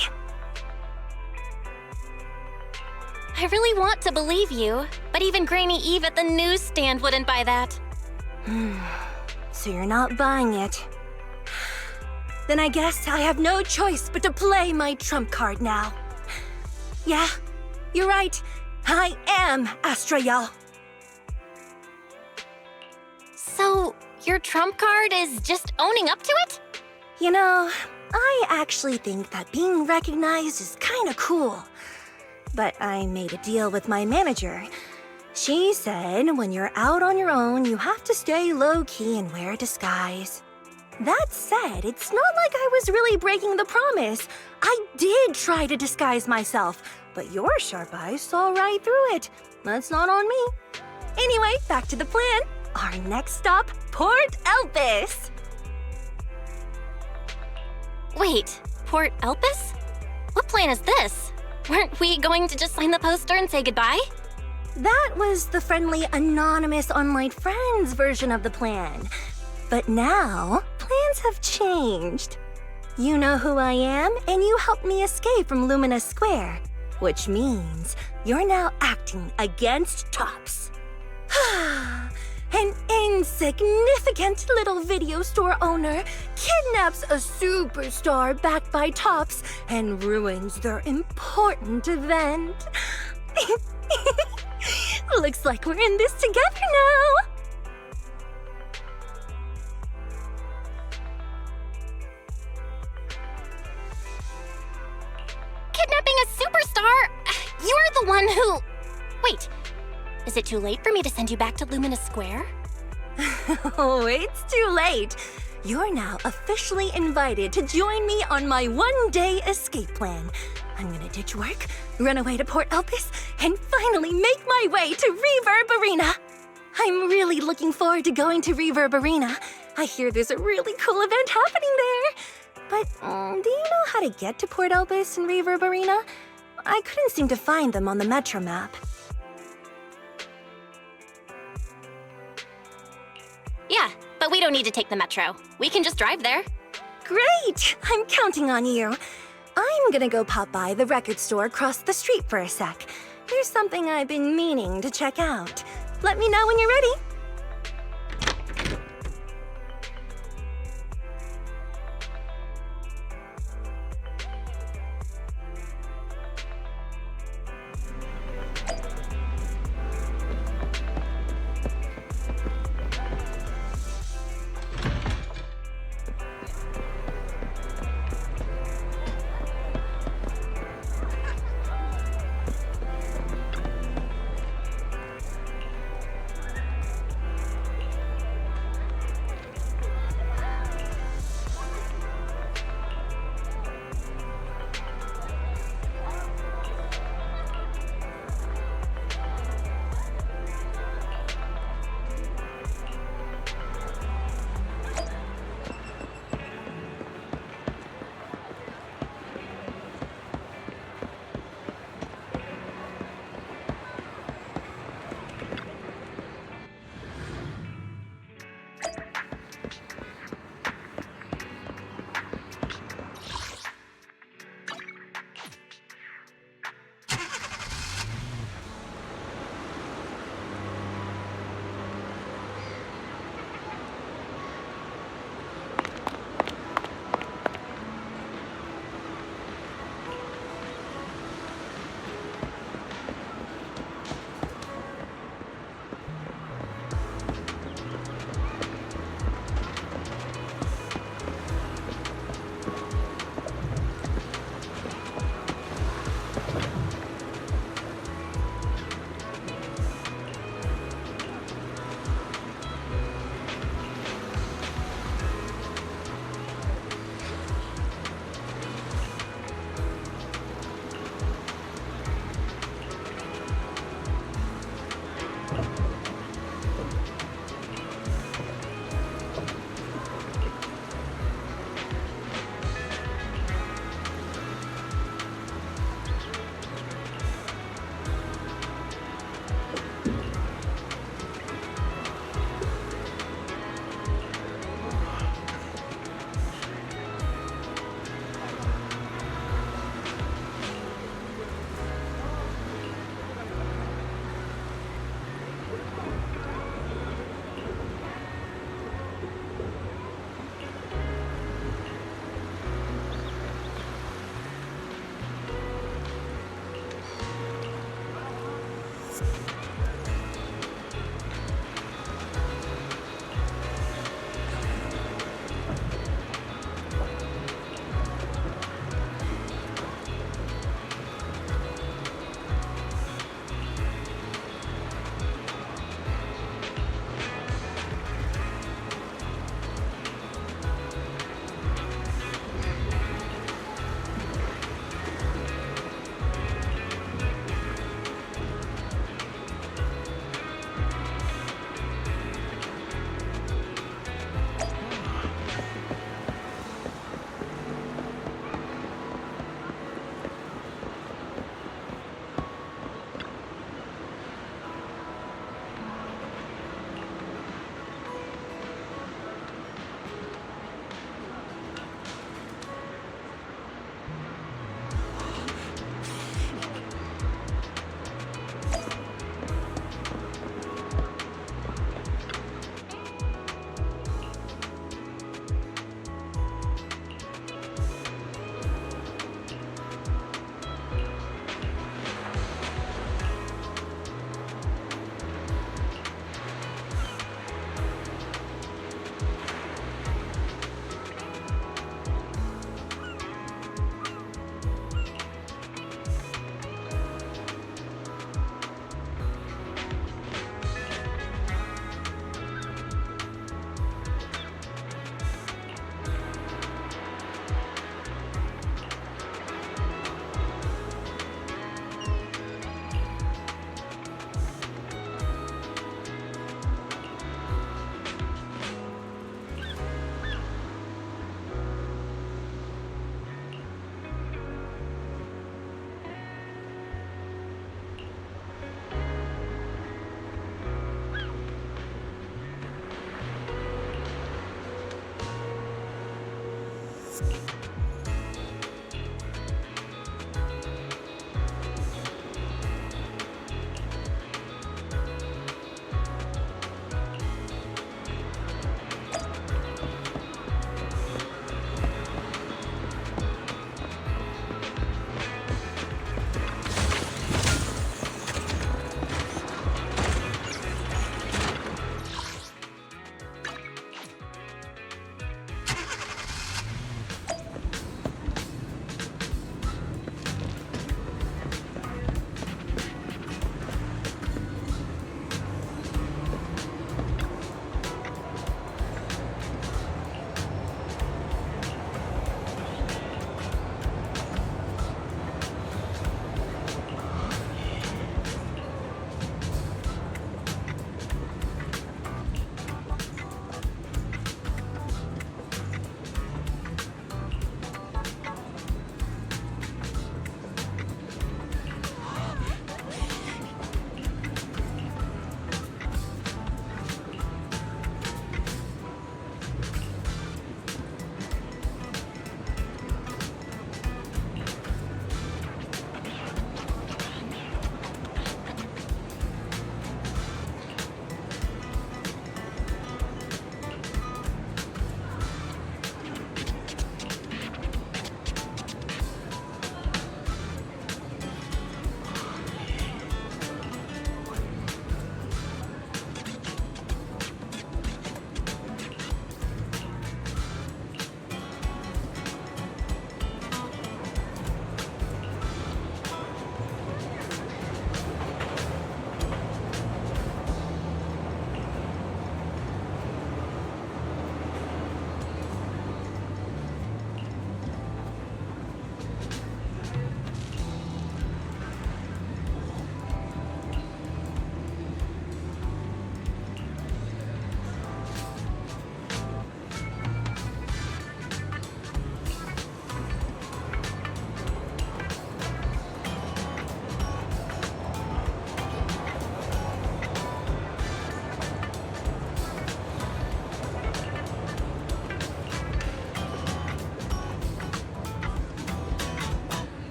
I really want to believe you, but even Granny Eve at the newsstand wouldn't buy that. So you're not buying it. Then I guess I have no choice but to play my trump card now. Yeah, you're right. I am Ethereal. So, your trump card is just owning up to it? You know, I actually think that being recognized is kinda cool. But I made a deal with my manager. She said when you're out on your own, you have to stay low-key and wear a disguise. That said, it's not like I was really breaking the promise. I did try to disguise myself, but your sharp eyes saw right through it. That's not on me. Anyway, back to the plan. Our next stop, Port Elpis. Wait, Port Elpis? What plan is this? Weren't we going to just sign the poster and say goodbye? That was the friendly, anonymous online friends version of the plan. But now, plans have changed. You know who I am, and you helped me escape from Lumina Square, which means you're now acting against Tops. An insignificant little video store owner kidnaps a superstar backed by Tops and ruins their important event. Looks like we're in this together now. Kidnapping a superstar? You're the one who... Wait, is it too late for me to send you back to Lumina Square? Oh, it's too late. You're now officially invited to join me on my one-day escape plan. I'm gonna ditch work, run away to Port Elpis, and finally make my way to Reverb Arena. I'm really looking forward to going to Reverb Arena. I hear there's a really cool event happening there. But do you know how to get to Port Elpis and Reverb Arena? I couldn't seem to find them on the Metro map. Yeah, but we don't need to take the metro. We can just drive there. Great! I'm counting on you. I'm gonna go pop by the record store across the street for a sec. There's something I've been meaning to check out. Let me know when you're ready.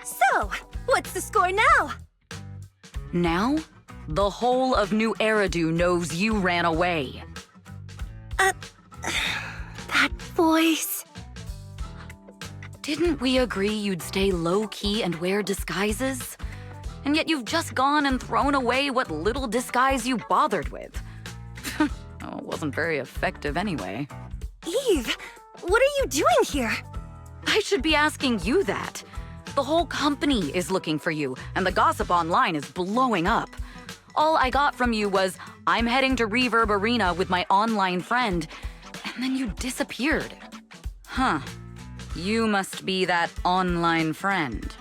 So, what's the score now? Now, the whole of New Eridu knows you ran away. That voice. Didn't we agree you'd stay low-key and wear disguises? And yet you've just gone and thrown away what little disguise you bothered with. Oh, it wasn't very effective anyway. Eve, what are you doing here? I should be asking you that. The whole company is looking for you, and the gossip online is blowing up. All I got from you was, I'm heading to Reverb Arena with my online friend, and then you disappeared. Huh. You must be that online friend.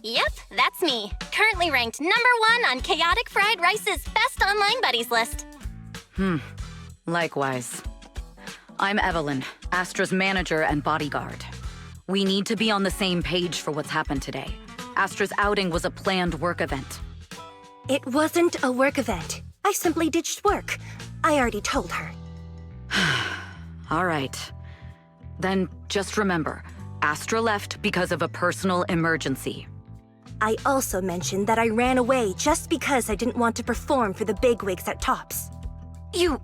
Yep, that's me. Currently ranked #1 on Chaotic Fried Rice's Best Online Buddies list. Likewise. I'm Evelyn, Astra's manager and bodyguard. We need to be on the same page for what's happened today. Astra's outing was a planned work event. It wasn't a work event. I simply ditched work. I already told her. All right. Then just remember, Astra left because of a personal emergency. I also mentioned that I ran away just because I didn't want to perform for the bigwigs at Tops. You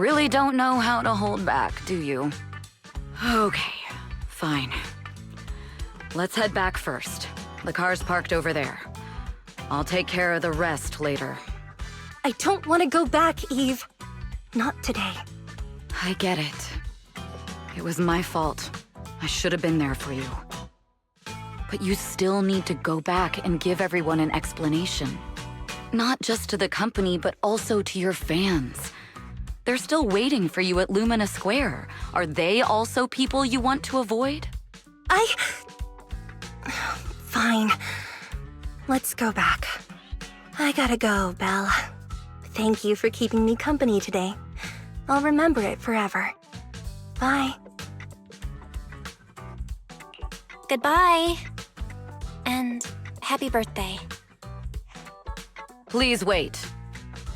really don't know how to hold back, do you? Okay, fine. Let's head back first. The car's parked over there. I'll take care of the rest later. I don't want to go back, Eve. Not today. I get it. It was my fault. I should have been there for you. But you still need to go back and give everyone an explanation. Not just to the company, but also to your fans. They're still waiting for you at Lumina Square. Are they also people you want to avoid? Fine. Let's go back. I gotta go, Belle. Thank you for keeping me company today. I'll remember it forever. Bye. Goodbye. And happy birthday. Please wait.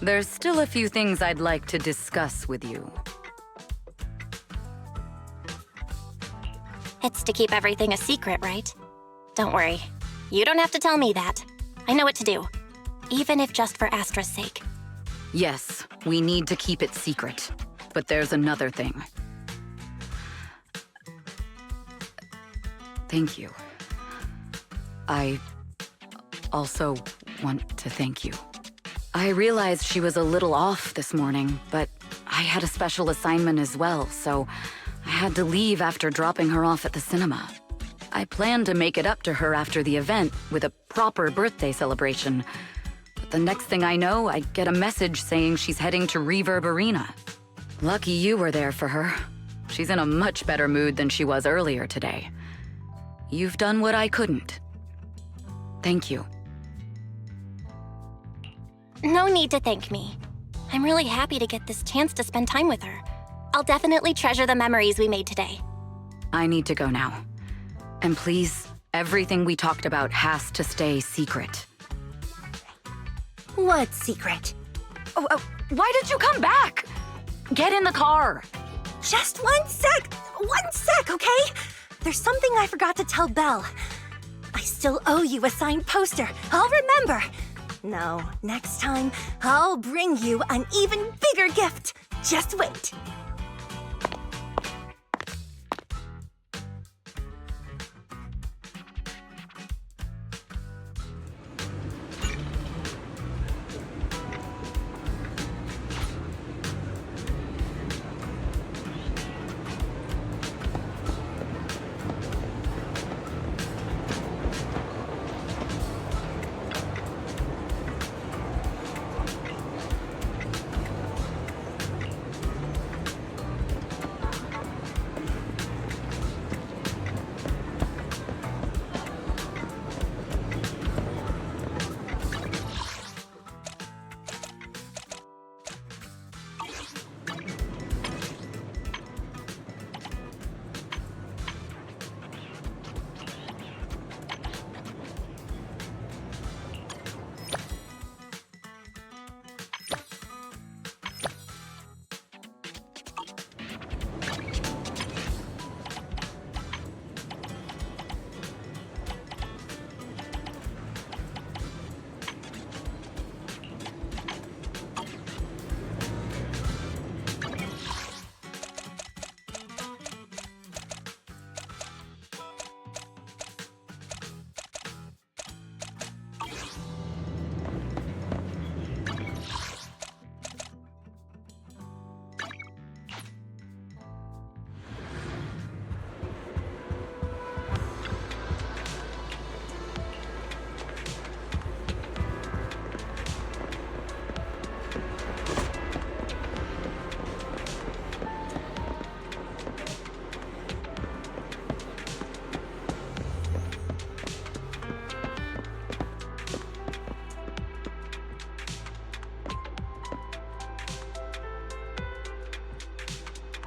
There's still a few things I'd like to discuss with you. It's to keep everything a secret, right? Don't worry. You don't have to tell me that. I know what to do. Even if just for Astra's sake. Yes, we need to keep it secret. But there's another thing. Thank you. I also want to thank you. I realized she was a little off this morning, but I had a special assignment as well, so I had to leave after dropping her off at the cinema. I planned to make it up to her after the event with a proper birthday celebration. But the next thing I know, I get a message saying she's heading to Reverb Arena. Lucky you were there for her. She's in a much better mood than she was earlier today. You've done what I couldn't. Thank you. No need to thank me. I'm really happy to get this chance to spend time with her. I'll definitely treasure the memories we made today. I need to go now. And please, everything we talked about has to stay secret. What secret? Oh, why did you come back? Get in the car. Just 1 sec! 1 sec, okay? There's something I forgot to tell Belle. I still owe you a signed poster. I'll remember. No, next time, I'll bring you an even bigger gift. Just wait.